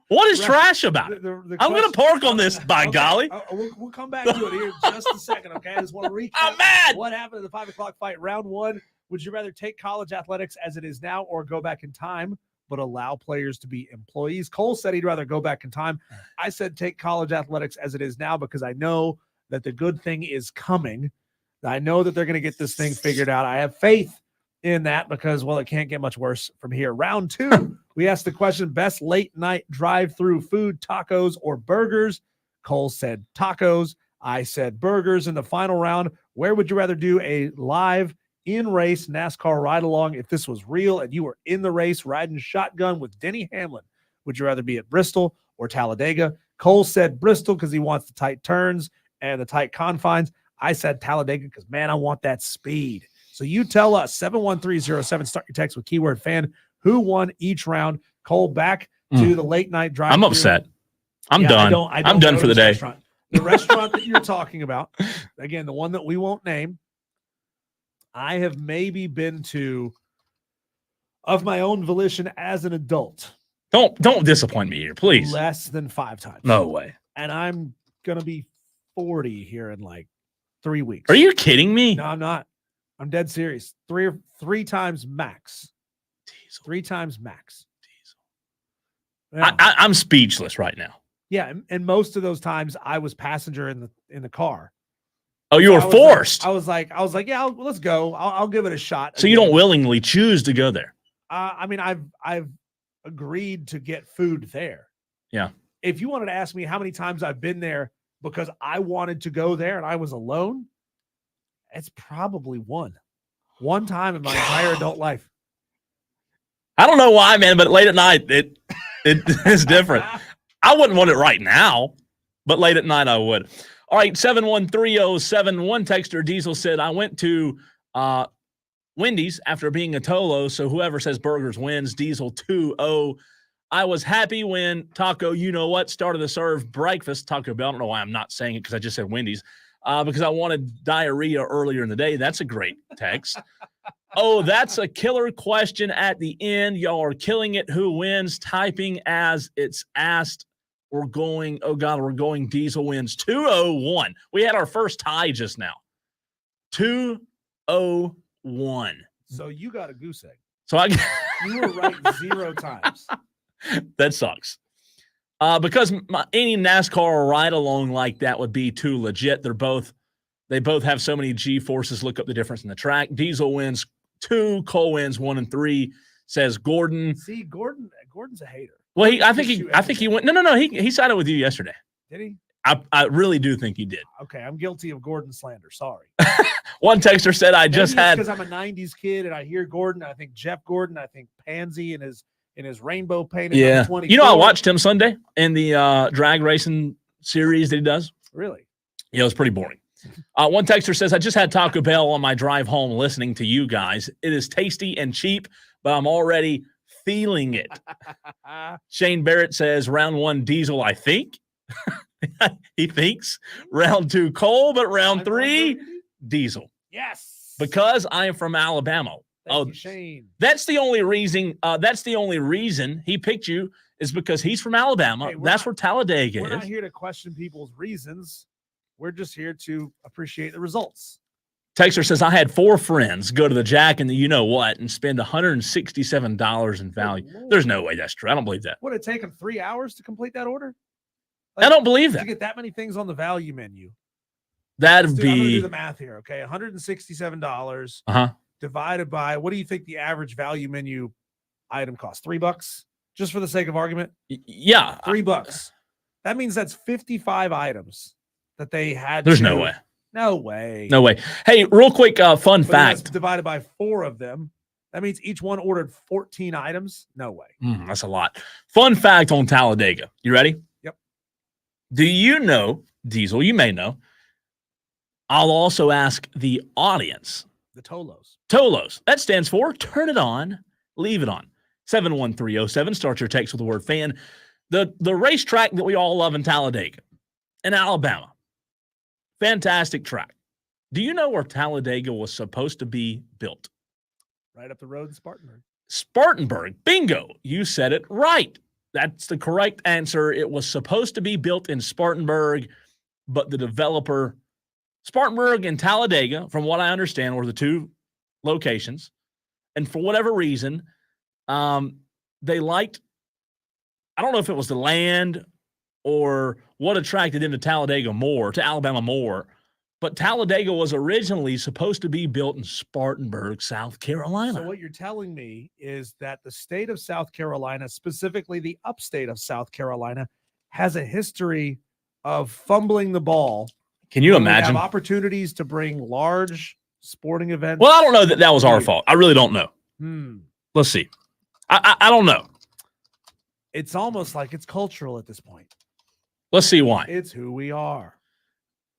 What is trash about it? I'm going to park on this, by golly. We'll come back to it here in just a second, okay? I just want to recap I'm mad. what happened in the 5 o'clock fight. Round one, would you rather take college athletics as it is now or go back in time but allow players to be employees? Cole said he'd rather go back in time. I said take college athletics as it is now because I know that the good thing is coming. I know that they're going to get this thing figured out. I have faith in that because, well, it can't get much worse from here. Round two, we asked the question, best late night drive-through food, tacos or burgers? Cole said tacos. I said burgers. In the final round, where would you rather do a live in-race NASCAR ride-along if this was real and you were in the race riding shotgun with Denny Hamlin? Would you rather be at Bristol or Talladega? Cole said Bristol because he wants the tight turns and the tight confines. I said Talladega because, man, I want that speed. So you tell us, 71307, start your text with keyword fan. Who won each round? Cole, back to the late night drive. I'm upset. I'm done. I'm done for the day. The restaurant that you're talking about, again, the one that we won't name, I have maybe been to of my own volition as an adult. Don't disappoint me here, please. Less than 5 times. No way. And I'm going to be 40 here in like 3 weeks. Are you kidding me? No, I'm not. I'm dead serious. Three times max. Diesel. 3 times max. Diesel. Yeah. I'm speechless right now. Yeah, and most of those times I was passenger in the car. Oh, you were forced. I was like, yeah, let's go. I'll give it a shot. So you don't willingly choose to go there. I mean, I've agreed to get food there. Yeah. If you wanted to ask me how many times I've been there because I wanted to go there and I was alone, it's probably one time in my entire adult life. I don't know why, man, but late at night it is different. I wouldn't want it right now, but late at night I would. All right, 71307, texter Diesel said, I went to Wendy's after being a Tolo, so whoever says burgers wins. Diesel 2-0. I was happy when Taco, you know what, started to serve breakfast. Taco Bell, I don't know why I'm not saying it because I just said Wendy's, because I wanted diarrhea earlier in the day. That's a great text. Oh, that's a killer question at the end. Y'all are killing it. Who wins? Typing as it's asked. We're going Diesel wins 2-0-1. We had our first tie just now. 2-0-1. So you got a goose egg. So You were right 0 times. That sucks. Because any NASCAR ride along like that would be too legit. They both have so many G-forces. Look up the difference in the track. Diesel wins 2, Cole wins 1 and 3. Says Gordon. See, Gordon's a hater. Well, I think he went. No. He sided with you yesterday. Did he? I really do think he did. Okay, I'm guilty of Gordon slander. Sorry. One texter said, "I just had because I'm a '90s kid and I hear Gordon. I think Jeff Gordon. I think Pansy in his rainbow painted. Yeah, you know, I watched him Sunday in the drag racing series that he does. Really? Yeah, it was pretty boring. One texter says, I just had Taco Bell on my drive home listening to you guys. It is tasty and cheap, but I'm already feeling it. Shane Barrett says, round 1, Diesel, I think. He thinks. Round 2, Cole, but round 3, Diesel. Yes. Because I am from Alabama. Thank you, Shane. That's the only reason he picked you is because he's from Alabama. Hey, that's where Talladega is. We're not here to question people's reasons. We're just here to appreciate the results. Texter says, I had 4 friends go to the Jack and the you-know-what and spend $167 in value. There's no way that's true. I don't believe that. Would it take them 3 hours to complete that order? I don't believe To that. get that many things on the value menu. That'd I'm going to do be the math here, okay? $167 uh-huh. divided by, what do you think the average value menu item costs? $3? Just for the sake of argument? Yeah. $3. That means that's 55 items that they had. There's no way. No way. No way. Hey, real quick fun But fact. that's divided by 4 of them. That means each one ordered 14 items. No way. That's a lot. Fun fact on Talladega. You ready? Yep. Do you know, Diesel, you may know, I'll also ask the audience. The Tolos. Tolos. That stands for turn it on, leave it on. 71307. Start your text with the word fan. The racetrack that we all love in Talladega, in Alabama. Fantastic track. Do you know where Talladega was supposed to be built? Right up the road in Spartanburg. Spartanburg. Bingo. You said it right. That's the correct answer. It was supposed to be built in Spartanburg, but the developer, Spartanburg and Talladega, from what I understand, were the 2 locations. And for whatever reason, they liked, I don't know if it was the land or what attracted them to Alabama more, but Talladega was originally supposed to be built in Spartanburg, South Carolina. So what you're telling me is that the state of South Carolina, specifically the upstate of South Carolina, has a history of fumbling the ball. Can you Have imagine? opportunities to bring large sporting events. Well, I don't know that was our fault. I really don't know. Let's see. I don't know. It's almost like it's cultural at this point. Let's see why. It's who we are.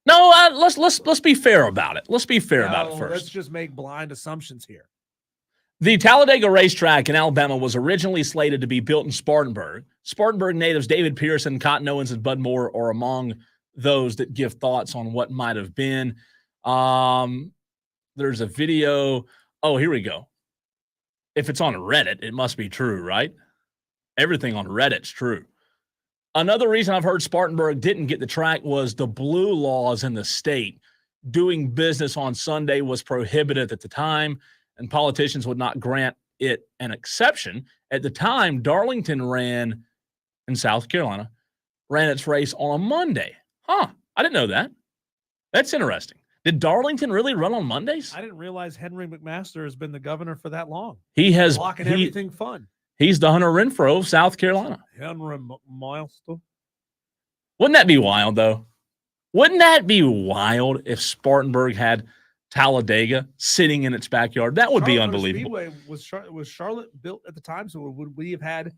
No, let's be fair about it. Let's be fair about it first. Let's just make blind assumptions here. The Talladega racetrack in Alabama was originally slated to be built in Spartanburg. Spartanburg natives David Pearson, Cotton Owens, and Bud Moore are among those that give thoughts on what might have been. There's a video. Oh, here we go. If it's on Reddit, it must be true, right? Everything on Reddit's true. Another reason I've heard Spartanburg didn't get the track was the blue laws in the state. Doing business on Sunday was prohibited at the time, and politicians would not grant it an exception. At the time, Darlington ran in South Carolina, ran its race on a Monday. Huh, I didn't know that. That's interesting. Did Darlington really run on Mondays? I didn't realize Henry McMaster has been the governor for that long. He has blocking everything fun. He's the Hunter Renfro of South Carolina. Henry McMaster. Wouldn't that be wild, though? Wouldn't that be wild if Spartanburg had Talladega sitting in its backyard? That would be unbelievable. Speedway was Charlotte built at the time, so would we have had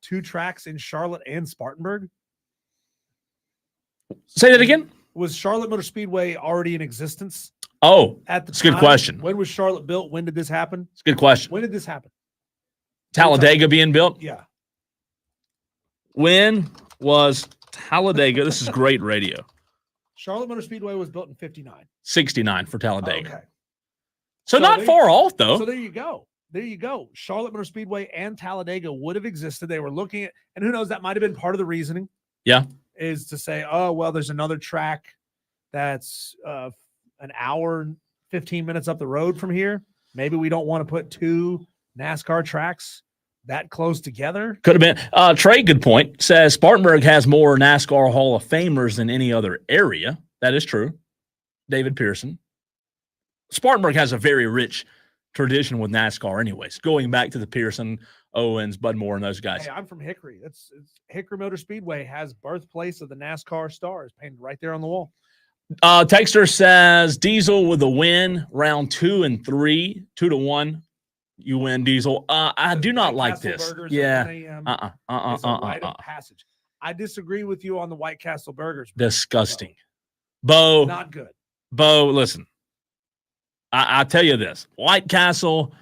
2 tracks in Charlotte and Spartanburg? Say that again? Was Charlotte Motor Speedway already in existence? Oh, at the that's time? a good question. When was Charlotte built? When did this happen? It's a good question. When did this happen? Talladega being built? Yeah. When was Talladega? This is great radio. Charlotte Motor Speedway was built in 59. 69 for Talladega. Okay. So not far off, though. So there you go. There you go. Charlotte Motor Speedway and Talladega would have existed. They were looking at, and who knows, that might have been part of the reasoning. Yeah. Is to say, oh, well, there's another track that's an hour, 15 minutes up the road from here. Maybe we don't want to put 2 NASCAR tracks that close together. Could have been. Trey, good point, says Spartanburg has more NASCAR Hall of Famers than any other area. That is true. David Pearson. Spartanburg has a very rich tradition with NASCAR anyways, going back to the Pearson, Owens, Bud Moore, and those guys. Hey, I'm from Hickory. It's Hickory Motor Speedway has birthplace of the NASCAR stars painted right there on the wall. Texter says Diesel with a win, round 2 and 3, 2-1. You win, Diesel. I do not like this. Yeah. It's a rite of passage. I disagree with you on the White Castle burgers. Disgusting. Bo. Not good. Bo, listen. I tell you this. White Castle.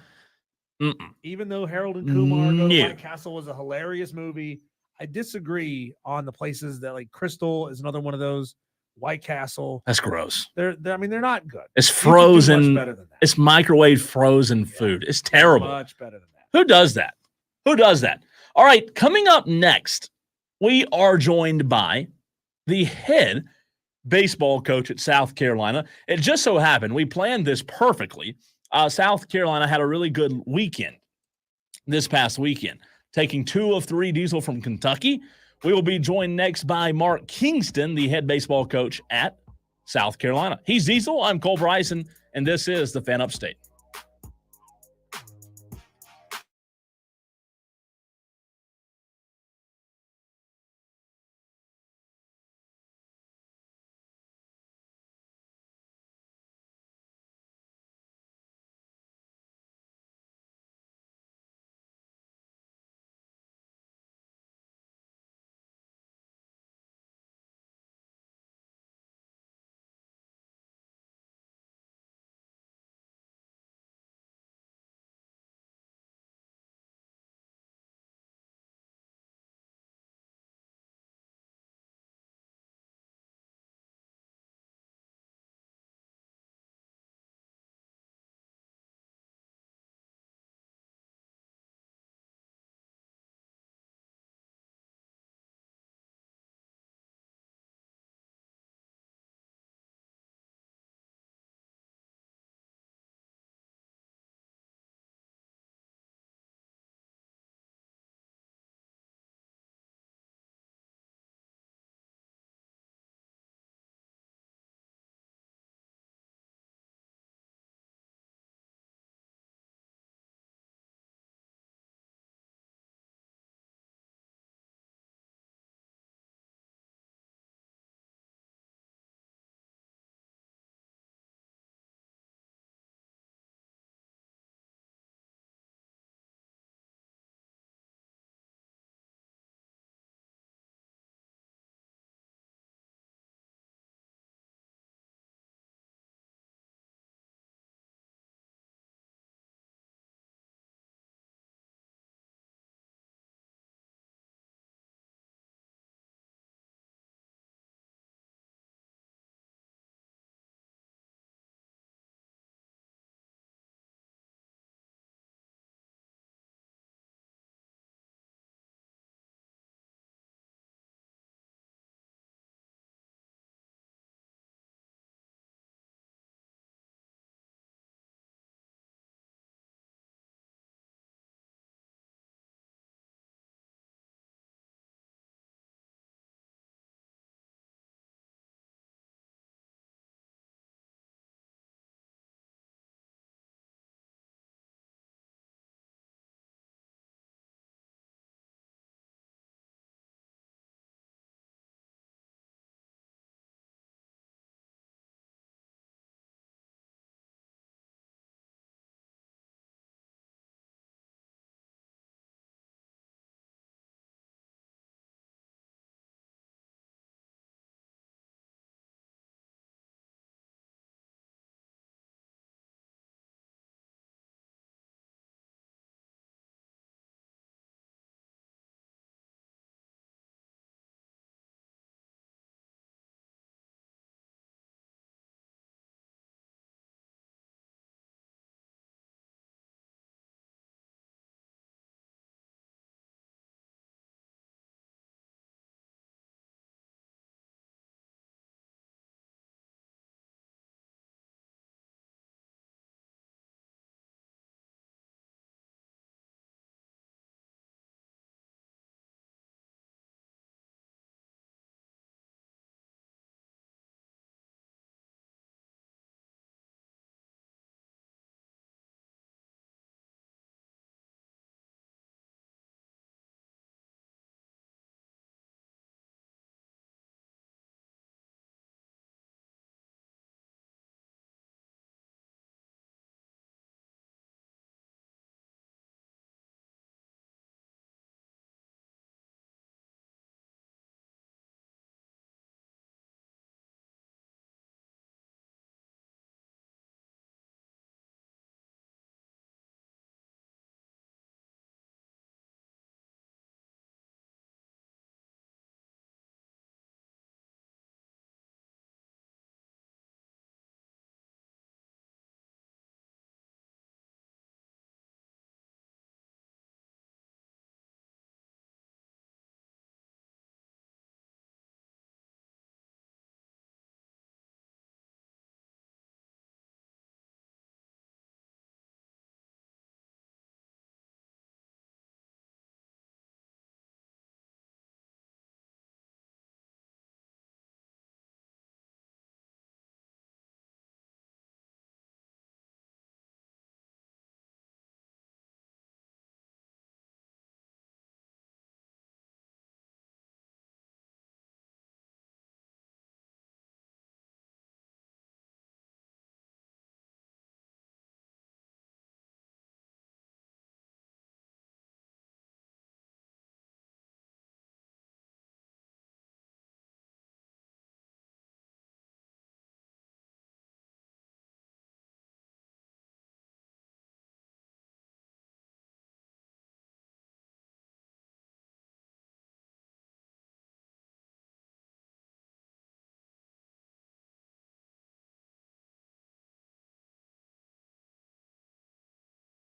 Even though Harold and Kumar go to White Castle was a hilarious movie, I disagree on the places that, like, Crystal is another one of those. White Castle. That's gross. They're not good. It's frozen. Much better than that. It's microwave frozen food. It's terrible. Much better than that. Who does that? Who does that? All right, coming up next, we are joined by the head baseball coach at South Carolina. It just so happened we planned this perfectly. South Carolina had a really good weekend this past weekend, taking 2 of 3 Diesel from Kentucky. We will be joined next by Mark Kingston, the head baseball coach at South Carolina. He's Diesel. I'm Cole Bryson, and this is the Fan Upstate.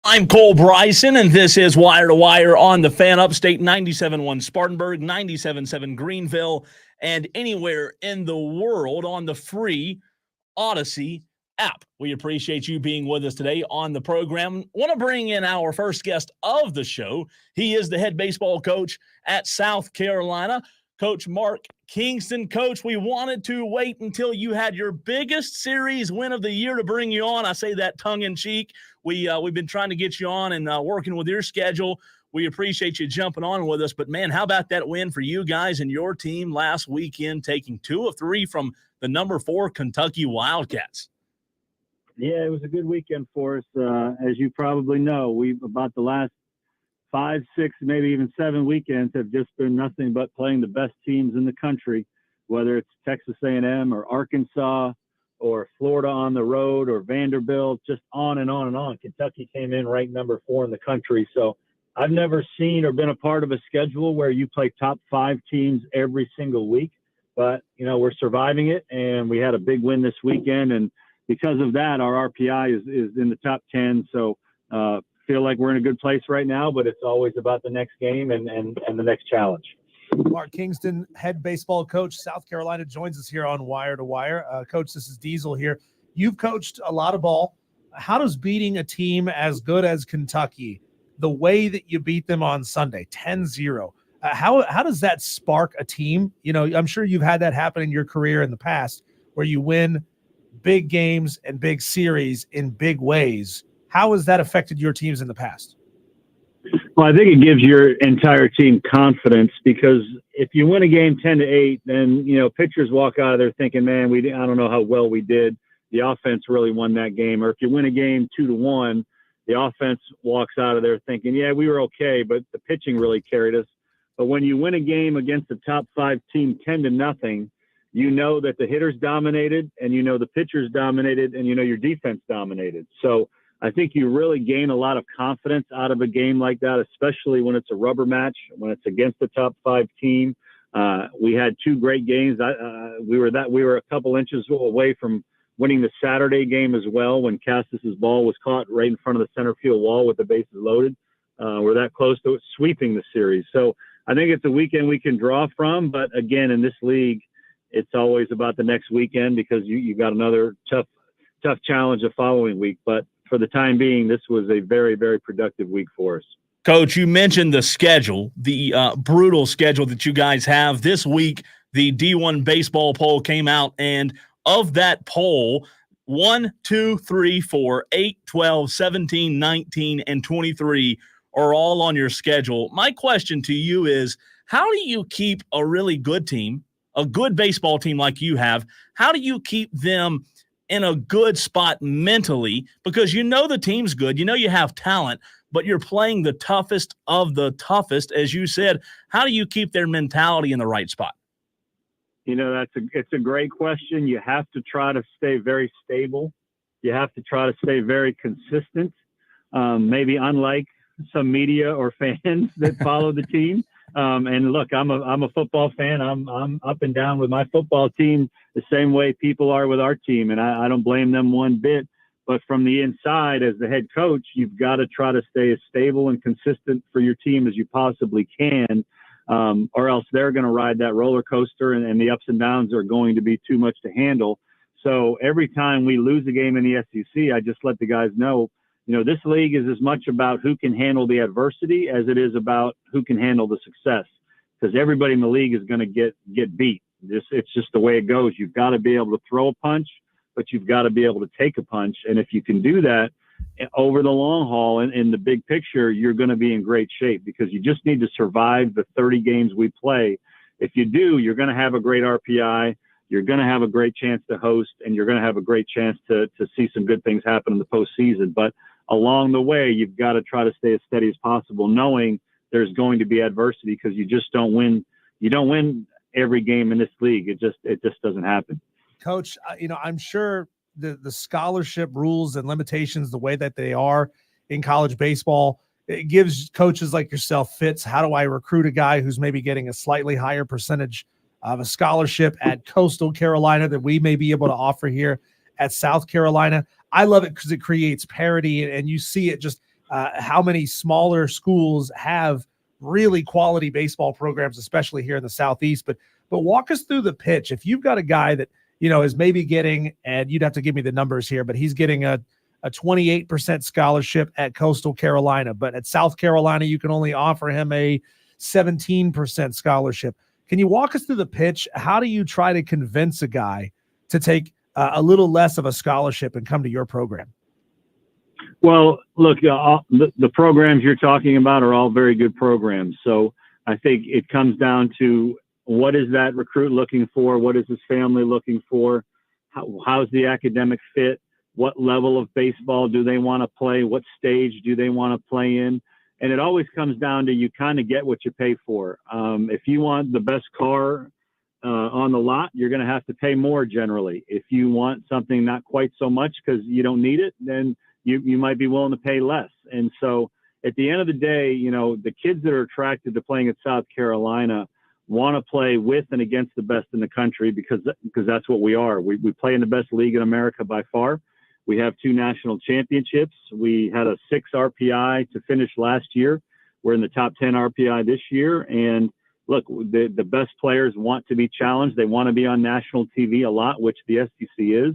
I'm Cole Bryson, and this is Wire to Wire on the Fan Upstate 97.1 Spartanburg, 97.7 Greenville, and anywhere in the world on the free Odyssey app. We appreciate you being with us today on the program. Want to bring in our first guest of the show. He is the head baseball coach at South Carolina, Coach Mark Kingston. Coach, we wanted to wait until you had your biggest series win of the year to bring you on. I say that tongue-in-cheek. We've been trying to get you on and working with your schedule. We appreciate you jumping on with us. But, man, how about that win for you guys and your team last weekend, taking 2 of 3 from the number 4 Kentucky Wildcats? Yeah, it was a good weekend for us. As you probably know, we've about the last 5, 6, maybe even 7 weekends have just been nothing but playing the best teams in the country, whether it's Texas A&M or Arkansas or Florida on the road or Vanderbilt, just on and on and on. Kentucky came in ranked number 4 in the country. So I've never seen or been a part of a schedule where you play top 5 teams every single week. But, you know, we're surviving it, and we had a big win this weekend. And because of that, our RPI is in the top 10. So feel like we're in a good place right now, but it's always about the next game and the next challenge. Mark Kingston, head baseball coach, South Carolina, joins us here on Wire to Wire. Coach, this is Diesel here. You've coached a lot of ball. How does beating a team as good as Kentucky, the way that you beat them on Sunday, 10-0, how does that spark a team? You know, I'm sure you've had that happen in your career in the past where you win big games and big series in big ways. How has that affected your teams in the past? Well, I think it gives your entire team confidence, because if you win a game 10-8, then, you know, pitchers walk out of there thinking, man, I don't know how well we did. The offense really won that game. Or if you win a game 2-1, the offense walks out of there thinking, yeah, we were okay, but the pitching really carried us. But when you win a game against a top 5 team 10-0, you know that the hitters dominated, and you know the pitchers dominated, and you know your defense dominated. So I think you really gain a lot of confidence out of a game like that, especially when it's a rubber match, when it's against the top 5 team. We had 2 great games. We were a couple inches away from winning the Saturday game as well, when Castis's ball was caught right in front of the center field wall with the bases loaded. We're that close to sweeping the series. So I think it's a weekend we can draw from. But again, in this league, it's always about the next weekend, because you got another tough challenge the following week. But for the time being, this was a very, very productive week for us. Coach, you mentioned the schedule, the brutal schedule that you guys have. This week, the D1 baseball poll came out, and of that poll, 1, 2, 3, 4, 8, 12, 17, 19, and 23 are all on your schedule. My question to you is, how do you keep a really good team, a good baseball team like you have, how do you keep them in a good spot mentally? Because you know the team's good, you know you have talent, but you're playing the toughest of the toughest, as you said. How do you keep their mentality in the right spot? You know, it's a great question. You have to try to stay very stable. You have to try to stay very consistent. Maybe unlike some media or fans that follow the team. And look, I'm a football fan. I'm up and down with my football team the same way people are with our team, and I don't blame them one bit. But from the inside, as the head coach, you've got to try to stay as stable and consistent for your team as you possibly can, or else they're going to ride that roller coaster, and the ups and downs are going to be too much to handle. So every time we lose a game in the SEC, I just let the guys know, you know, this league is as much about who can handle the adversity as it is about who can handle the success, because everybody in the league is going to get beat. It's just the way it goes. You've got to be able to throw a punch, but you've got to be able to take a punch. And if you can do that over the long haul and in the big picture, you're going to be in great shape, because you just need to survive the 30 games we play. If you do, you're going to have a great RPI. You're going to have a great chance to host, and you're going to have a great chance to see some good things happen in the postseason. But along the way, you've got to try to stay as steady as possible, knowing there's going to be adversity, because you just don't win. You don't win every game in this league. It just doesn't happen. Coach, you know, I'm sure the scholarship rules and limitations, the way that they are in college baseball, it gives coaches like yourself fits. How do I recruit a guy who's maybe getting a slightly higher percentage of a scholarship at Coastal Carolina that we may be able to offer here at South Carolina? I love it because it creates parity, and you see it just how many smaller schools have really quality baseball programs, especially here in the Southeast. But walk us through the pitch. If you've got a guy that, is maybe getting, and you'd have to give me the numbers here, but he's getting a 28% scholarship at Coastal Carolina, but at South Carolina, you can only offer him a 17% scholarship. Can you walk us through the pitch? How do you try to convince a guy to take a little less of a scholarship and come to your program? Well, look, the programs you're talking about are all very good programs. So I think it comes down to what is that recruit looking for? What is his family looking for? How's the academic fit? What level of baseball do they want to play? What stage do they want to play in? And it always comes down to you kind of get what you pay for. If you want the best car on the lot, you're going to have to pay more generally. If you want something not quite so much because you don't need it, then you might be willing to pay less. And so at the end of the day, the kids that are attracted to playing at South Carolina want to play with and against the best in the country because that's what we are. We play in the best league in America by far. We have 2 national championships. We had a 6 RPI to finish last year. We're in the top 10 RPI this year. And look, the best players want to be challenged. They want to be on national TV a lot, which the SEC is.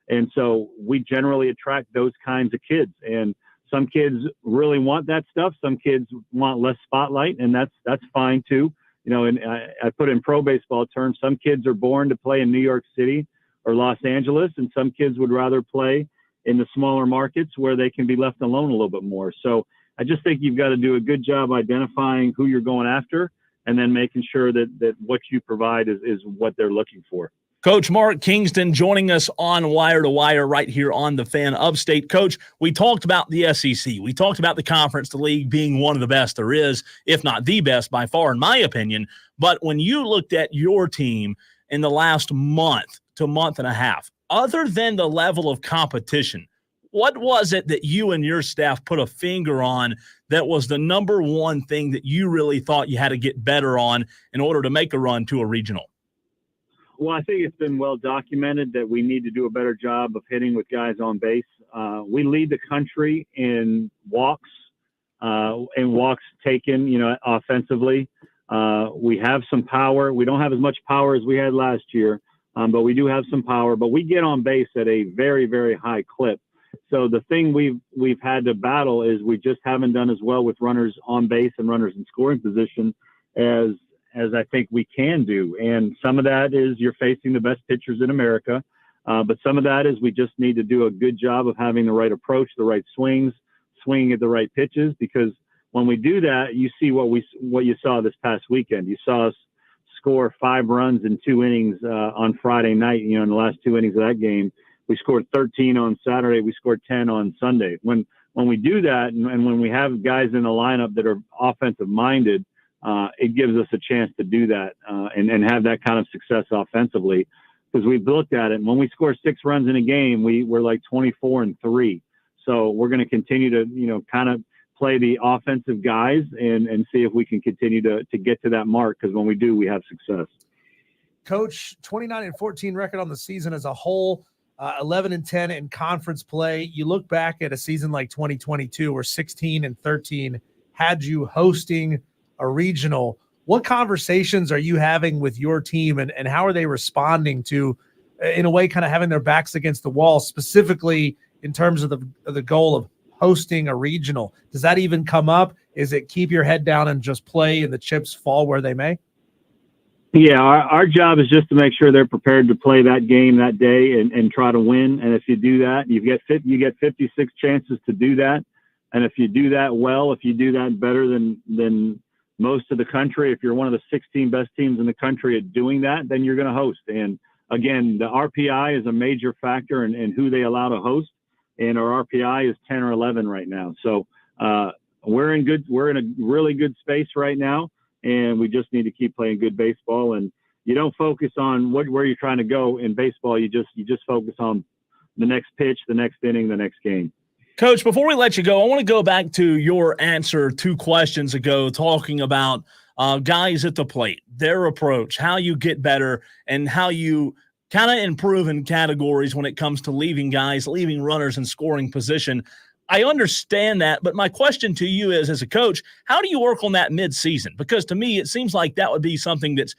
And so we generally attract those kinds of kids. And some kids really want that stuff. Some kids want less spotlight, and that's fine too. And I put in pro baseball terms, some kids are born to play in New York City or Los Angeles, and some kids would rather play in the smaller markets where they can be left alone a little bit more. So I just think you've got to do a good job identifying who you're going after and then making sure that what you provide is what they're looking for. Coach Mark Kingston joining us on Wire to Wire right here on the Fan Upstate. Coach, we talked about the SEC. We talked about the conference, the league being one of the best there is, if not the best by far, in my opinion. But when you looked at your team in the last month to month and a half, other than the level of competition, what was it that you and your staff put a finger on that was the number one thing that you really thought you had to get better on in order to make a run to a regional? Well, I think it's been well documented that we need to do a better job of hitting with guys on base. We lead the country in walks taken, offensively. We have some power. We don't have as much power as we had last year, but we do have some power. But we get on base at a very, very high clip. So the thing we've had to battle is we just haven't done as well with runners on base and runners in scoring position as I think we can do. And some of that is you're facing the best pitchers in America. But some of that is we just need to do a good job of having the right approach, the right swings, swinging at the right pitches, because when we do that, you see what you saw this past weekend. You saw us score 5 runs in 2 innings on Friday night, in the last 2 innings of that game. We scored 13 on Saturday. We scored 10 on Sunday. When we do that and when we have guys in the lineup that are offensive minded, it gives us a chance to do that and have that kind of success offensively, because we've looked at it. And when we score 6 runs in a game, we're like 24-3. So we're going to continue to, kind of play the offensive guys and see if we can continue to get to that mark, because when we do, we have success. Coach, 29-14 record on the season as a whole, 11-10 in conference play. You look back at a season like 2022 where 16-13 had you hosting a regional. What conversations are you having with your team, and how are they responding to, in a way, kind of having their backs against the wall, specifically in terms of the goal of hosting a regional? Does that even come up? Is it keep your head down and just play and the chips fall where they may? Yeah, our job is just to make sure they're prepared to play that game that day and try to win. And if you do that, you get 56 chances to do that. And if you do that well, if you do that better than most of the country, if you're one of the 16 best teams in the country at doing that, then you're going to host. And again, the RPI is a major factor in who they allow to host. And our RPI is 10 or 11 right now. So we're in a really good space right now. And we just need to keep playing good baseball. And you don't focus on where you're trying to go in baseball. You just focus on the next pitch, the next inning, the next game. Coach, before we let you go, I want to go back to your answer 2 questions ago, talking about guys at the plate, their approach, how you get better, and how you kind of improve in categories when it comes to leaving runners in scoring position. I understand that, but my question to you is, as a coach, how do you work on that mid-season? Because to me, it seems like that would be something that's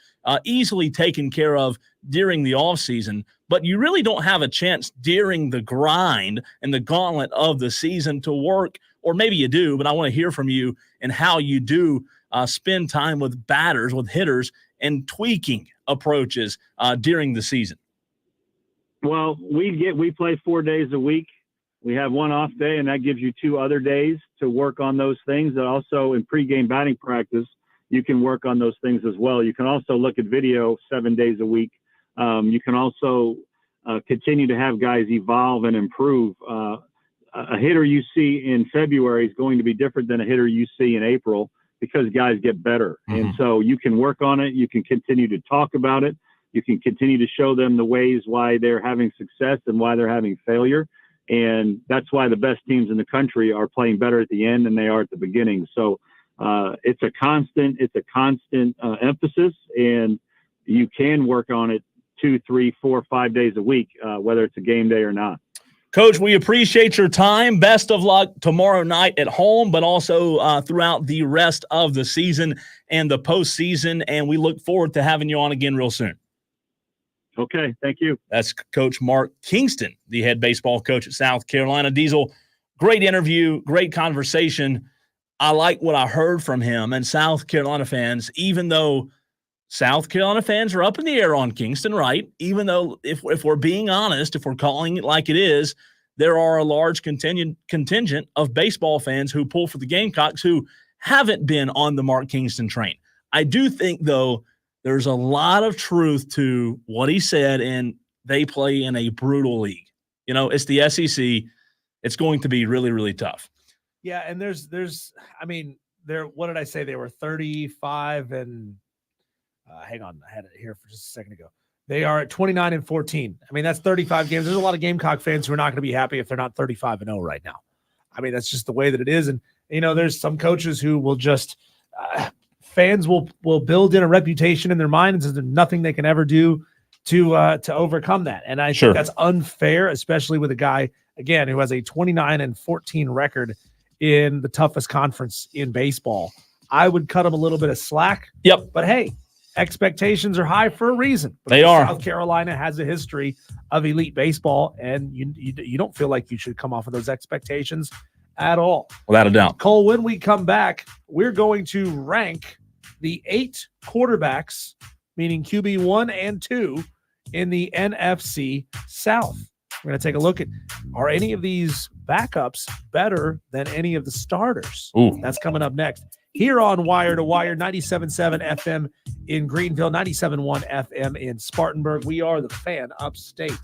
easily taken care of during the offseason, but you really don't have a chance during the grind and the gauntlet of the season to work, or maybe you do, but I want to hear from you and how you do spend time with batters, with hitters, and tweaking approaches during the season. Well, we play 4 days a week. We have one off day, and that gives you 2 other days to work on those things. And also in pregame batting practice, you can work on those things as well. You can also look at video 7 days a week. You can also continue to have guys evolve and improve. A hitter you see in February is going to be different than a hitter you see in April because guys get better. Mm-hmm. And so you can work on it. You can continue to talk about it. You can continue to show them the ways why they're having success and why they're having failure. And that's why the best teams in the country are playing better at the end than they are at the beginning. So it's a constant emphasis, and you can work on it 2, 3, 4, 5 days a week, whether it's a game day or not. Coach, we appreciate your time. Best of luck tomorrow night at home, but also throughout the rest of the season and the postseason. And we look forward to having you on again real soon. Okay, thank you. That's Coach Mark Kingston, the head baseball coach at South Carolina. Diesel, great interview, great conversation. I like what I heard from him. And South Carolina fans, even though South Carolina fans are up in the air on Kingston, right? Even though, if we're being honest, if we're calling it like it is, there are a large contingent of baseball fans who pull for the Gamecocks who haven't been on the Mark Kingston train. I do think, though, there's a lot of truth to what he said, and they play in a brutal league. You know, it's the SEC. It's going to be really, really tough. Yeah, and what did I say? They were 35 and hang on, I had it here for just a second ago. They are at 29-14. I mean, that's 35 games. There's a lot of Gamecock fans who are not going to be happy if they're not 35-0 right now. I mean, that's just the way that it is. And, you know, there's some coaches who will just fans will build in a reputation in their minds, and there's nothing they can ever do to overcome that. And I think that's unfair, especially with a guy, again, who has a 29-14 record in the toughest conference in baseball. I would cut him a little bit of slack. Yep. But hey, expectations are high for a reason. They are. South Carolina has a history of elite baseball, and you don't feel like you should come off of those expectations at all. Without a doubt. Cole, when we come back, we're going to rank the 8 quarterbacks, meaning QB 1 and 2, in the NFC South. We're going to take a look at, are any of these backups better than any of the starters? Ooh. That's coming up next here on Wire to Wire, 97.7 FM in Greenville, 97.1 FM in Spartanburg. We are the Fan Upstate.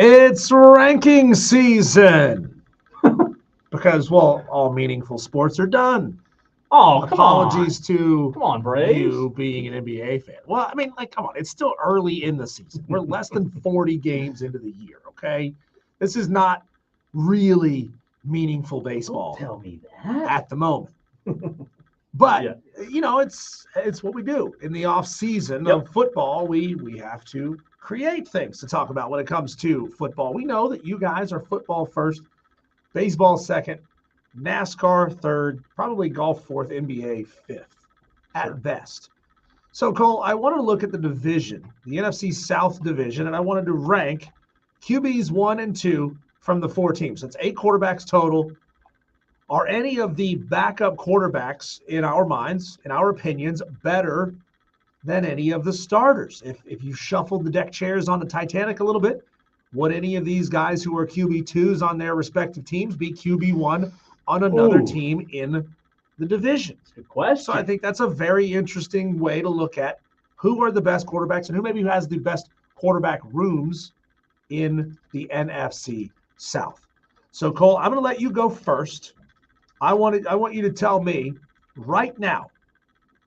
It's ranking season. Because, well, all meaningful sports are done. Oh, apologies to come on, Braves. You being an NBA fan. Well, I mean, like, come on, it's still early in the season. We're less than 40 games into the year, okay? This is not really meaningful baseball. Don't tell me that. At the moment. But you know, it's what we do in the off season of football. We have to create things to talk about when it comes to football. We know that you guys are football first, baseball second, NASCAR third, probably golf fourth, NBA fifth at best. So Cole, I wanted to look at the division, the NFC South division, and I wanted to rank QBs 1 and 2 from the 4 teams. That's 8 quarterbacks total. Are any of the backup quarterbacks, in our minds, in our opinions, better than any of the starters? If you shuffled the deck chairs on the Titanic a little bit, would any of these guys who are QB2s on their respective teams be QB1 on another team in the division? Good question. So I think that's a very interesting way to look at who are the best quarterbacks and who has the best quarterback rooms in the NFC South. So Cole, I'm going to let you go first. I want you to tell me right now.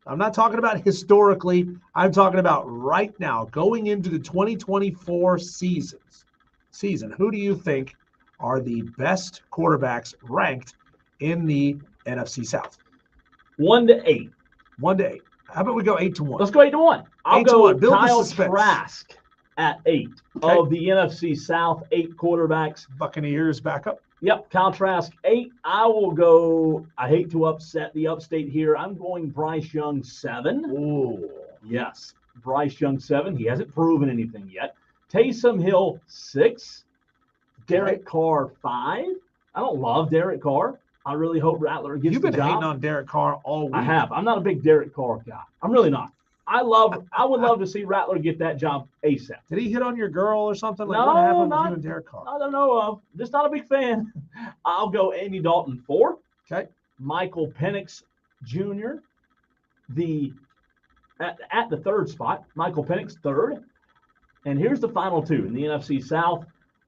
I'm not talking about historically. I'm talking about right now, going into the 2024 season. Who do you think are the best quarterbacks ranked in the NFC South? 1 to 8. 1 to 8. How about we go 8 to 1? Let's go 8 to 1. I'll go Kyle Trask at 8 of the NFC South. 8 quarterbacks. Buccaneers back up. Yep, Kyle Trask 8. I will go. I hate to upset the upstate here. I'm going Bryce Young 7. Ooh, yes, Bryce Young 7. He hasn't proven anything yet. Taysom Hill 6. Derek Carr 5. I don't love Derek Carr. I really hope Rattler gets the job. You've been hating on Derek Carr all week. I have. I'm not a big Derek Carr guy. I'm really not. I would love to see Rattler get that job ASAP. Did he hit on your girl or something? Like, no, what happened not, with you and Derek Carr? I don't know. Just not a big fan. I'll go Andy Dalton 4. Okay. Michael Penix Jr. At the 3rd spot. Michael Penix 3rd. And here's the final 2 in the NFC South.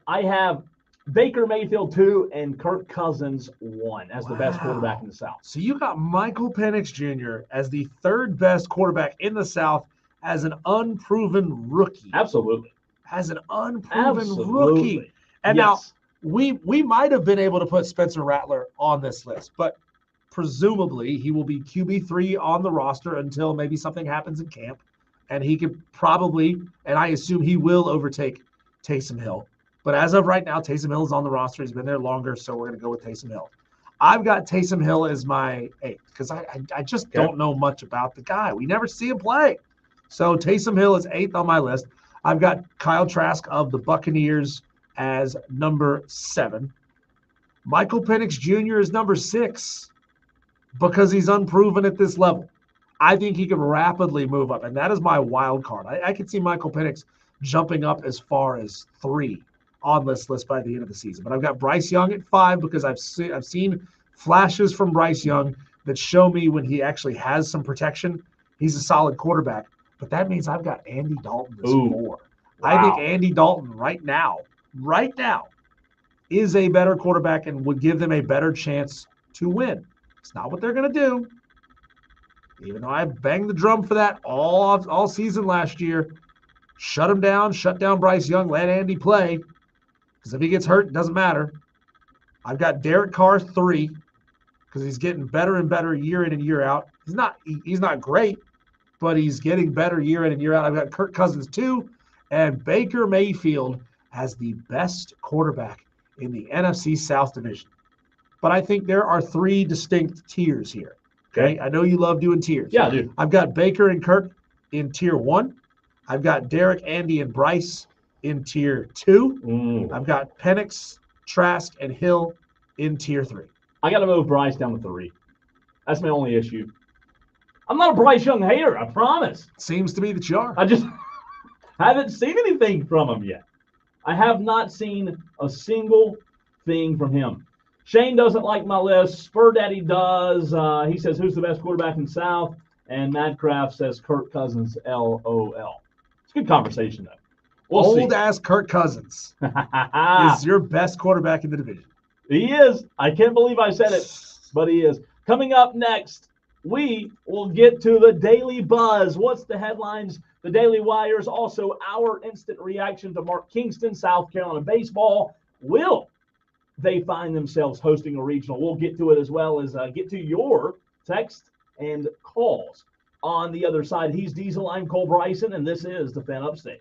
I have Baker Mayfield 2 and Kirk Cousins 1 as the best quarterback in the South. So you got Michael Penix Jr. as the 3rd best quarterback in the South as an unproven rookie. Absolutely. As an unproven rookie. And now we might have been able to put Spencer Rattler on this list, but presumably he will be QB3 on the roster until maybe something happens in camp. And he could probably, and I assume he will overtake Taysom Hill. But as of right now, Taysom Hill is on the roster. He's been there longer, so we're going to go with Taysom Hill. I've got Taysom Hill as my 8th because I just don't know much about the guy. We never see him play. So Taysom Hill is 8th on my list. I've got Kyle Trask of the Buccaneers as number 7. Michael Penix Jr. is number 6 because he's unproven at this level. I think he can rapidly move up, and that is my wild card. I could see Michael Penix jumping up as far as 3 on this list by the end of the season. But I've got Bryce Young at 5 because I've seen flashes from Bryce Young that show me when he actually has some protection, he's a solid quarterback. But that means I've got Andy Dalton as 4. Wow. I think Andy Dalton right now, is a better quarterback and would give them a better chance to win. It's not what they're going to do. Even though I banged the drum for that all season last year. Shut him down, shut down Bryce Young, let Andy play. Because if he gets hurt, it doesn't matter. I've got Derek Carr 3 because he's getting better and better year in and year out. He's not great, but he's getting better year in and year out. I've got Kirk Cousins 2, and Baker Mayfield as the best quarterback in the NFC South division. But I think there are 3 distinct tiers here. Okay, I know you love doing tiers. Yeah, I do. I've got Baker and Kirk in tier 1. I've got Derek, Andy, and Bryce in tier 2. I've got Penix, Trask, and Hill in tier 3. I got to move Bryce down to 3. That's my only issue. I'm not a Bryce Young hater, I promise. Seems to be that you are. I just haven't seen anything from him yet. I have not seen a single thing from him. Shane doesn't like my list. Spur Daddy does. He says, who's the best quarterback in the South? And Madcraft says Kirk Cousins, LOL. It's a good conversation, though. Old ass Kirk Cousins is your best quarterback in the division. He is. I can't believe I said it, but he is. Coming up next, we will get to the Daily Buzz. What's the headlines? The Daily Wires. Also, our instant reaction to Mark Kingston, South Carolina baseball. Will they find themselves hosting a regional? We'll get to it, as well as get to your text and calls. On the other side, he's Diesel, I'm Cole Bryson, and this is the Fan Upstate.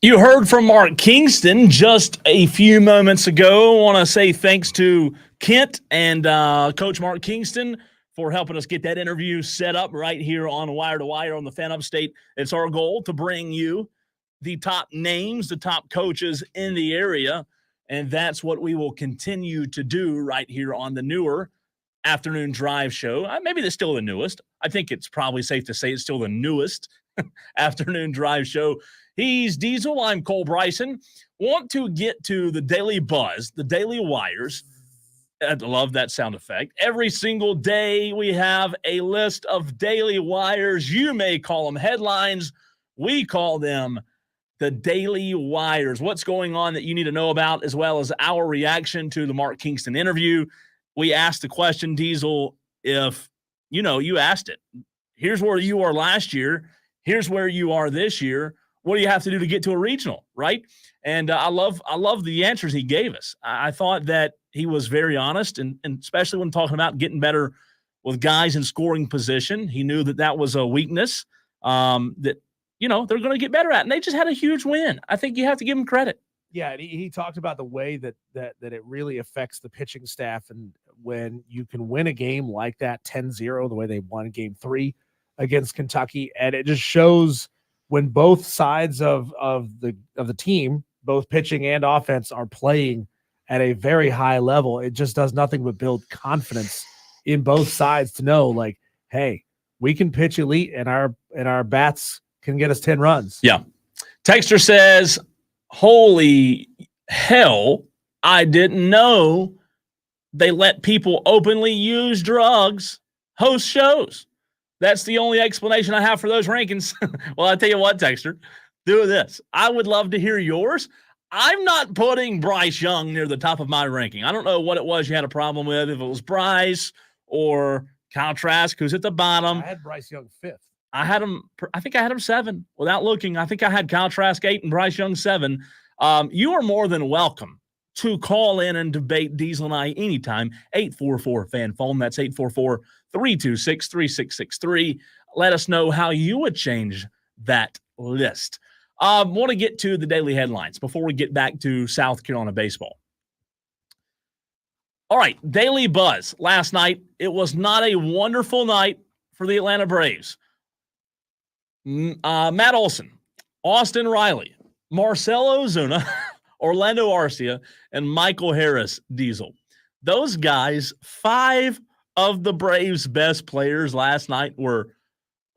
You heard from Mark Kingston just a few moments ago. I want to say thanks to Kent and Coach Mark Kingston for helping us get that interview set up right here on Wire to Wire on the Fan Upstate. It's our goal to bring you the top names, the top coaches in the area, and that's what we will continue to do right here on the newer afternoon drive show. Maybe it's still the newest. I think it's probably safe to say it's still the newest afternoon drive show. He's Diesel. I'm Cole Bryson. Want to get to the Daily Buzz, the Daily Wires. I love that sound effect. Every single day we have a list of Daily Wires. You may call them headlines. We call them the Daily Wires. What's going on that you need to know about, as well as our reaction to the Mark Kingston interview. We asked the question, Diesel, if, you asked it. Here's where you are last year. Here's where you are this year. What do you have to do to get to a regional, right? And I love the answers he gave us. I thought that he was very honest, and especially when talking about getting better with guys in scoring position. He knew that was a weakness that, they're going to get better at. And they just had a huge win. I think you have to give him credit. Yeah, and he talked about the way that it really affects the pitching staff. And when you can win a game like that 10-0, the way they won game 3 against Kentucky, and it just shows when both sides of the team, both pitching and offense, are playing at a very high level, it just does nothing but build confidence in both sides to know, like, hey, we can pitch elite, and our bats can get us 10 runs. Yeah. Texter says, holy hell, I didn't know they let people openly use drugs host shows. That's the only explanation I have for those rankings. Well, I'll tell you what, Texter, do this. I would love to hear yours. I'm not putting Bryce Young near the top of my ranking. I don't know what it was you had a problem with, if it was Bryce or Kyle Trask, who's at the bottom. I had Bryce Young 5th. I think I had him 7 without looking. I think I had Kyle Trask 8 and Bryce Young 7. You are more than welcome to call in and debate Diesel and I anytime. 844-FAN phone. That's 844-326-3663. Let us know how you would change that list. Want to get to the daily headlines before we get back to South Carolina baseball. All right, Daily Buzz last night. It was not a wonderful night for the Atlanta Braves. Matt Olson, Austin Riley, Marcelo Ozuna, Orlando Arcia, and Michael Harris Diesel. Those guys, 5 of the Braves' best players last night were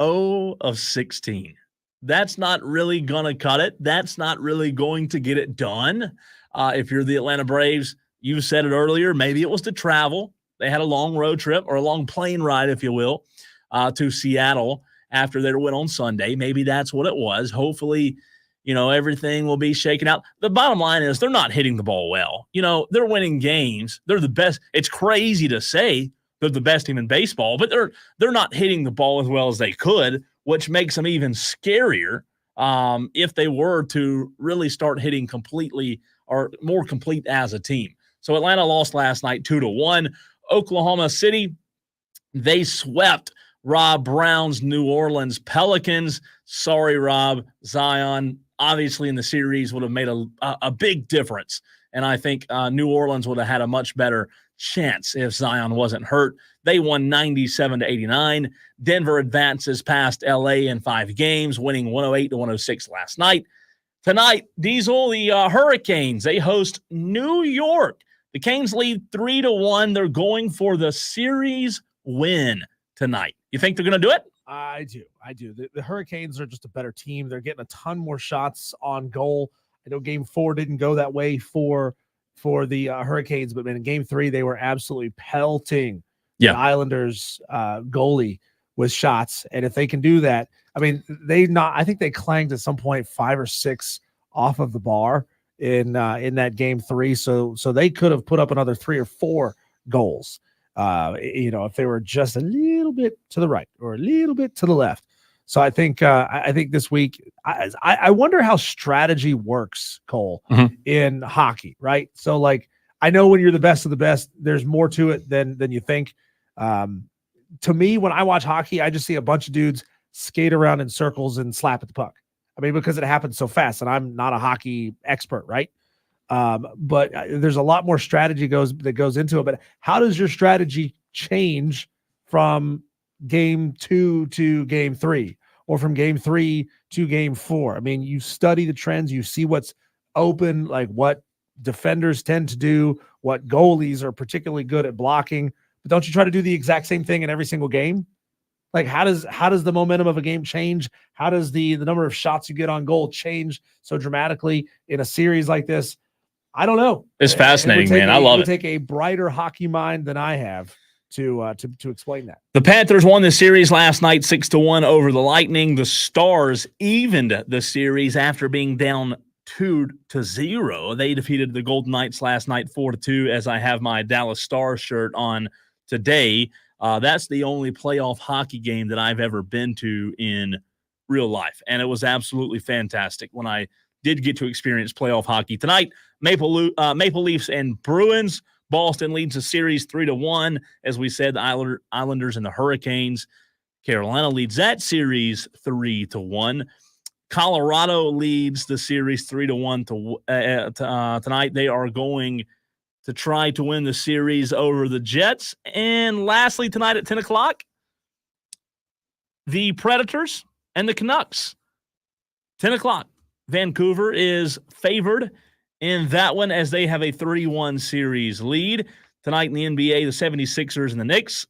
0 of 16. That's not really going to cut it. That's not really going to get it done. If you're the Atlanta Braves, you said it earlier, maybe it was to travel. They had a long road trip, or a long plane ride, if you will, to Seattle after their win on Sunday. Maybe that's what it was. Hopefully, everything will be shaken out. The bottom line is they're not hitting the ball well. They're winning games. They're the best. It's crazy to say they're the best team in baseball, but they're not hitting the ball as well as they could, which makes them even scarier if they were to really start hitting completely or more complete as a team. So Atlanta lost last night 2-1. Oklahoma City, they swept Rob Brown's New Orleans Pelicans. Sorry, Rob. Zion, obviously in the series, would have made a big difference. And I think New Orleans would have had a much better chance if Zion wasn't hurt. They won 97-89. Denver advances past LA in 5 games, winning 108-106 last night. Tonight, Diesel, the Hurricanes, they host New York. The Canes lead 3-1. They're going for the series win tonight. You think they're going to do it? I do. The Hurricanes are just a better team. They're getting a ton more shots on goal. I know game 4 didn't go that way for the Hurricanes, but in game 3, they were absolutely pelting the Islanders goalie with shots. And if they can do that, I think they clanged at some point 5 or 6 off of the bar in that game 3. So they could have put up another 3 or 4 goals. If they were just a little bit to the right or a little bit to the left. So I think this week, I wonder how strategy works, Cole, in hockey, right? So I know when you're the best of the best, there's more to it than you think. To me, when I watch hockey, I just see a bunch of dudes skate around in circles and slap at the puck. I mean, because it happened so fast, and I'm not a hockey expert, right? But there's a lot more strategy that goes into it. But how does your strategy change from game 2 to game 3, or from game 3 to game 4? I mean, you study the trends, you see what's open, like what defenders tend to do, what goalies are particularly good at blocking. But don't you try to do the exact same thing in every single game? Like, how does the momentum of a game change? How does the number of shots you get on goal change so dramatically in a series like this? I don't know. It's fascinating, man. I love it. It would take a brighter hockey mind than I have to explain that. The Panthers won the series last night 6-1 over the Lightning. The Stars evened the series after being down 2-0. They defeated the Golden Knights last night 4-2, as I have my Dallas Stars shirt on today. That's the only playoff hockey game that I've ever been to in real life, and it was absolutely fantastic when I did get to experience playoff hockey. Tonight, Maple Leafs and Bruins. Boston leads the series 3-1. As we said, the Islanders and the Hurricanes. Carolina leads that series 3-1. Colorado leads the series 3-1 tonight. They are going to try to win the series over the Jets. And lastly, tonight at 10 o'clock, the Predators and the Canucks. 10 o'clock. Vancouver is favored in that one as they have a 3-1 series lead. Tonight in the NBA, the 76ers and the Knicks,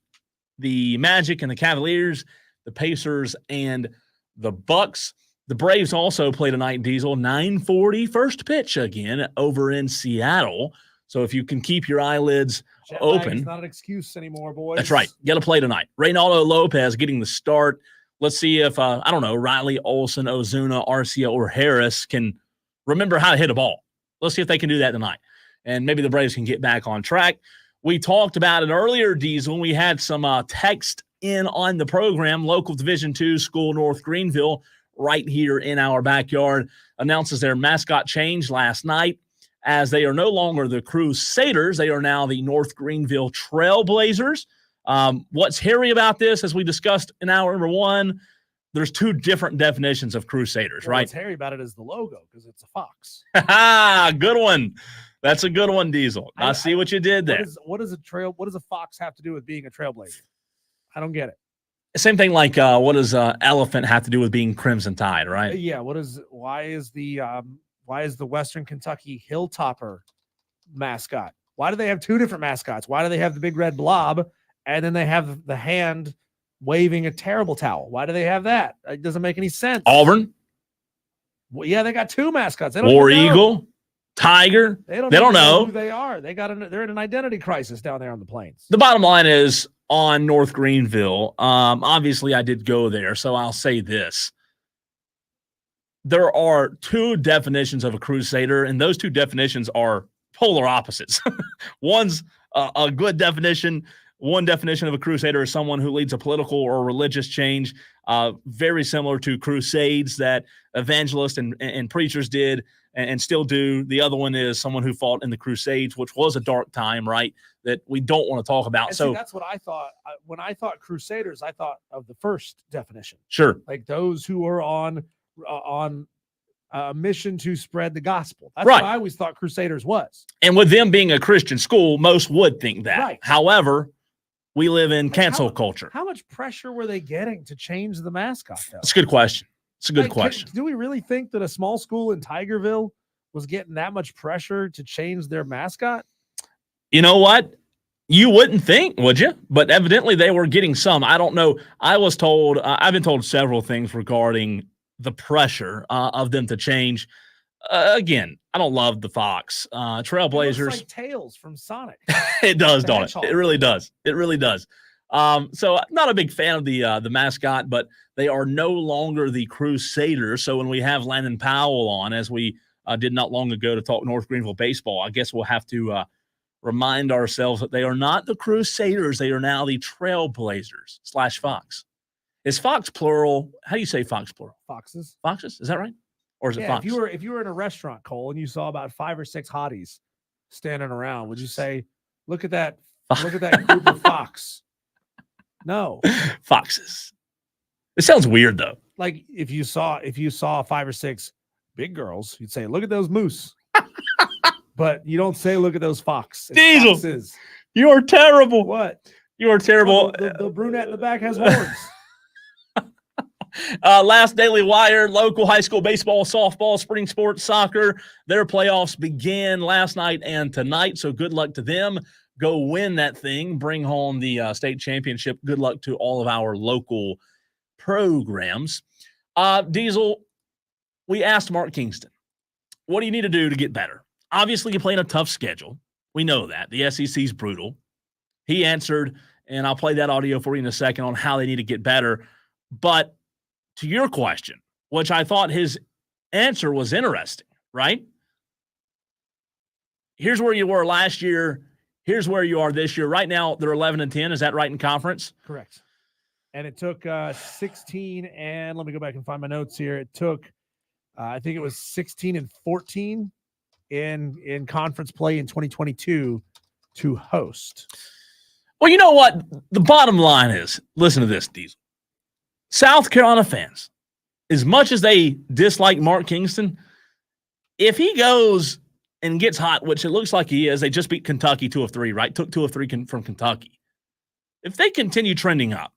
the Magic and the Cavaliers, the Pacers and the Bucks. The Braves also play tonight, Diesel, 9:40 first pitch again over in Seattle. So if you can keep your eyelids open. It's not an excuse anymore, boys. That's right. Got to play tonight. Reynaldo Lopez getting the start. Let's see if, Riley, Olsen, Ozuna, Arcia, or Harris can remember how to hit a ball. Let's see if they can do that tonight. And maybe the Braves can get back on track. We talked about it earlier, Diesel. We had some text in on the program. Local Division II school, North Greenville, right here in our backyard, announces their mascot change last night, as they are no longer the Crusaders. They are now the North Greenville Trailblazers. What's hairy about this, as we discussed in hour number 1, there's 2 different definitions of Crusaders, right? What's hairy about it is the logo, because it's a fox. Good one. That's a good one, Diesel. I see what you did there. What does a fox have to do with being a trailblazer? I don't get it. Same thing like what does elephant have to do with being Crimson Tide, right? Yeah. Why is the Western Kentucky Hilltopper mascot? Why do they have 2 different mascots? Why do they have the big red blob and then they have the hand waving a terrible towel? Why do they have that? It doesn't make any sense. Auburn? Well, yeah, they got 2 mascots. War Eagle, Tiger. They don't know who they are. They're in an identity crisis down there on the plains. The bottom line is, on North Greenville, obviously I did go there, so I'll say this. There are 2 definitions of a Crusader, and those 2 definitions are polar opposites. One's a good definition. One definition of a Crusader is someone who leads a political or religious change, very similar to crusades that evangelists and preachers did and still do. The other one is someone who fought in the Crusades, which was a dark time, right, that we don't want to talk about. And so see, that's what I thought. When I thought Crusaders, I thought of the first definition. Sure. Like those who are on a mission to spread the gospel. That's right. what I always thought Crusaders was. And with them being a Christian school, most would think that. Right. However, we live in cancel culture. How much pressure were they getting to change the mascot, though? It's a good question. It's a good question. Do we really think that a small school in Tigerville was getting that much pressure to change their mascot? You know what? You wouldn't think, would you? But evidently they were getting some. I don't know. I was told, I've been told several things regarding the pressure of them to change. Again, I don't love the fox. Trailblazers. It looks like Tails from Sonic. It does, don't it? It really does. It really does. So not a big fan of the mascot, but they are no longer the Crusaders. So when we have Landon Powell on, as we did not long ago to talk North Greenville baseball, I guess we'll have to remind ourselves that they are not the Crusaders. They are now the Trailblazers / Fox. Is Fox plural? How do you say Fox plural? Foxes. Foxes? Is that right? Or is it Fox? If you were in a restaurant, Cole, and you saw about 5 or 6 hotties standing around, would you say, look at that group of fox? No. Foxes. It sounds weird, though. like if you saw 5 or 6 big girls, you'd say, look at those moose. But you don't say, look at those fox. It's Diesel, foxes. you are terrible. What? You are terrible. Oh, the brunette in the back has horns. Last Daily Wire, local high school baseball, softball, spring sports, soccer. Their playoffs began last night and tonight, so good luck to them. Go win that thing. Bring home the state championship. Good luck to all of our local programs. Diesel, we asked Mark Kingston, what do you need to do to get better? Obviously, you're playing a tough schedule. We know that. The SEC's brutal. He answered, and I'll play that audio for you in a second on how they need to get better. But to your question, which I thought his answer was interesting, right? Here's where you were last year. Here's where you are this year. Right now, they're 11-10. Is that right in conference? Correct. And it took 16, and let me go back and find my notes here. It took, I think it was 16-14 in conference play in 2022 to host. Well, you know what? The bottom line is, listen to this, Diesel. South Carolina fans, as much as they dislike Mark Kingston, if he goes and gets hot, which it looks like he is, they just beat Kentucky 2 of 3, right? Took 2 of 3 from Kentucky. If they continue trending up,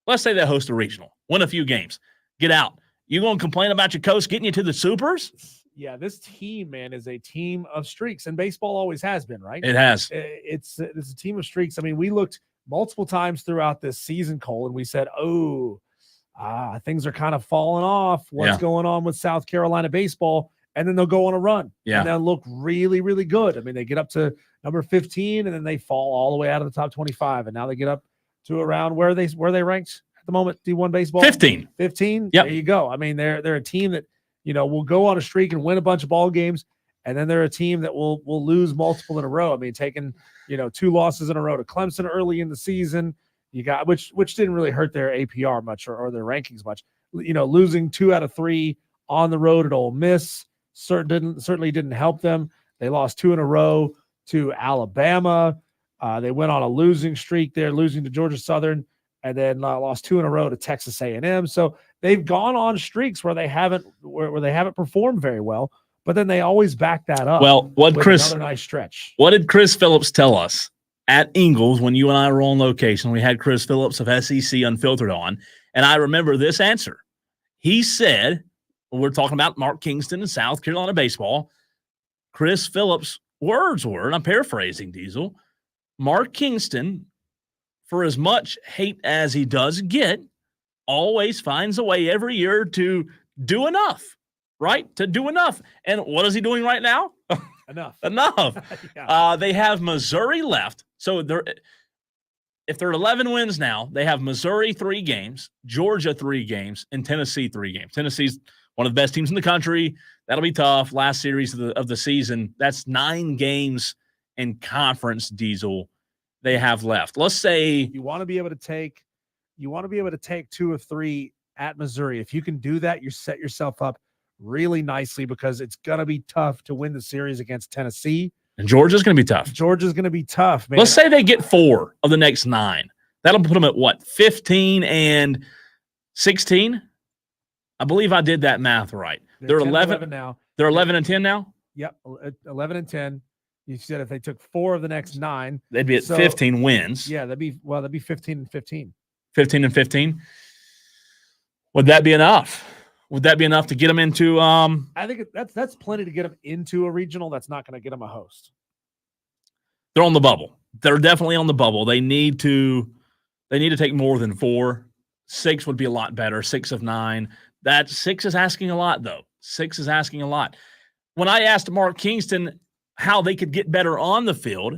let's say they host a regional, win a few games, get out. You going to complain about your coach getting you to the supers? Yeah, this team, man, is a team of streaks, and baseball always has been, right? It has. It's a team of streaks. I mean, we looked multiple times throughout this season, Cole, and we said, things are kind of falling off. What's going on with South Carolina baseball? And then they'll go on a run. Yeah. And they'll look really, really good. I mean, they get up to number 15, and then they fall all the way out of the top 25. And now they get up to around where they ranked at the moment, D1 baseball? 15. 15? Yep. There you go. I mean, they're a team that, will go on a streak and win a bunch of ball games. And then they're a team that will lose multiple in a row. I mean, taking, 2 losses in a row to Clemson early in the season. You got which didn't really hurt their APR much or their rankings much. Losing 2 out of 3 on the road at Ole Miss certainly didn't help them. They lost 2 in a row to Alabama. They went on a losing streak there, losing to Georgia Southern, and then lost 2 in a row to Texas A&M. So they've gone on streaks where they haven't performed very well, but then they always back that up. Well, another nice stretch. What did Chris Phillips tell us at Ingles when you and I were on location? We had Chris Phillips of SEC Unfiltered on, and I remember this answer. He said, we're talking about Mark Kingston and South Carolina baseball. Chris Phillips' words were, and I'm paraphrasing, Diesel, Mark Kingston, for as much hate as he does get, always finds a way every year to do enough, right? To do enough. And what is he doing right now? Enough. Yeah. They have Missouri left. So if they're 11 wins now, they have Missouri 3 games, Georgia 3 games, and Tennessee 3 games. Tennessee's one of the best teams in the country. That'll be tough. Last series of the season. That's 9 games in conference, Diesel, they have left. Let's say you want to be able to take 2 of 3 at Missouri. If you can do that, you set yourself up really nicely because it's going to be tough to win the series against Tennessee. And Georgia's going to be tough. Georgia's going to be tough, man. Let's say they get 4 of the next 9. That'll put them at what, 15 and 16? I believe I did that math right. They're 11 now. They're 11-10 now? Yep, 11-10. You said if they took 4 of the next 9, they'd be at 15 wins. Yeah, that'd be 15-15. 15-15. Would that be enough? Would that be enough to get them into I think that's plenty to get them into a regional. That's not going to get them a host. They're on the bubble. They're definitely on the bubble. They need to take more than 4. 6 would be a lot better. 6 of 9. That 6 is asking a lot, though. 6 is asking a lot. When I asked Mark Kingston how they could get better on the field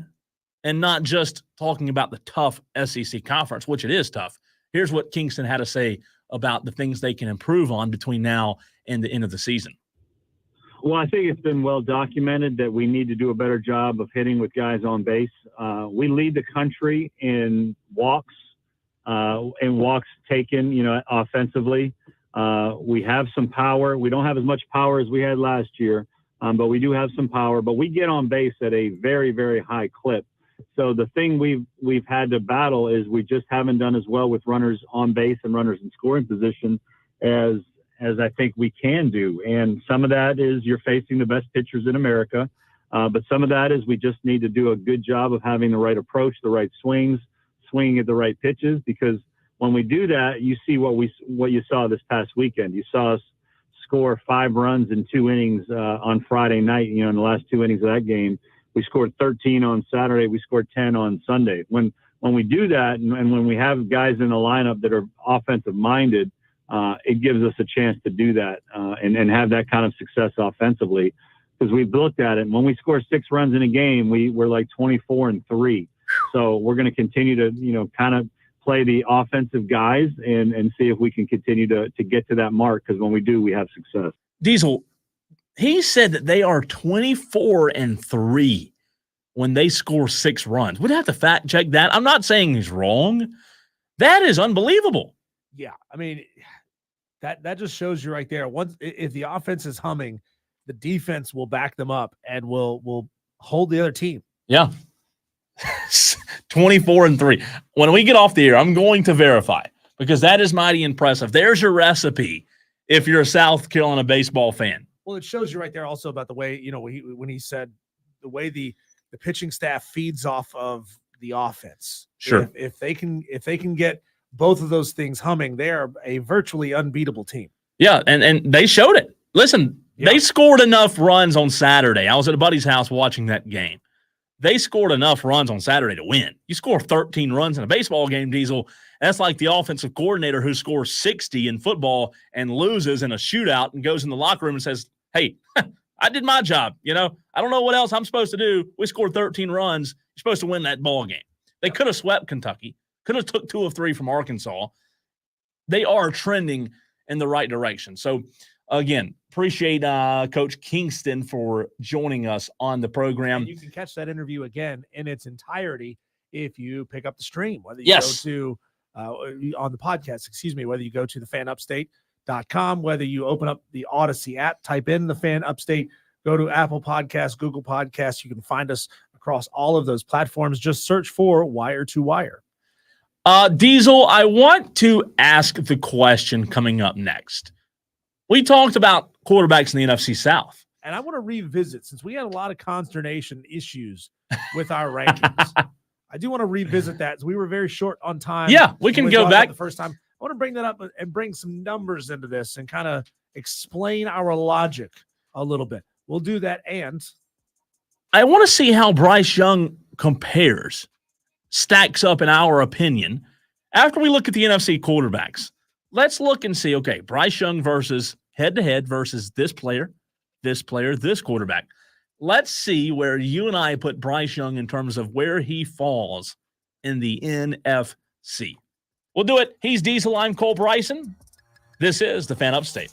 and not just talking about the tough SEC conference, which it is tough, here's what Kingston had to say about the things they can improve on between now and the end of the season. Well, I think it's been well documented that we need to do a better job of hitting with guys on base. We lead the country in walks taken, offensively. We have some power. We don't have as much power as we had last year, but we do have some power. But we get on base at a very, very high clip. So the thing we've had to battle is we just haven't done as well with runners on base and runners in scoring position as as I think we can do. And some of that is you're facing the best pitchers in America. But some of that is we just need to do a good job of having the right approach, the right swings, swinging at the right pitches, because when we do that, you see what you saw this past weekend. You saw us score 5 runs in 2 innings on Friday night, in the last 2 innings of that game. We scored 13 on Saturday. We scored 10 on Sunday. When we do that and when we have guys in the lineup that are offensive minded, it gives us a chance to do that and have that kind of success offensively. Because we've looked at it, and when we score 6 runs in a game, we're like 24-3. So we're going to continue to, kind of play the offensive guys and see if we can continue to get to that mark. Because when we do, we have success. Diesel, he said that they are 24-3 when they score 6 runs. We'd have to fact check that. I'm not saying he's wrong. That is unbelievable. Yeah, I mean, that just shows you right there. Once if the offense is humming, the defense will back them up and will hold the other team. Yeah. 24-3. When we get off the air, I'm going to verify because that is mighty impressive. There's your recipe if you're a South Carolina baseball fan. Well, it shows you right there also about the way, when he said the way the pitching staff feeds off of the offense. Sure. If they can get both of those things humming, they are a virtually unbeatable team. Yeah, and they showed it. Listen, They scored enough runs on Saturday. I was at a buddy's house watching that game. They scored enough runs on Saturday to win. You score 13 runs in a baseball game, Diesel, that's like the offensive coordinator who scores 60 in football and loses in a shootout and goes in the locker room and says, hey, I did my job. I don't know what else I'm supposed to do. We scored 13 runs. You're supposed to win that ball game. They could have swept Kentucky, could have took 2 of 3 from Arkansas. They are trending in the right direction. So, again, appreciate Coach Kingston for joining us on the program. And you can catch that interview again in its entirety if you pick up the stream, whether you go to on the podcast, whether you go to thefanupstate.com, whether you open up the Odyssey app, type in the Fan Upstate, go to Apple Podcasts, Google Podcasts. You can find us across all of those platforms. Just search for Wire2Wire. Diesel, I want to ask the question coming up next. We talked about quarterbacks in the NFC South. And I want to revisit, since we had a lot of consternation issues with our rankings. I do want to revisit that. We were very short on time. Yeah, we can go back. The first time. I want to bring that up and bring some numbers into this and kind of explain our logic a little bit. We'll do that. And I want to see how Bryce Young stacks up in our opinion. After we look at the NFC quarterbacks, let's look and see, okay, Bryce Young versus head-to-head versus this player, this quarterback. Let's see where you and I put Bryce Young in terms of where he falls in the NFC. We'll do it. He's Diesel. I'm Cole Bryson. This is the Fan Upstate.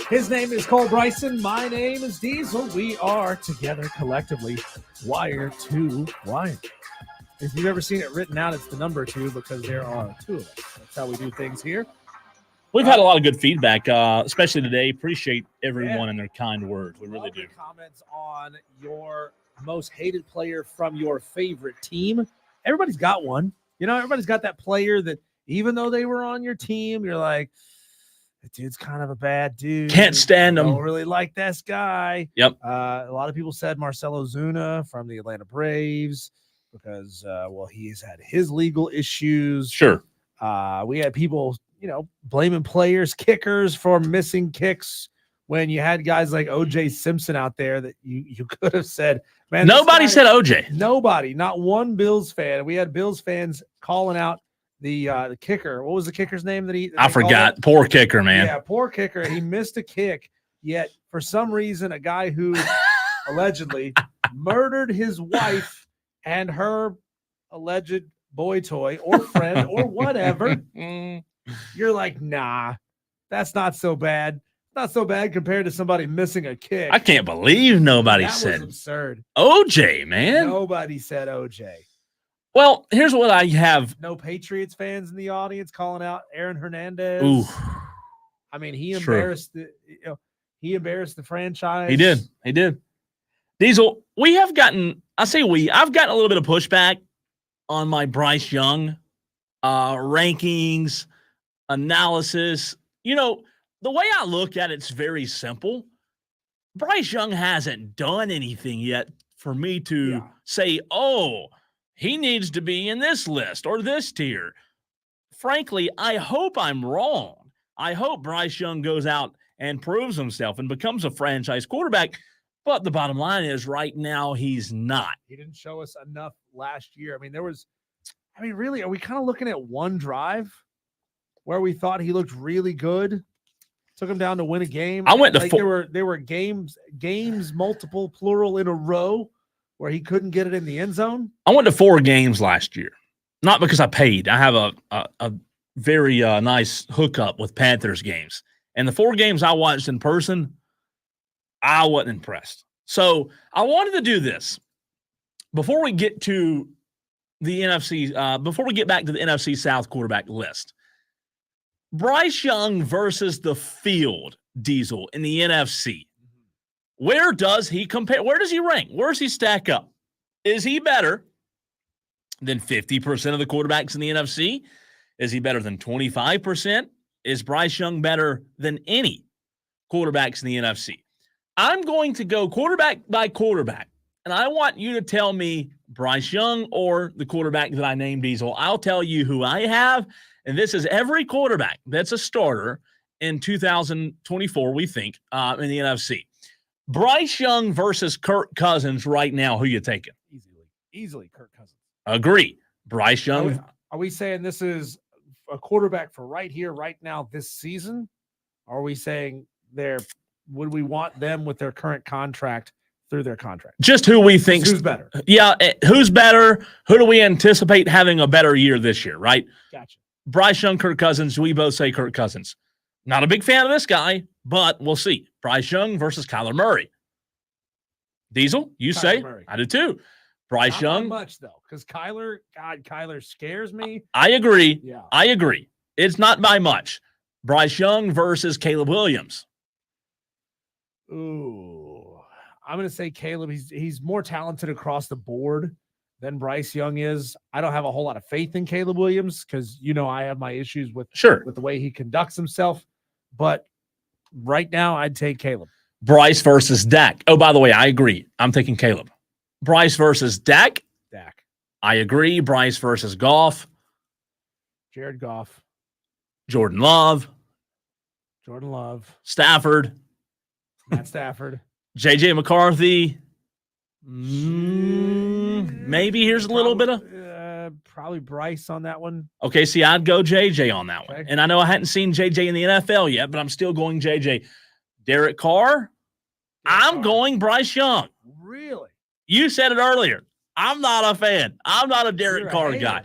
His name is Cole Bryson. My name is Diesel. We are together collectively, Wire to Wire. If you've ever seen it written out, it's the number 2 because there are 2 of us. That's how we do things here. We've had a lot of good feedback, especially today. Appreciate everyone and their kind words. We really do. Comments on your most hated player from your favorite team. Everybody's got one. You know, everybody's got that player that even though they were on your team, you're like, that dude's kind of a bad dude. Can't stand him. Don't really like this guy. Yep. A lot of people said Marcelo Zuna from the Atlanta Braves because, he's had his legal issues. Sure. We had people, blaming players, kickers for missing kicks when you had guys like O.J. Simpson out there that you could have said, man. Nobody said O.J. Nobody, not one Bills fan. We had Bills fans calling out the kicker. What was the kicker's name I forgot. Poor kicker, man. Yeah, poor kicker. He missed a kick, yet for some reason, a guy who allegedly murdered his wife and her alleged boy toy or friend or whatever. You're like, nah, that's not so bad. Not so bad compared to somebody missing a kick. I can't believe nobody that said was absurd. OJ, man. Nobody said OJ. Well, here's what I have. No Patriots fans in the audience calling out Aaron Hernandez. Ooh. I mean, he embarrassed the franchise. He did. Diesel, I've gotten a little bit of pushback on my Bryce Young rankings, analysis. The way I look at it's very simple. Bryce Young hasn't done anything yet for me to say, oh, he needs to be in this list or this tier. Frankly, I hope I'm wrong. I hope Bryce Young goes out and proves himself and becomes a franchise quarterback. But the bottom line is right now he's not. He didn't show us enough last year. Really, are we kind of looking at one drive where we thought he looked really good? Took him down to win a game. I went to there were games multiple plural in a row where he couldn't get it in the end zone. I went to 4 games last year, not because I paid. I have a very nice hookup with Panthers games, and the 4 games I watched in person, I wasn't impressed. So I wanted to do this before we get to the NFC. Before we get back to the NFC South quarterback list. Bryce Young versus the field, Diesel, in the NFC. Where does he compare? Where does he rank? Where does he stack up? Is he better than 50% of the quarterbacks in the NFC? Is he better than 25%? Is Bryce Young better than any quarterbacks in the NFC? I'm going to go quarterback by quarterback, and I want you to tell me Bryce Young or the quarterback that I named, Diesel. I'll tell you who I have. And this is every quarterback that's a starter in 2024, we think, in the NFC. Bryce Young versus Kirk Cousins right now. Who you taking? Easily Kirk Cousins. Agree. Bryce Young. Are we saying this is a quarterback for right here, right now, this season? Or are we saying would we want them with their current contract through their contract? Just who we think. Who's better? Yeah, who's better? Who do we anticipate having a better year this year, right? Gotcha. Bryce Young, Kirk Cousins. We both say Kirk Cousins. Not a big fan of this guy, but we'll see. Bryce Young versus Kyler Murray. Diesel, you say? Murray. I do too. Bryce Young. Not much, though, because Kyler scares me. I agree. Yeah. I agree. It's not by much. Bryce Young versus Caleb Williams. Ooh. I'm going to say Caleb. He's more talented across the board than Bryce Young is. I don't have a whole lot of faith in Caleb Williams because, I have my issues with the way he conducts himself. But right now, I'd take Caleb. Bryce versus Dak. Oh, by the way, I agree. I'm taking Caleb. Bryce versus Dak. Dak. I agree. Bryce versus Goff. Jared Goff. Jordan Love. Stafford. Matt Stafford. J.J. McCarthy. Maybe here's a little bit of probably Bryce on that one. Okay, see, I'd go JJ on that one. And I know I hadn't seen JJ in the NFL yet, but I'm still going JJ. Derek Carr, I'm going Bryce Young. Really? You said it earlier. I'm not a fan. I'm not a Derek Carr guy.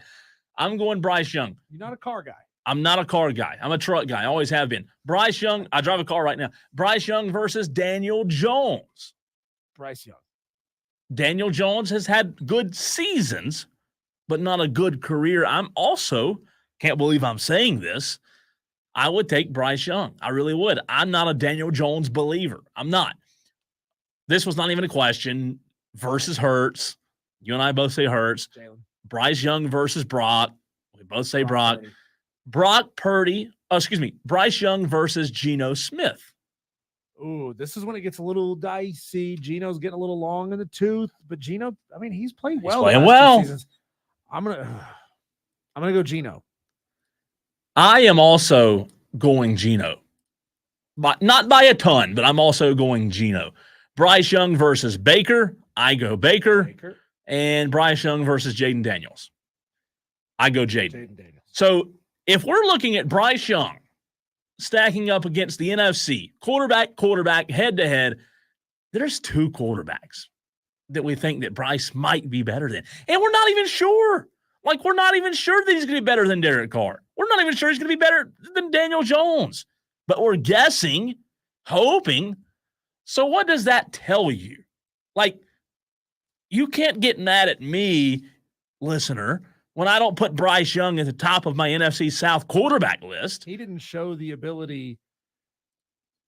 I'm going Bryce Young. You're not a Carr guy. I'm not a car guy. I'm a truck guy. I always have been. Bryce Young, I drive a car right now. Bryce Young versus Daniel Jones. Bryce Young. Daniel Jones has had good seasons, but not a good career. I'm also, can't believe I'm saying this, I would take Bryce Young. I really would. I'm not a Daniel Jones believer. I'm not. This was not even a question. Versus Hurts. You and I both say Hurts. Jalen. Bryce Young versus Brock. We both say Brock. Purdy. Bryce Young versus Geno Smith. Ooh, this is when it gets a little dicey. Geno's getting a little long in the tooth, but Geno, I mean, he's played well. He's playing well. Seasons. I'm gonna go Geno. I am also going Geno. Not by a ton, but I'm also going Geno. Bryce Young versus Baker. I go Baker. And Bryce Young versus Jaden Daniels. I go Jaden. So if we're looking at Bryce Young stacking up against the NFC, quarterback, head-to-head, there's two quarterbacks that we think that Bryce might be better than. And we're not even sure. Like, we're not even sure that he's going to be better than Derek Carr. We're not even sure he's going to be better than Daniel Jones. But we're guessing, hoping. So what does that tell you? Like, you can't get mad at me, listener, when I don't put Bryce Young at the top of my NFC South quarterback list. He didn't show the ability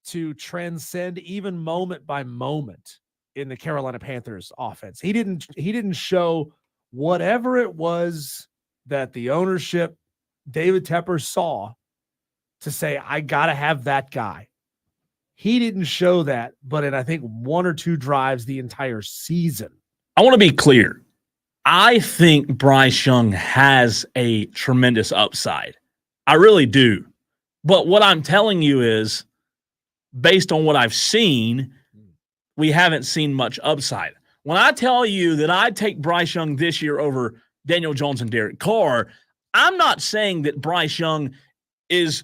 to transcend even moment by moment in the Carolina Panthers offense. He didn't show whatever it was that the ownership, David Tepper, saw to say, I got to have that guy. He didn't show that, but in, I think, one or two drives the entire season. I want to be clear. I think Bryce Young has a tremendous upside. I really do. But what I'm telling you is, based on what I've seen, we haven't seen much upside. When I tell you that I'd take Bryce Young this year over Daniel Jones and Derek Carr, I'm not saying that Bryce Young is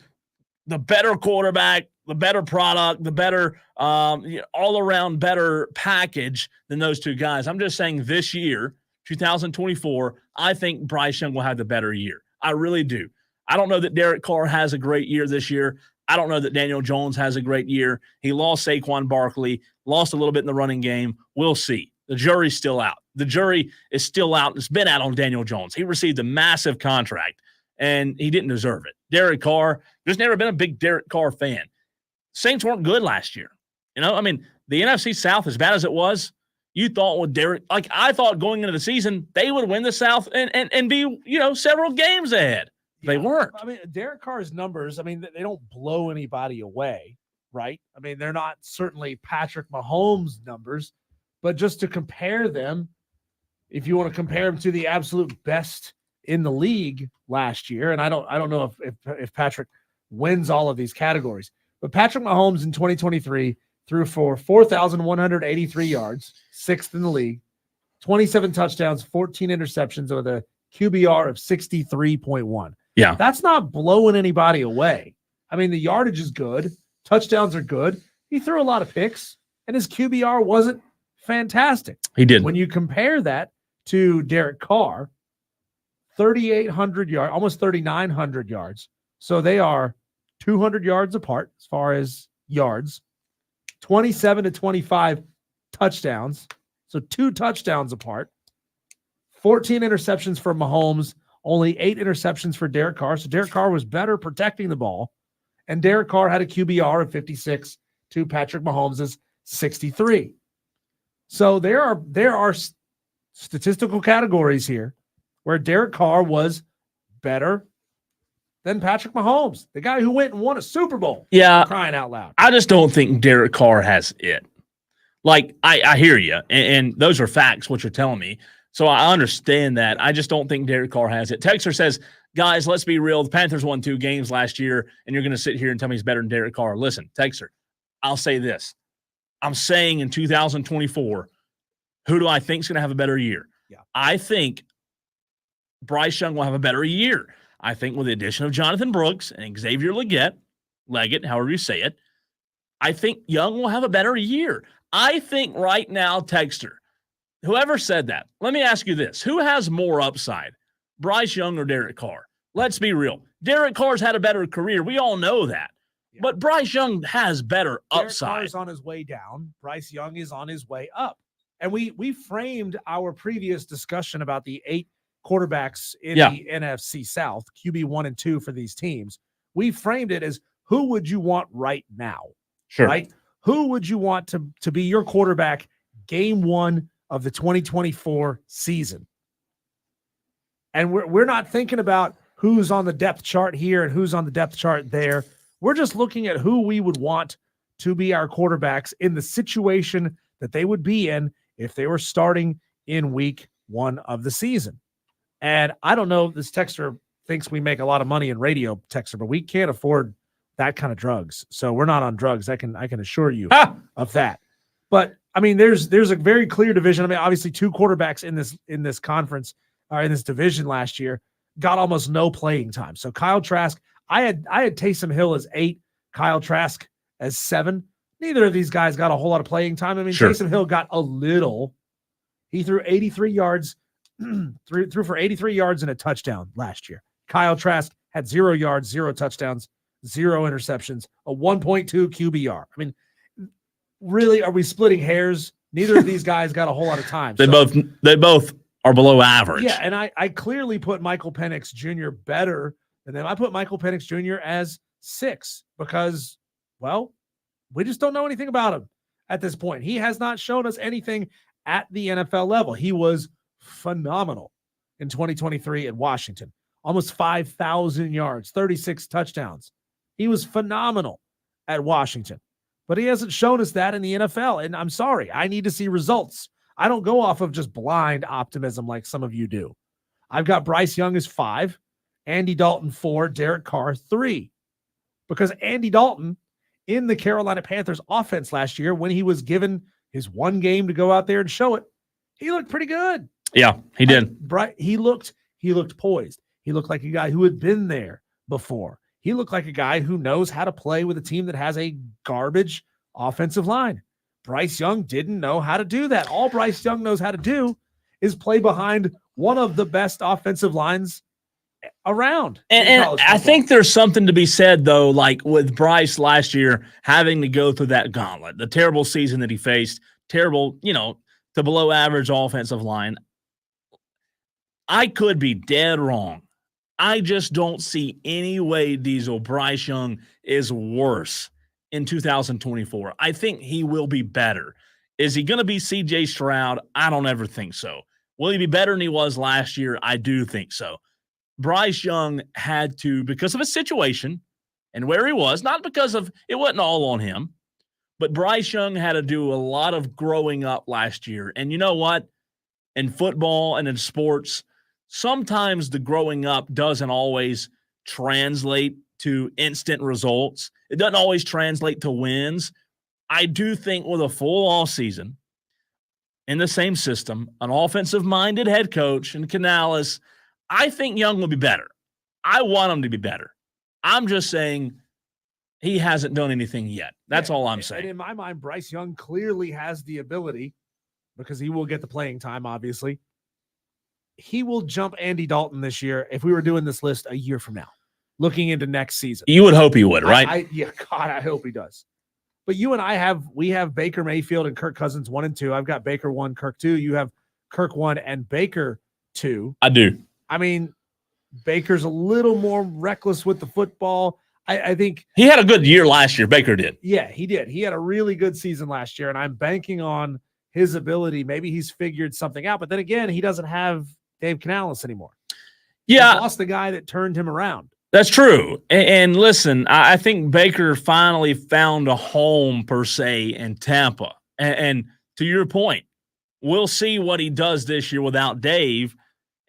the better quarterback, the better product, the better all-around better package than those two guys. I'm just saying this year, 2024, I think Bryce Young will have the better year. I really do. I don't know that Derek Carr has a great year this year. I don't know that Daniel Jones has a great year. He lost Saquon Barkley, lost a little bit in the running game. We'll see. The jury's still out. The jury is still out. It's been out on Daniel Jones. He received a massive contract, and he didn't deserve it. Derek Carr, there's never been a big Derek Carr fan. Saints weren't good last year. You know, I mean, the NFC South, as bad as it was, you thought with Derek, like I thought going into the season, they would win the South and be, you know, several games ahead. They weren't. I mean, Derek Carr's numbers, I mean, they don't blow anybody away, right? I mean, they're not certainly Patrick Mahomes numbers, but just to compare them, if you want to compare them to the absolute best in the league last year, and I don't know if Patrick wins all of these categories, but Patrick Mahomes in 2023 threw for 4,183 yards, sixth in the league, 27 touchdowns, 14 interceptions with a QBR of 63.1. Yeah. That's not blowing anybody away. I mean, the yardage is good. Touchdowns are good. He threw a lot of picks, and his QBR wasn't fantastic. He didn't. When you compare that to Derek Carr, 3,800 yards, almost 3,900 yards. So they are 200 yards apart as far as yards, 27 to 25 touchdowns. So 2 touchdowns apart, 14 interceptions for Mahomes, only 8 interceptions for Derek Carr. So Derek Carr was better protecting the ball. And Derek Carr had a QBR of 56 to Patrick Mahomes' 63. So there are statistical categories here where Derek Carr was better than Patrick Mahomes, the guy who went and won a Super Bowl. Yeah. Crying out loud. I just don't think Derek Carr has it. Like, I hear you, and those are facts, what you're telling me. So I understand that. I just don't think Derek Carr has it. Texter says, guys, let's be real. The Panthers won 2 games last year, and you're going to sit here and tell me he's better than Derek Carr. Listen, Texter, I'll say this. I'm saying in 2024, who do I think is going to have a better year? Yeah. I think Bryce Young will have a better year. I think with the addition of Jonathan Brooks and Xavier Leggett, however you say it, I think Young will have a better year. I think right now, Texter, whoever said that, let me ask you this. Who has more upside, Bryce Young or Derek Carr? Let's be real. Derek Carr's had a better career. We all know that. Yeah. But Bryce Young has better upside. Derek Carr's on his way down. Bryce Young is on his way up. And we framed our previous discussion about the 8 quarterbacks in the NFC South, QB 1 and 2 for these teams. We framed it as, who would you want right now? Sure. Right? Who would you want to be your quarterback game 1 of the 2024 season? And we're not thinking about who's on the depth chart here and who's on the depth chart there. We're just looking at who we would want to be our quarterbacks in the situation that they would be in if they were starting in week 1 of the season. And I don't know, this texter thinks we make a lot of money in radio, texter, but we can't afford that kind of drugs. So we're not on drugs. I can assure you of that. But I mean, there's a very clear division. I mean, obviously 2 quarterbacks in this conference or in this division last year got almost no playing time. So Kyle Trask, I had Taysom Hill as 8, Kyle Trask as 7. Neither of these guys got a whole lot of playing time. I mean, Taysom Hill got a little. He threw 83 yards, threw for 83 yards and a touchdown last year. Kyle Trask had 0 yards, 0 touchdowns, 0 interceptions, a 1.2 QBR. I mean, really, are we splitting hairs? Neither of these guys got a whole lot of time. They both are below average. Yeah, and I clearly put Michael Penix Jr. better than them. I put Michael Penix Jr. as 6 because, well, we just don't know anything about him at this point. He has not shown us anything at the NFL level. He was phenomenal in 2023 in Washington. Almost 5,000 yards, 36 touchdowns. He was phenomenal at Washington. But he hasn't shown us that in the NFL. And I'm sorry, I need to see results. I don't go off of just blind optimism like some of you do. I've got Bryce Young as 5, Andy Dalton 4, Derek Carr 3. Because Andy Dalton in the Carolina Panthers offense last year, when he was given his 1 game to go out there and show it, he looked pretty good. Yeah, he did. He looked poised. He looked like a guy who had been there before. He looked like a guy who knows how to play with a team that has a garbage offensive line. Bryce Young didn't know how to do that. All Bryce Young knows how to do is play behind one of the best offensive lines around. And I think there's something to be said, though, like with Bryce last year having to go through that gauntlet, the terrible season that he faced, terrible, to below average offensive line. I could be dead wrong. I just don't see any way, Diesel, Bryce Young is worse in 2024. I think he will be better. Is he going to be C.J. Stroud? I don't ever think so. Will he be better than he was last year? I do think so. Bryce Young had to, because of a situation and where he was, not because of, it wasn't all on him, but Bryce Young had to do a lot of growing up last year. And you know what? In football and in sports, sometimes the growing up doesn't always translate to instant results. It doesn't always translate to wins. I do think with a full offseason in the same system, an offensive-minded head coach in Canales, I think Young will be better. I want him to be better. I'm just saying he hasn't done anything yet. That's all I'm saying. And in my mind, Bryce Young clearly has the ability, because he will get the playing time, obviously. He will jump Andy Dalton this year if we were doing this list a year from now, looking into next season. You would hope he would, right? God, I hope he does. But you and I have Baker Mayfield and Kirk Cousins 1 and 2. I've got Baker 1, Kirk 2. You have Kirk 1 and Baker 2. I do. I mean, Baker's a little more reckless with the football. I think he had a good year last year. Baker did. Yeah, he did. He had a really good season last year, and I'm banking on his ability. Maybe he's figured something out, but then again, he doesn't have Dave Canales anymore. Yeah. He lost the guy that turned him around. That's true. And listen, I think Baker finally found a home, per se, in Tampa. And to your point, we'll see what he does this year without Dave,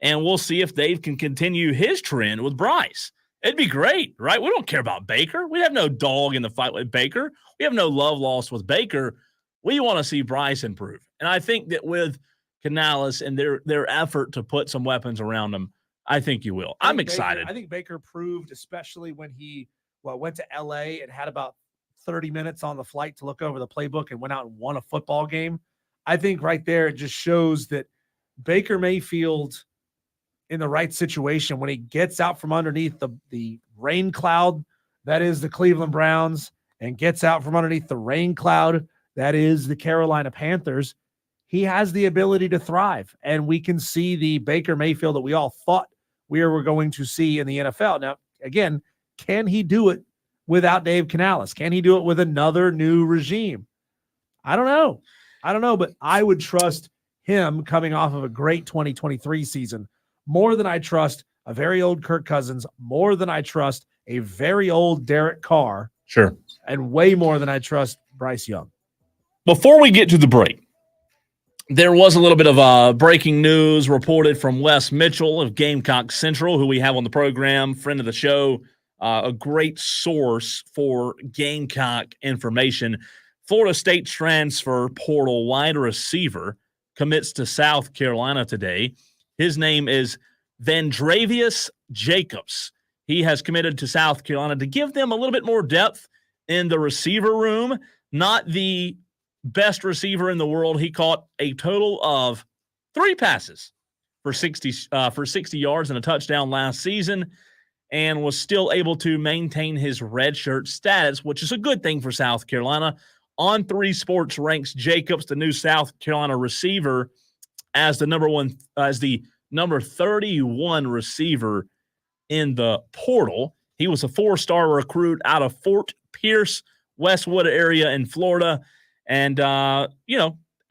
and we'll see if Dave can continue his trend with Bryce. It'd be great, right? We don't care about Baker. We have no dog in the fight with Baker. We have no love lost with Baker. We want to see Bryce improve. And I think that with Canales and their effort to put some weapons around him, I think you will. I'm excited. I think Baker proved, especially when he went to L.A. and had about 30 minutes on the flight to look over the playbook and went out and won a football game. I think right there it just shows that Baker Mayfield in the right situation, when he gets out from underneath the rain cloud that is the Cleveland Browns and gets out from underneath the rain cloud that is the Carolina Panthers, he has the ability to thrive. And we can see the Baker Mayfield that we all thought we were going to see in the NFL. Now, again, can he do it without Dave Canales? Can he do it with another new regime? I don't know, but I would trust him coming off of a great 2023 season more than I trust a very old Kirk Cousins, more than I trust a very old Derek Carr. Sure. And way more than I trust Bryce Young. Before we get to the break, there was a little bit of breaking news reported from Wes Mitchell of Gamecock Central, who we have on the program, friend of the show, a great source for Gamecock information. Florida State transfer portal wide receiver commits to South Carolina today. His name is Vandravius Jacobs. He has committed to South Carolina to give them a little bit more depth in the receiver room. Not the best receiver in the world. He caught a total of 3 passes for 60 yards and a touchdown last season, and was still able to maintain his redshirt status, which is a good thing for South Carolina. On3 Sports ranks Jacobs, the new South Carolina receiver, as the number 31 receiver in the portal. He was a 4-star recruit out of Fort Pierce, Westwood area in Florida, and add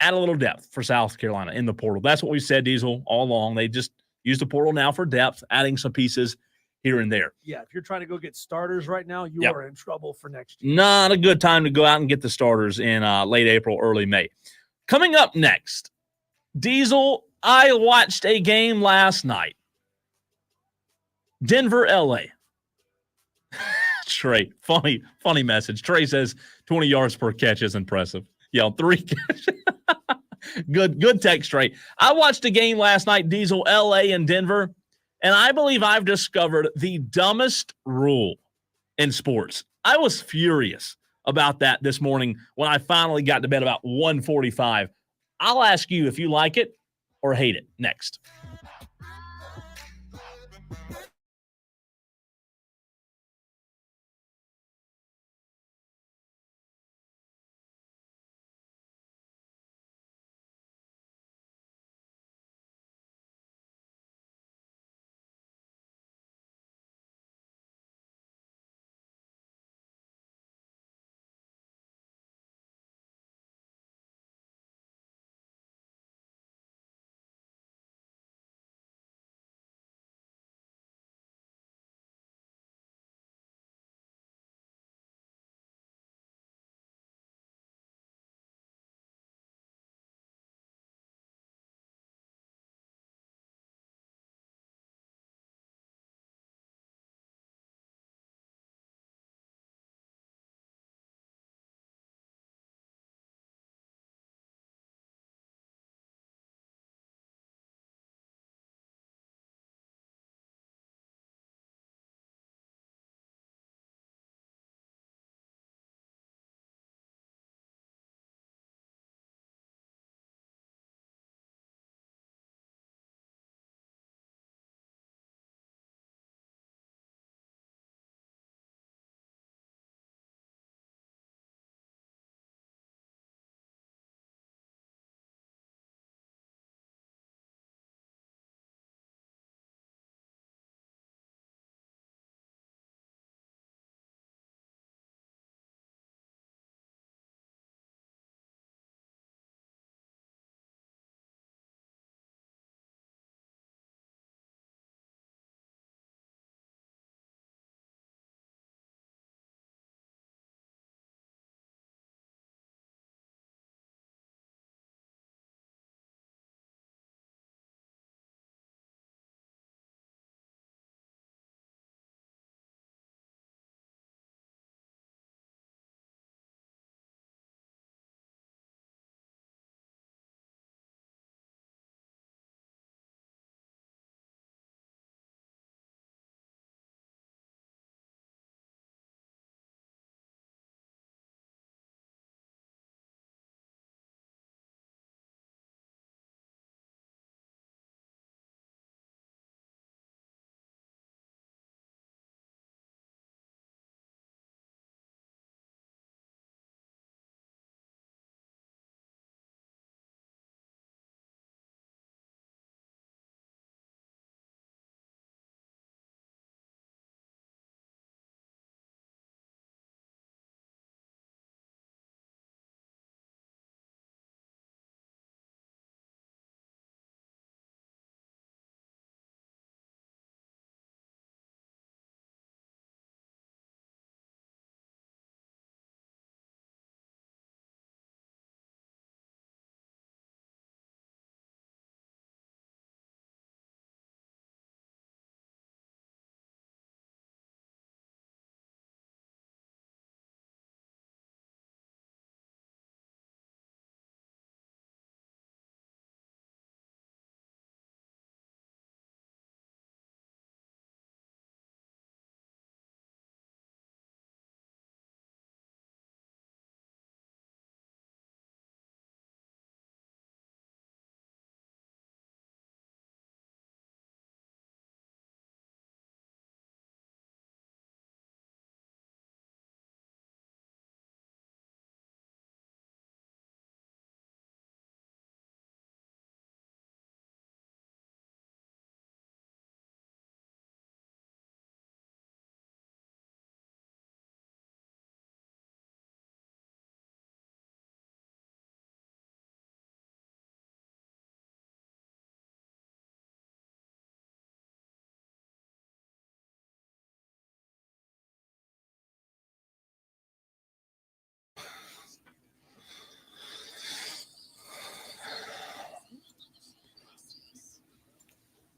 a little depth for South Carolina in the portal. That's what we said, Diesel, all along. They just use the portal now for depth, adding some pieces here and there. Yeah, if you're trying to go get starters right now, you are in trouble for next year. Not a good time to go out and get the starters in late April, early May. Coming up next, Diesel, I watched a game last night. Denver, LA. Trey, funny message. Trey says 20 yards per catch is impressive. 3 catches. Good text, Trey. I watched a game last night, Diesel, LA and Denver, and I believe I've discovered the dumbest rule in sports. I was furious about that this morning when I finally got to bed about 1:45. I'll ask you if you like it or hate it next.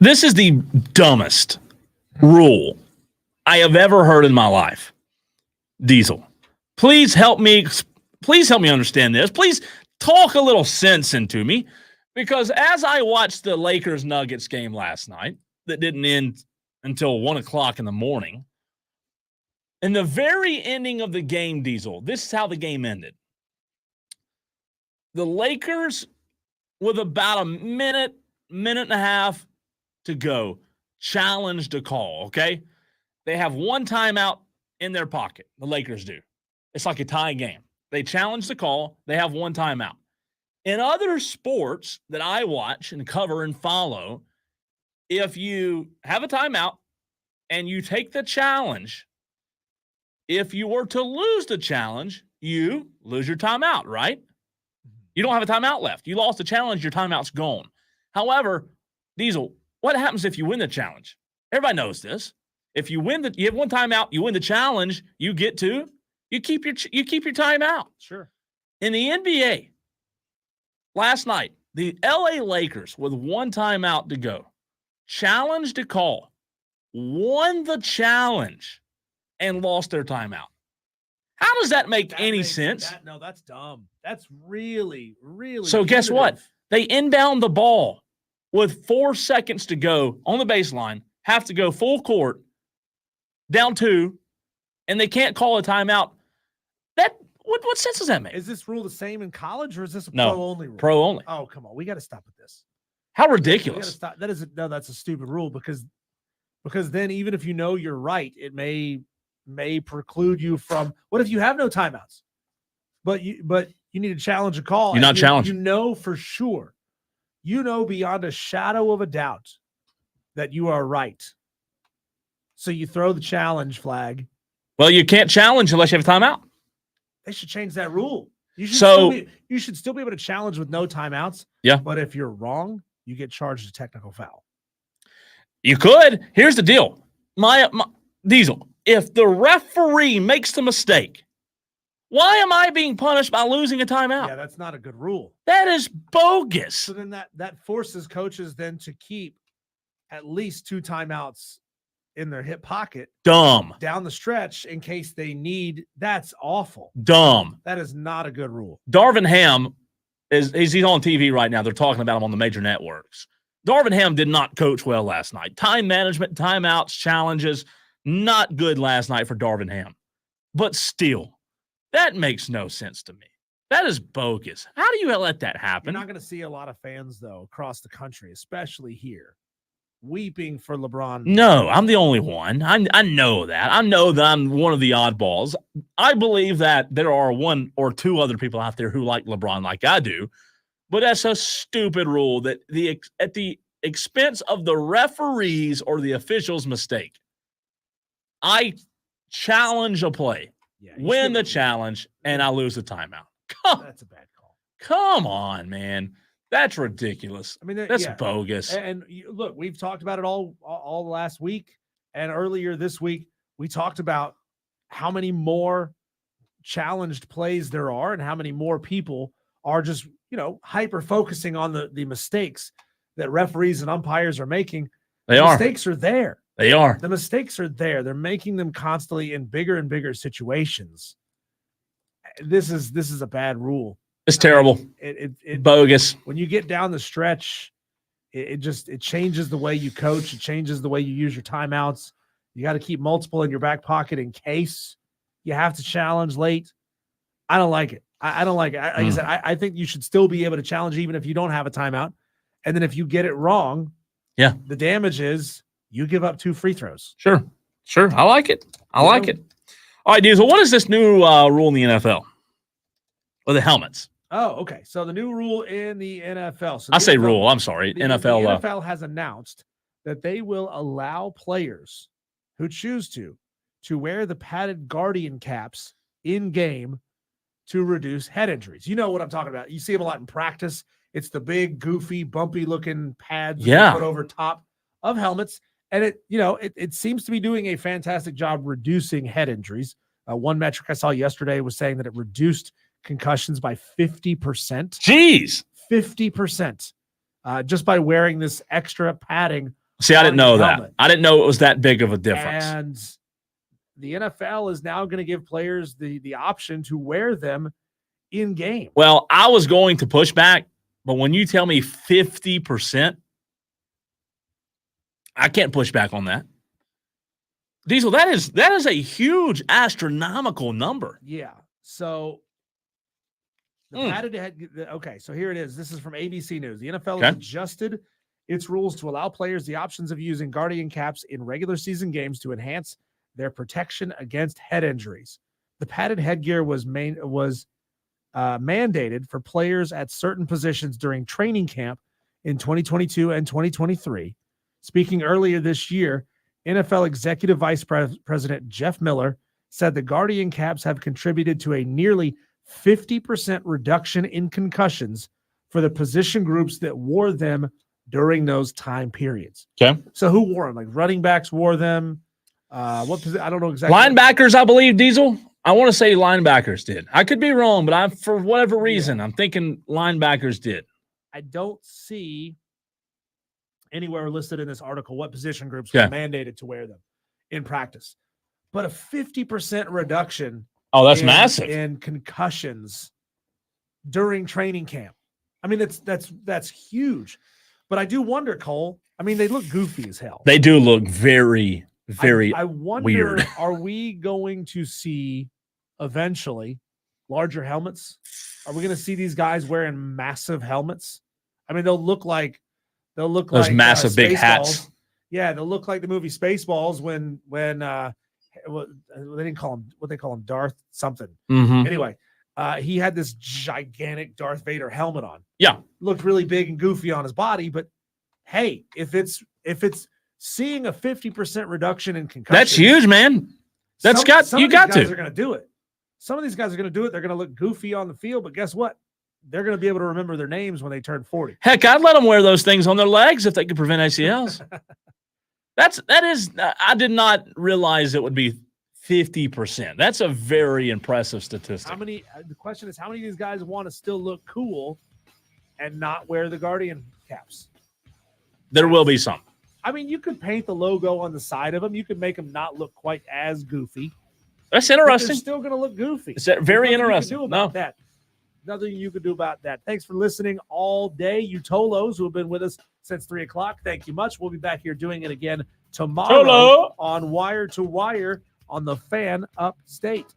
This is the dumbest rule I have ever heard in my life. Diesel, please help me understand this. Please talk a little sense into me, because as I watched the Lakers-Nuggets game last night that didn't end until 1 o'clock in the morning, in the very ending of the game, Diesel, this is how the game ended. The Lakers, with about a minute and a half to go, challenged a call, okay? They have one timeout in their pocket, the Lakers do. It's like a tie game. They challenge the call. They have one timeout. In other sports that I watch and cover and follow, if you have a timeout and you take the challenge, if you were to lose the challenge, you lose your timeout, right? You don't have a timeout left. You lost the challenge, your timeout's gone. However, Diesel, what happens if you win the challenge? Everybody knows this. If you win you have one timeout, you win the challenge, you keep your timeout. Sure. In the NBA, last night, the LA Lakers, with one timeout to go, challenged a call, won the challenge, and lost their timeout. How does that make any sense? No, that's dumb. That's really, really. So guess what? punitive. They inbound the ball with 4 seconds to go on the baseline, have to go full court, down 2, and they can't call a timeout. What sense does that make? Is this rule the same in college, or is this a No, pro-only rule? pro only. Oh, come on. We got to stop with this. How We gotta ridiculous. stop. That's a stupid rule, because then even if you know you're right, it may preclude you from. What if you have no timeouts, but you need to challenge a call? You're not challenged. You know for sure, beyond a shadow of a doubt that you are right. So you throw the challenge flag. Well, you can't challenge unless you have a timeout. They should change that rule. You should still be able to challenge with no timeouts. Yeah. But if you're wrong, you get charged a technical foul. You could. Here's the deal. My Diesel, if the referee makes the mistake, why am I being punished by losing a timeout? Yeah, that's not a good rule. That is bogus. So then that forces coaches then to keep at least 2 timeouts in their hip pocket. Dumb. Down the stretch in case they need. That's awful. Dumb. That is not a good rule. Darvin Ham he's on TV right now. They're talking about him on the major networks. Darvin Ham did not coach well last night. Time management, timeouts, challenges, not good last night for Darvin Ham. But still, that makes no sense to me. That is bogus. How do you let that happen? You're not going to see a lot of fans, though, across the country, especially here, weeping for LeBron. No, I'm the only one. I know that. I know that I'm one of the oddballs. I believe that there are 1 or 2 other people out there who like LeBron like I do, but that's a stupid rule that at the expense of the referees or the officials' mistake. I challenge a play, win the challenge, and I lose the timeout. That's a bad call. Come on, man. That's ridiculous. I mean, that's bogus. And look, we've talked about it all last week, and earlier this week we talked about how many more challenged plays there are, and how many more people are just hyper focusing on the mistakes that referees and umpires are making. Mistakes are there. They are. The mistakes are there. They're making them constantly in bigger and bigger situations. This is a bad rule. It's terrible. It bogus. When you get down the stretch, it changes the way you coach. It changes the way you use your timeouts. You got to keep multiple in your back pocket in case you have to challenge late. I don't like it. I don't like it. Like I said, I think you should still be able to challenge even if you don't have a timeout. And then if you get it wrong, the damage is you give up 2 free throws. Sure. I like it. All right, Diesel, what is this new rule in the NFL? Or the helmets? Oh, okay. So the new rule in the NFL. So I say rule. I'm sorry. NFL. The NFL has announced that they will allow players who choose to wear the padded Guardian caps in game to reduce head injuries. You know what I'm talking about. You see them a lot in practice. It's the big, goofy, bumpy looking pads that they put over top of helmets. And it seems to be doing a fantastic job reducing head injuries. One metric I saw yesterday was saying that it reduced concussions by 50%. Jeez. 50%. Just by wearing this extra padding See, I didn't on know your that. helmet. I didn't know it was that big of a difference. And the NFL is now going to give players the option to wear them in game. Well, I was going to push back, but when you tell me 50%, I can't push back on that. Diesel, that is a huge astronomical number. Yeah. So the padded head. Okay, so here it is. This is from ABC News. The NFL has adjusted its rules to allow players the options of using Guardian caps in regular season games to enhance their protection against head injuries. The padded headgear was mandated for players at certain positions during training camp in 2022 and 2023. Speaking earlier this year, NFL Executive Vice President Jeff Miller said the Guardian caps have contributed to a nearly 50% reduction in concussions for the position groups that wore them during those time periods. Okay. So who wore them? Like running backs wore them. I don't know exactly. Linebackers, I believe, Diesel. I want to say linebackers did. I could be wrong, but for whatever reason, I'm thinking linebackers did. I don't see anywhere listed in this article what position groups were mandated to wear them in practice. But a 50% reduction. Oh, that's massive. In concussions during training camp. I mean, that's huge. But I do wonder, Cole. I mean, they look goofy as hell. They do look very, very I wonder, weird. Are we going to see eventually larger helmets? Are we going to see these guys wearing massive helmets? I mean, they'll look like those massive big hats. Balls. Yeah, they'll look like the movie Spaceballs when they didn't call him what they call him Darth something. Mm-hmm. Anyway, he had this gigantic Darth Vader helmet on. Yeah, looked really big and goofy on his body, but hey, if it's seeing a 50% reduction in concussions, that's huge, man. Some of these guys to. are going to do it. Some of these guys are going to do it. They're going to look goofy on the field, but guess what? They're going to be able to remember their names when they turn 40. Heck, I'd let them wear those things on their legs if they could prevent ACLs. That is. I did not realize it would be 50%. That's a very impressive statistic. The question is, how many of these guys want to still look cool and not wear the Guardian caps? There will be some. I mean, you could paint the logo on the side of them. You could make them not look quite as goofy. That's interesting. They're still going to look goofy. Is that very interesting? That. Nothing you could do about that. Thanks for listening all day, you Tolos who have been with us since 3 o'clock. Thank you much. We'll be back here doing it again tomorrow on Wire to Wire on the Fan Upstate.